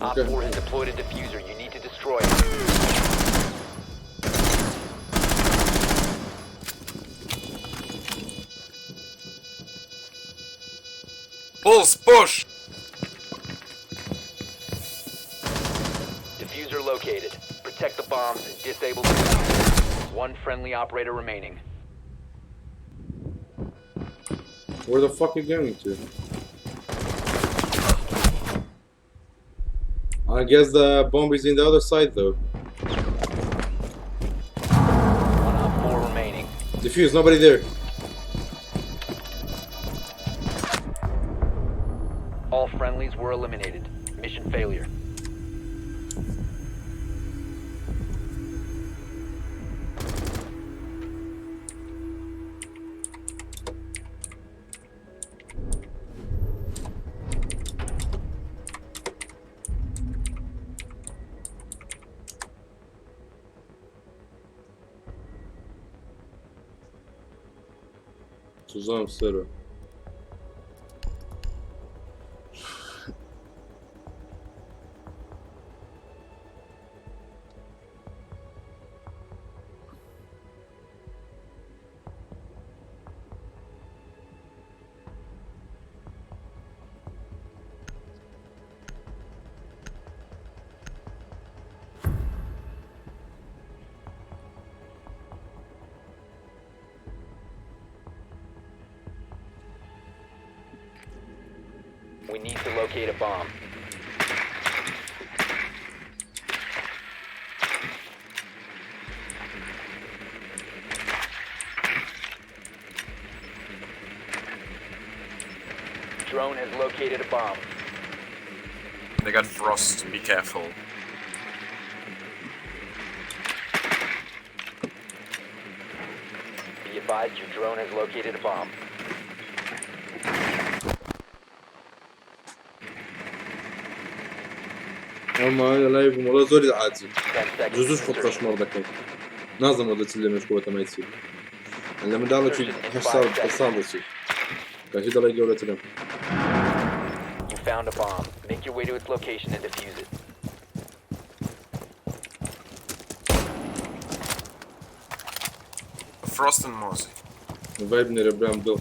Op 4 has deployed a diffuser. You need to destroy it. Pulse, push! Diffuser located. Protect the bombs and disable the diffuser. One friendly operator remaining. Where the fuck are you going to? I guess the bomb is in the other side though. One Op 4 remaining. Defuse, nobody there. All friendlies were eliminated. Mission failure. Tuzağım sarı. We need to locate a bomb. Drone has located a bomb. They got frost, be careful. Be advised your drone has located a bomb. اما لايف والله زوري عادي 10 جوزوش seconds. خطاش مرة كان نازم ولا تسلم مشكوة ما يصير لما دارو شي حصل شي كان شي دارو جولة تلم You found a bomb. Make your way to its location and defuse it. Frost and Mosey. فايب نير برام دو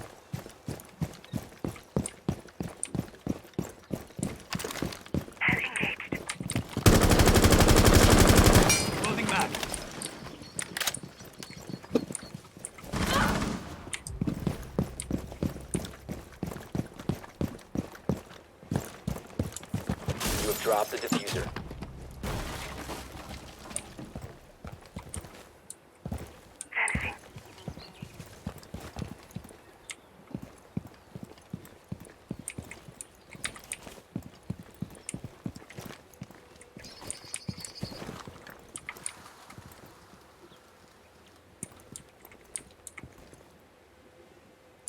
You have dropped the diffuser.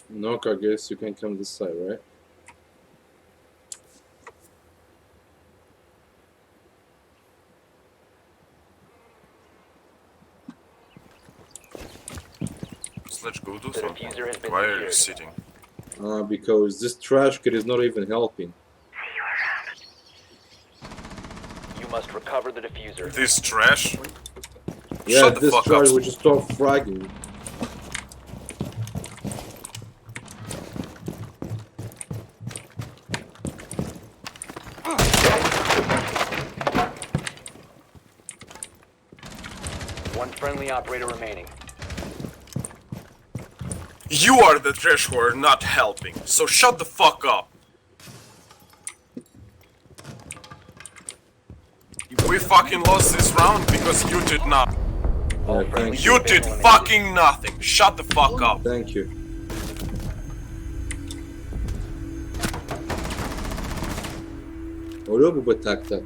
Knock, I guess you can come this side, right? So let's go do The something. diffuser has been Why are you secured. sitting? Because this trash kid is not even helping. You must recover the diffuser. This trash? Yeah, Shut the this fuck trash up. will just start fragging. One friendly operator remaining. You are the trash who are not helping, so shut the fuck up. We fucking lost this round because you did not. Yeah, thank You did fucking nothing. Shut the fuck up. Thank you. ولو بو تاك تاك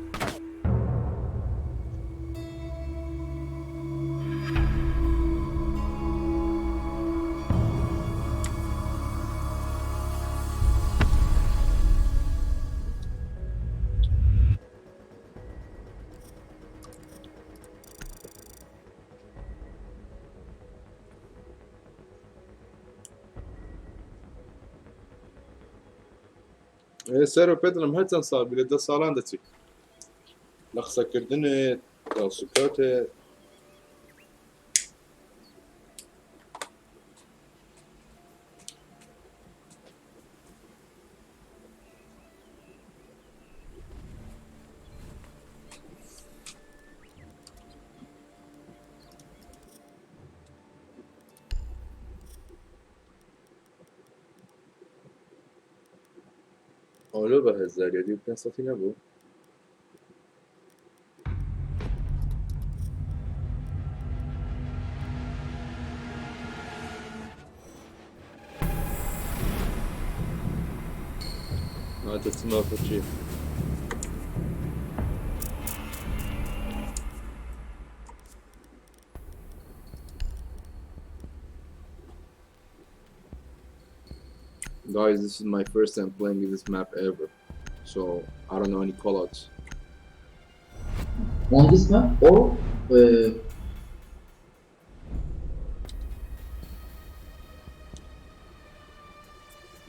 سەرۆ پێدڵم هەرچەند ساڵ بێت 10 ساڵان دەچێت لە قسەکردنت دڵسوکاتێت ئەولۆ بە هەزاریادی 500 نەبوو دەچمە بچی Guys, this is my first time playing this map ever, so I don't know any callouts. On this map or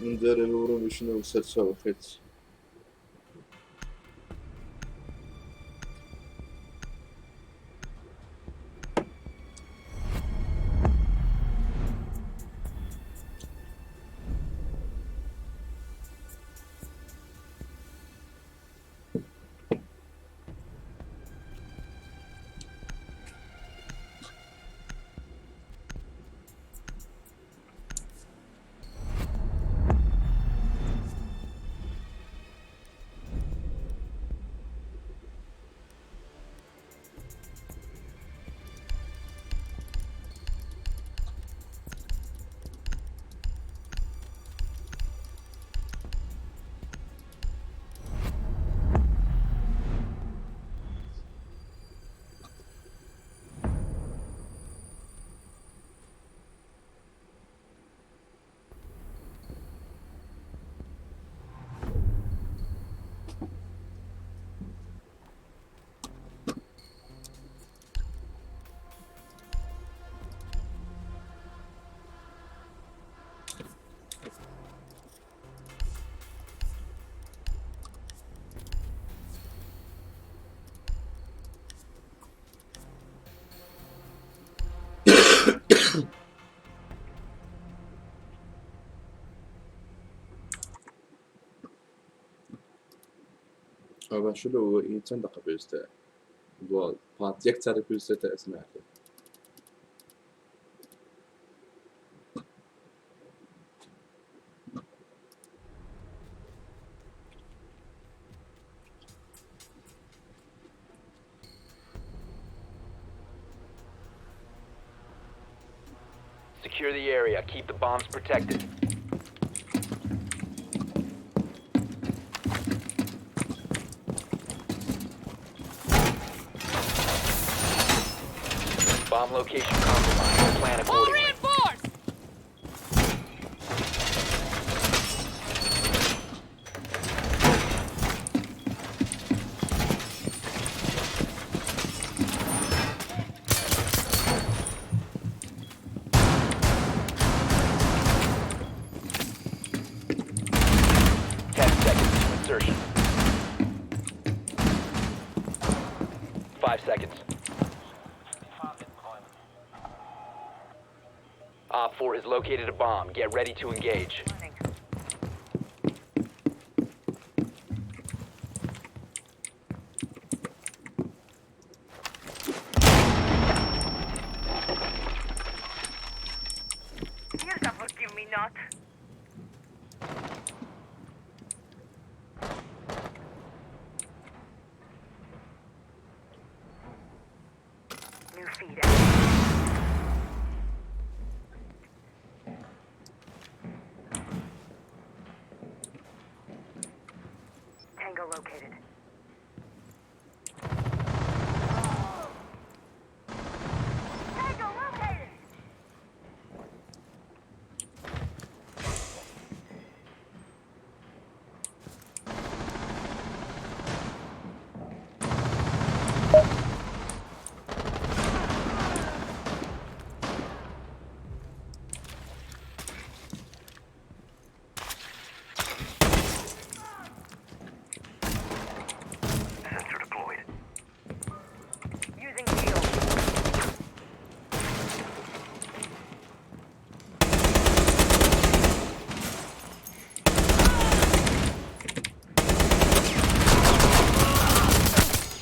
ندير الورو باش نوصل سوا فيت ئەوە شلو چەند دقە پێویستە بۆ پات یەک چارە پێویستێتە ئەسماکە Secure the area. Keep the bombs protected. Bomb location compromised. Plan accordingly. Insertion. 5 seconds. Op 4 has located a bomb. Get ready to engage. You'll never give me not. New feed out. Tango located. Tango located. Sensor deployed. Using shield.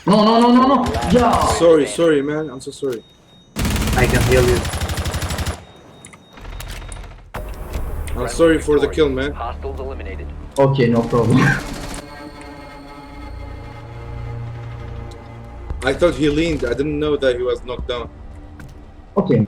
No. Yeah. sorry man I'm so sorry I can heal you. I'm sorry for the kill man Hostiles eliminated. Okay, no problem. I thought he leaned I didn't know that he was knocked down Okay.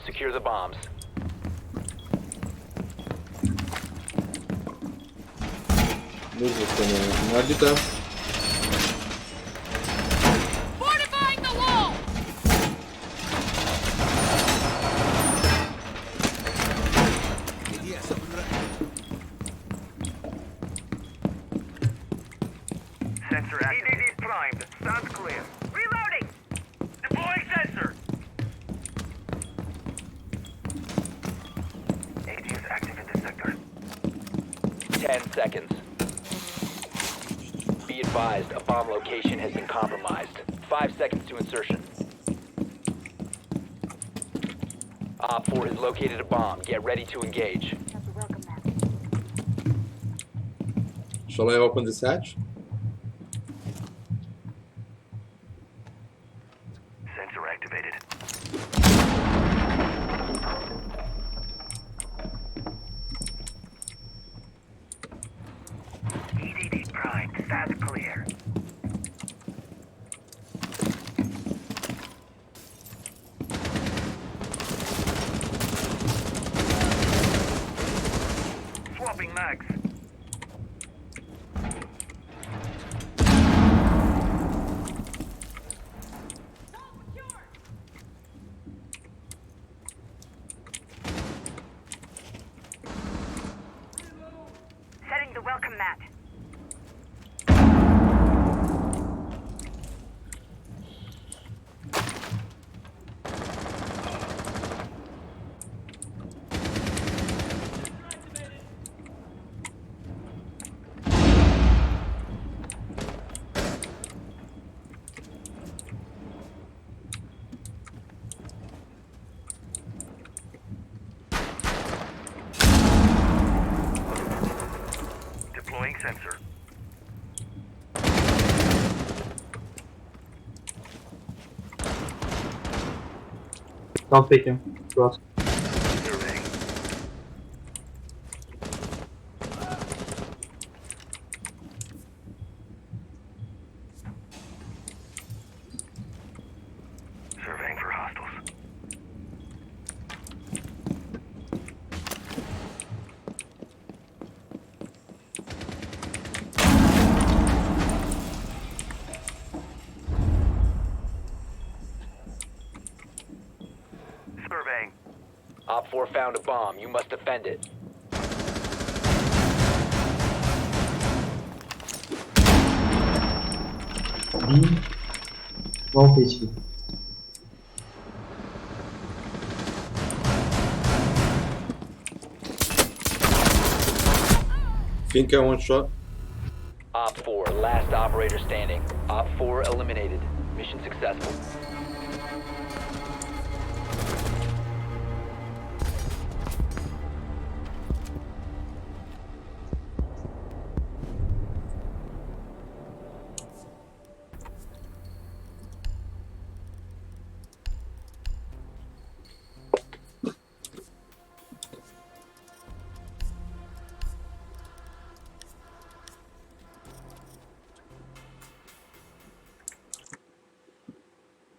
Secure the bombs. Nerede tam? Fortifying the wall! Sensor active. EDD primed. Sounds clear. Reloading. Deploying sensor. AD is active in this sector. 10 seconds. Be advised, a bomb location has been compromised. 5 seconds to insertion. Op 4 has located a bomb. Get ready to engage. Shall I open this hatch? Sensor activated. EDD primed. Sounds clear. Swapping mags. that. Deploying sensor. Don't pick him. Cross. Surveying. Surveying for hostiles. Surveying. Op 4 found a bomb. You must defend it. B. 12 HP. Finka one shot. Op 4, last operator standing. Op 4 eliminated. Mission successful.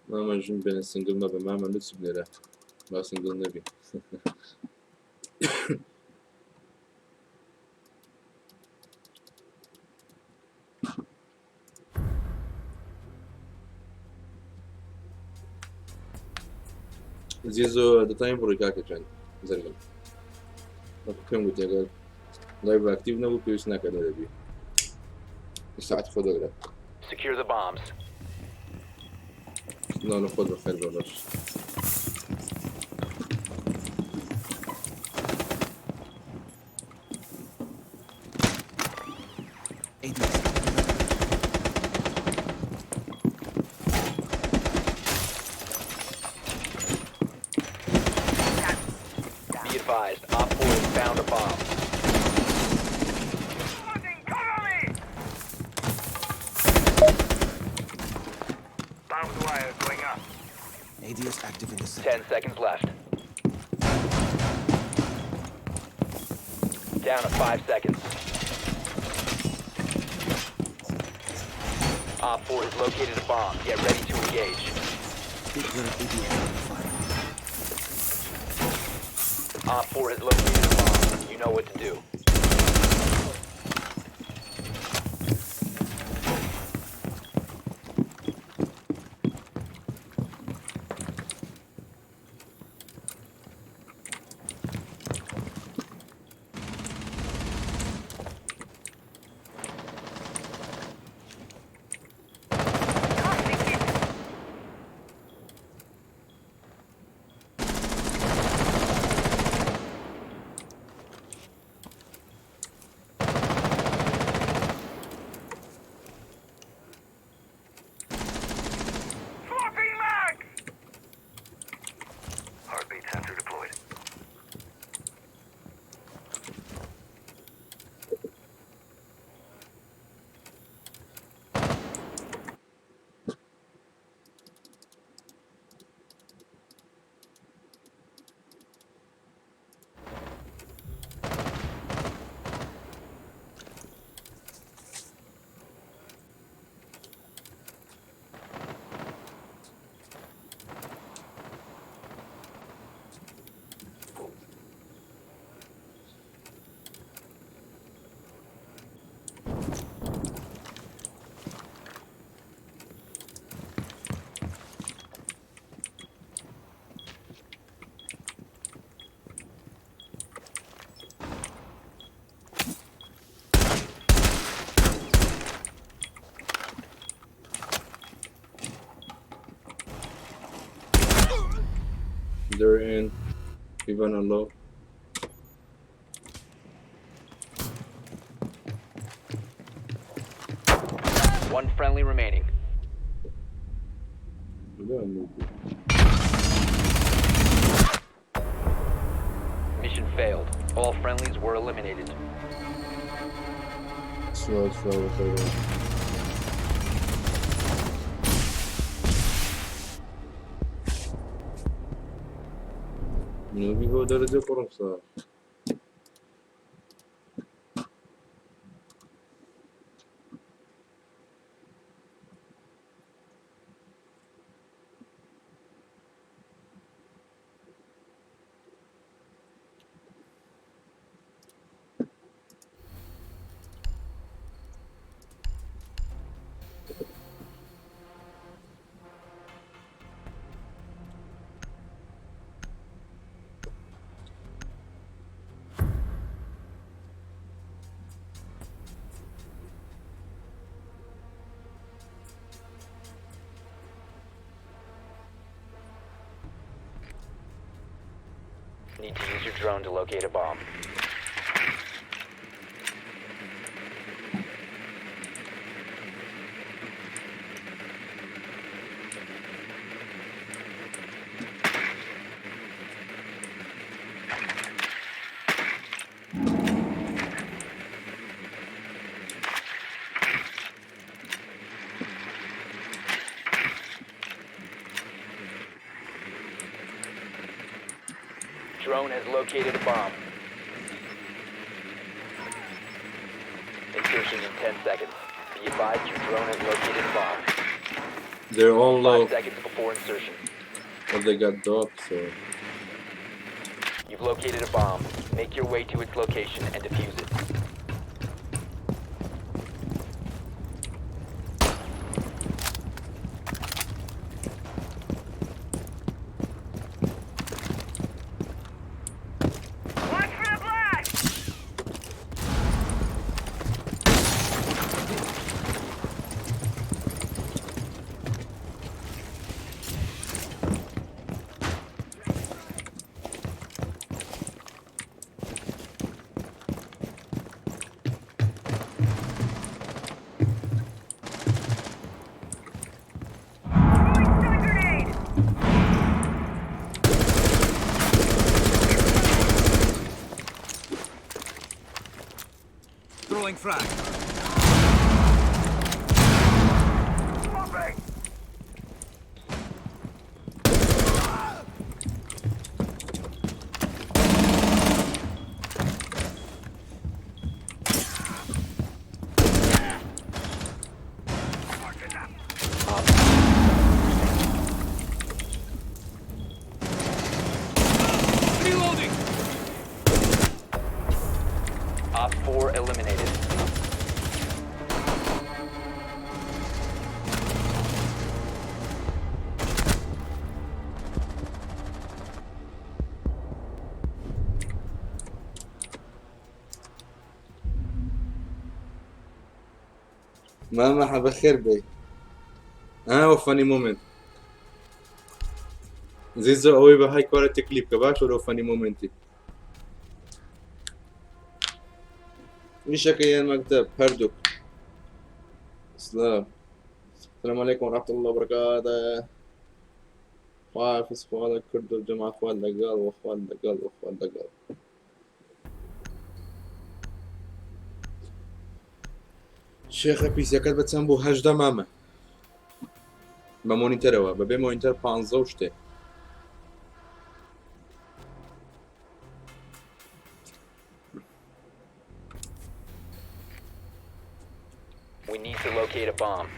ما جون بين السنجل ما بماما نتسب لي ما سنجل نبي زيزو دتايم بروكاكا كان زلمه ما كان قلت يا لايف اكتيف نبو بيوس ناكا نبي ساعات فوتوغراف Secure the bombs. لا ناخذ بخير بلاش Be advised, Op 4 has found a bomb. Bomb wire going up. ADS active in the 10 seconds left. Down to 5 seconds. Op 4 has located a bomb. Get ready to engage. Op 4 has located a bomb. You know what to do. They're in. Even on low. One friendly remaining. Mission failed. All friendlies were eliminated. Slow. Newbie go derece korumsa. Need to use your drone to locate a bomb. Drone has located a bomb. Insertion in 10 seconds. Be advised your drone has located a bomb. They're all low. 5 seconds before insertion. But they got docked, so. You've located a bomb. Make your way to its location and defuse it. Throwing frag. Reloading. Op 4 eliminated. ما حب خير بي. وفاني مومنت. زيزو قوي بهاي كواليتي كليب كباش ولو فاني مومنتي. نشك يا المكتب هردوك. السلام عليكم ورحمة الله وبركاته. واقف اخوان الكرد والجماعة اخوان دقال واخوان دقال. شيخ بيس يا كلبة سامبو هجدة ماما. بمونيتروا ببي مونيتر 15 وشتي. We need to locate a bomb.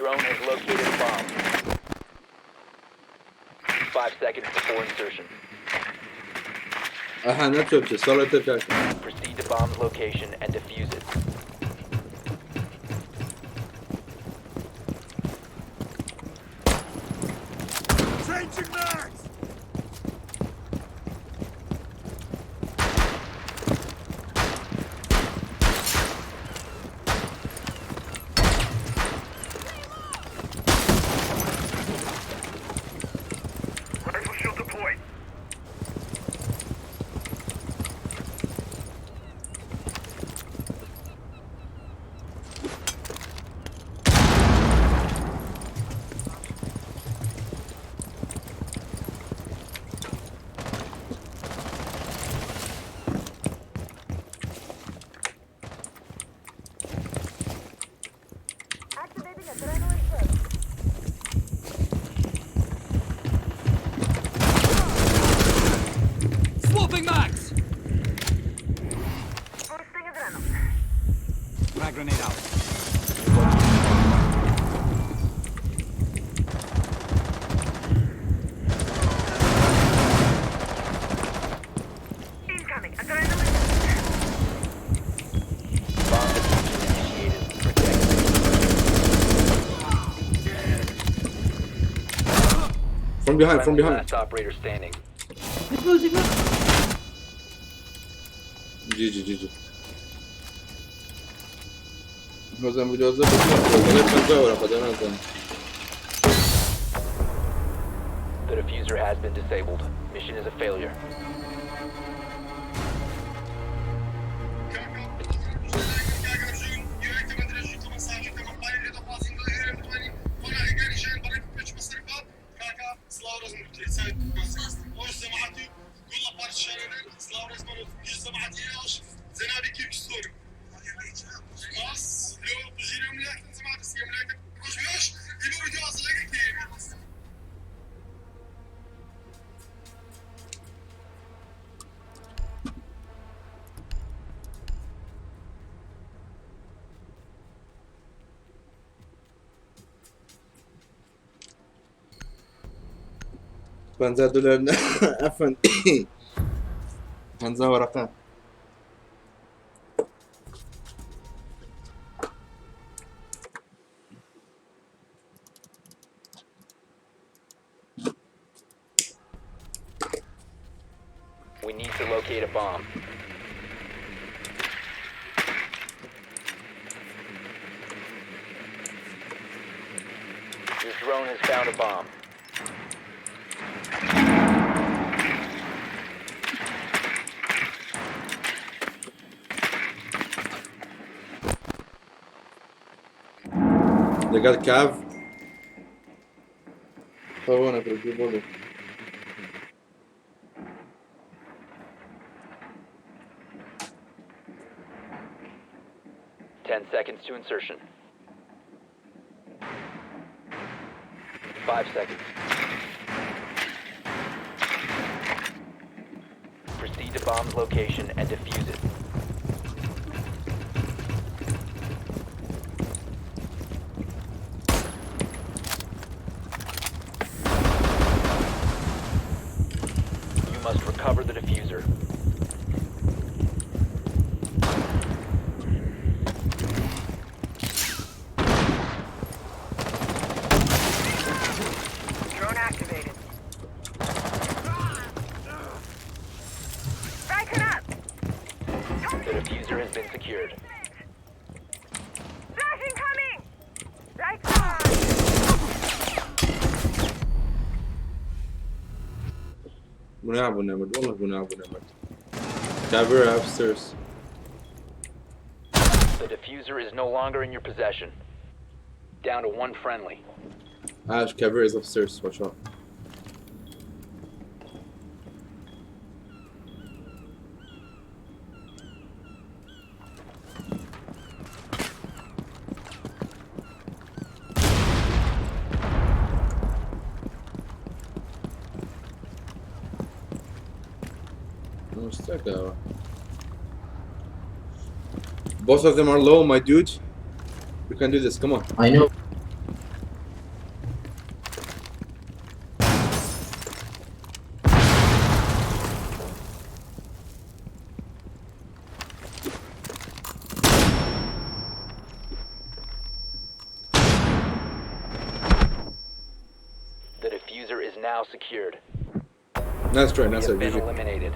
drone has located a bomb. 5 seconds before insertion. Aha, ne çöpçü? Sonra tekrar. Proceed to bomb's location and defuse it. Changing mags! Rifle shield deployed. Swapping mags! Frag grenade out. Incoming. Adrenaline. Bomb diffusion initiated. Protect. From behind, from Friendly behind. last operator standing. GG. Hozam videoza bakıyorum. Ben zaura kadar azam. The diffuser has been disabled. Mission is a failure. $50 عفوا 50 ورقة. We need to locate a bomb. Your drone has found a bomb. لقى الكاف. طبعا أقول بقوله. Ten seconds to insertion. 5 seconds. Proceed to bomb's location and defuse it. You must recover the diffuser. Drone activated. Backing up. The diffuser has been secured. Flash incoming. Right side. منعب ونمد والله منعب ونمد. Caveira upstairs. The diffuser is no longer in your possession. Down to one friendly. Ash, Caveira is upstairs. Watch out. Both of them are low, my dude. You can do this. Come on. I know. now secured. Nice try, You nice have try, been GG. eliminated.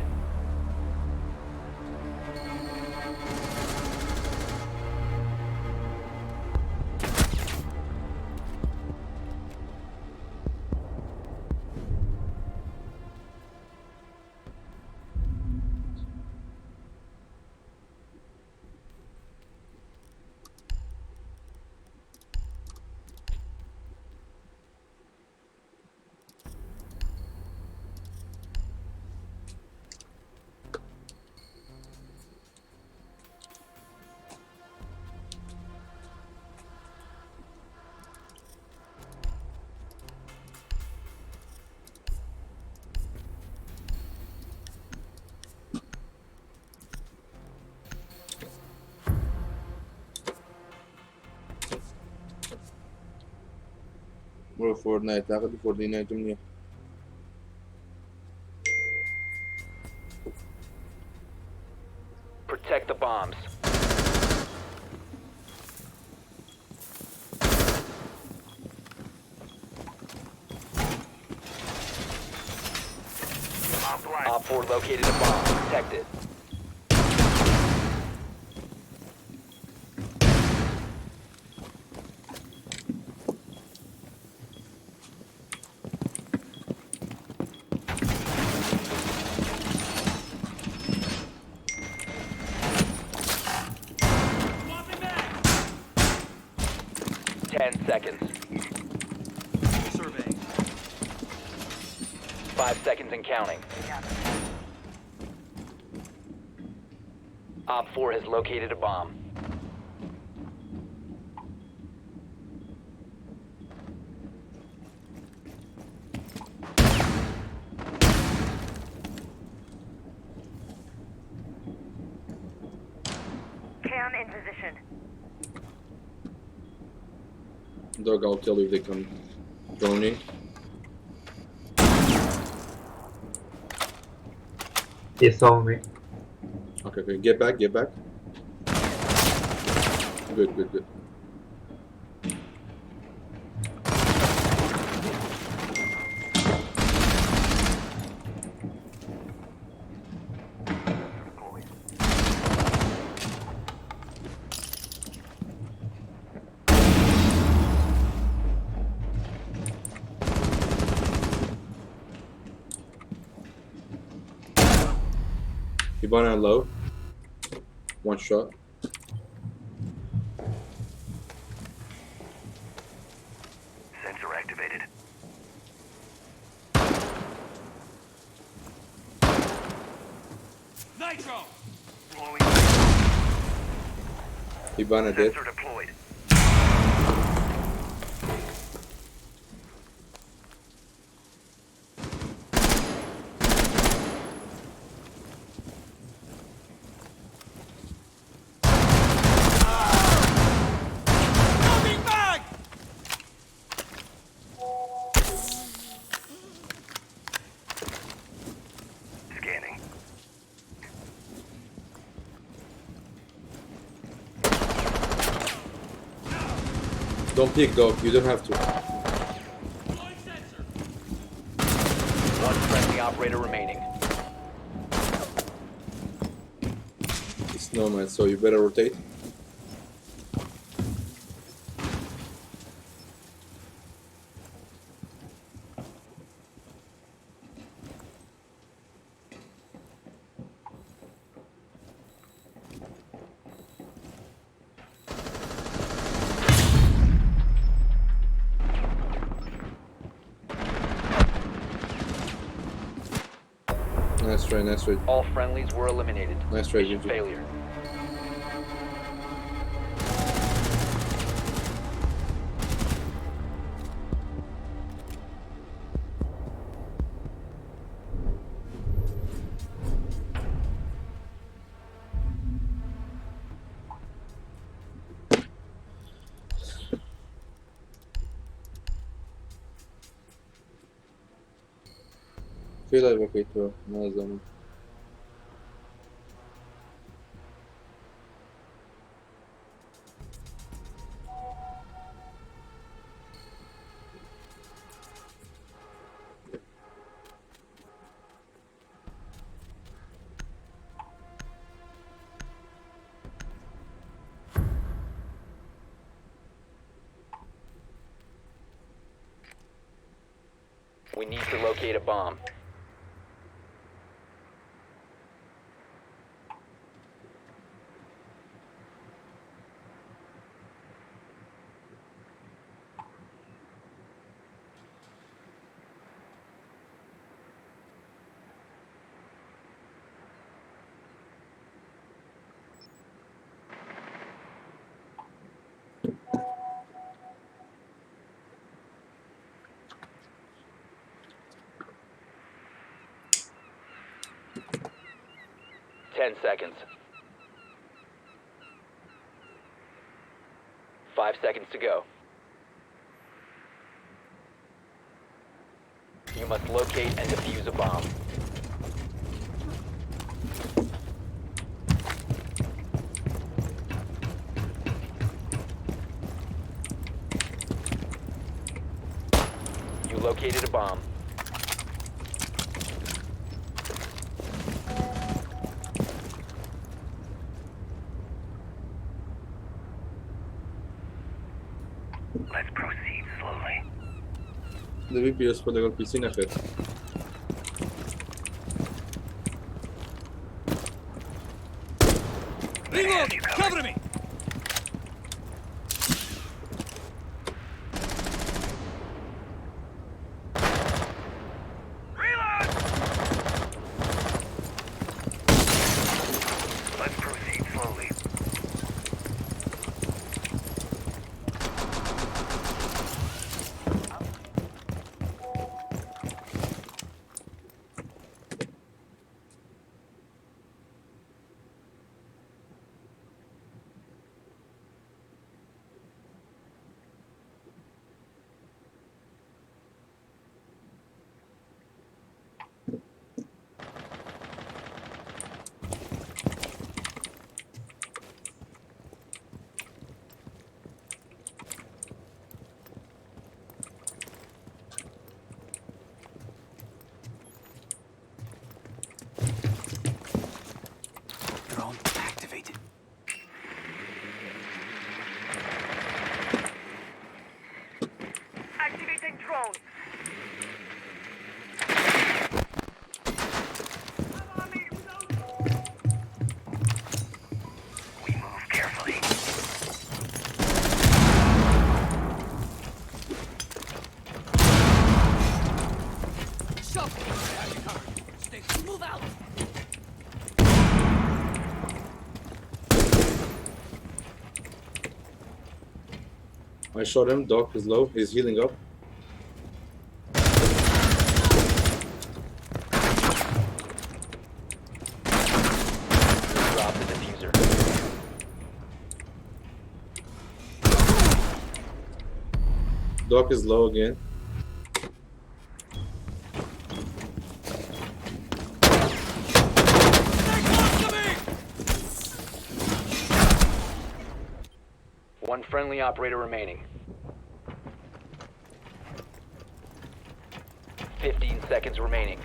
برو فورتنايت اعتقد فورتنايت منيح. Protect the bombs. Op 4 located a bomb. Protect it. Seconds. Survey. 5 seconds and counting. Op 4 has located a bomb. Cam in position. Dog, I'll tell you if they come droning. He saw me. Okay, okay, get back, get back. Good, good, good. Hibana low. One shot. Sensor activated. Nitro! Hibana dead. Sensor deployed. Scanning. Don't peek, dog. You don't have to. One friendly operator remaining. It's nomad, so you better rotate. Nice try, nice try. All friendlies were eliminated. Nice try, Mission GG. failure. في لايف بكيتو ما زمان. We need to locate a bomb. Ten seconds. 5 seconds to go. You must locate and defuse a bomb. You located a bomb. Let's proceed slowly. دەبێت PS4 لەگەڵ PC نەخێت. Reloading! Cover me! Reload! Let's proceed slowly. Drone activated. Activating drone. We move carefully. Move out! I shot him. Doc is low. He's healing up. Drop the diffuser. Doc is low again. One friendly operator remaining. 15 seconds remaining.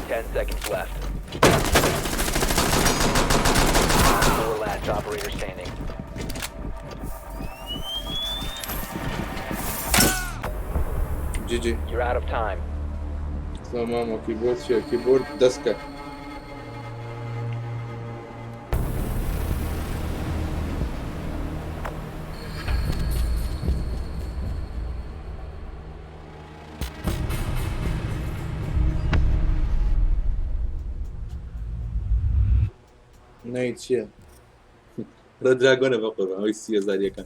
10 seconds left. 4 last operator standing. GG. You're out of time. تمام. كيبورد شيء كيبورد دسكة. نايت شيء. ردراغون بقول هاي السيا زادية كان.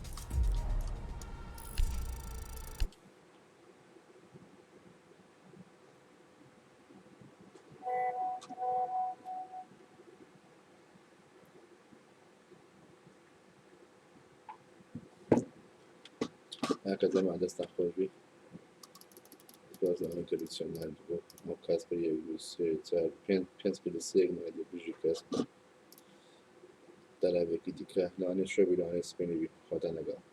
هكذا مع دست خوبی باز آن ترادیشنال بود مکاس بری یوزر پنج کلی سیگ نمیده بیشی کاس داره وکی دیگه نه شو بیرون اسپینی بی خدا نگاه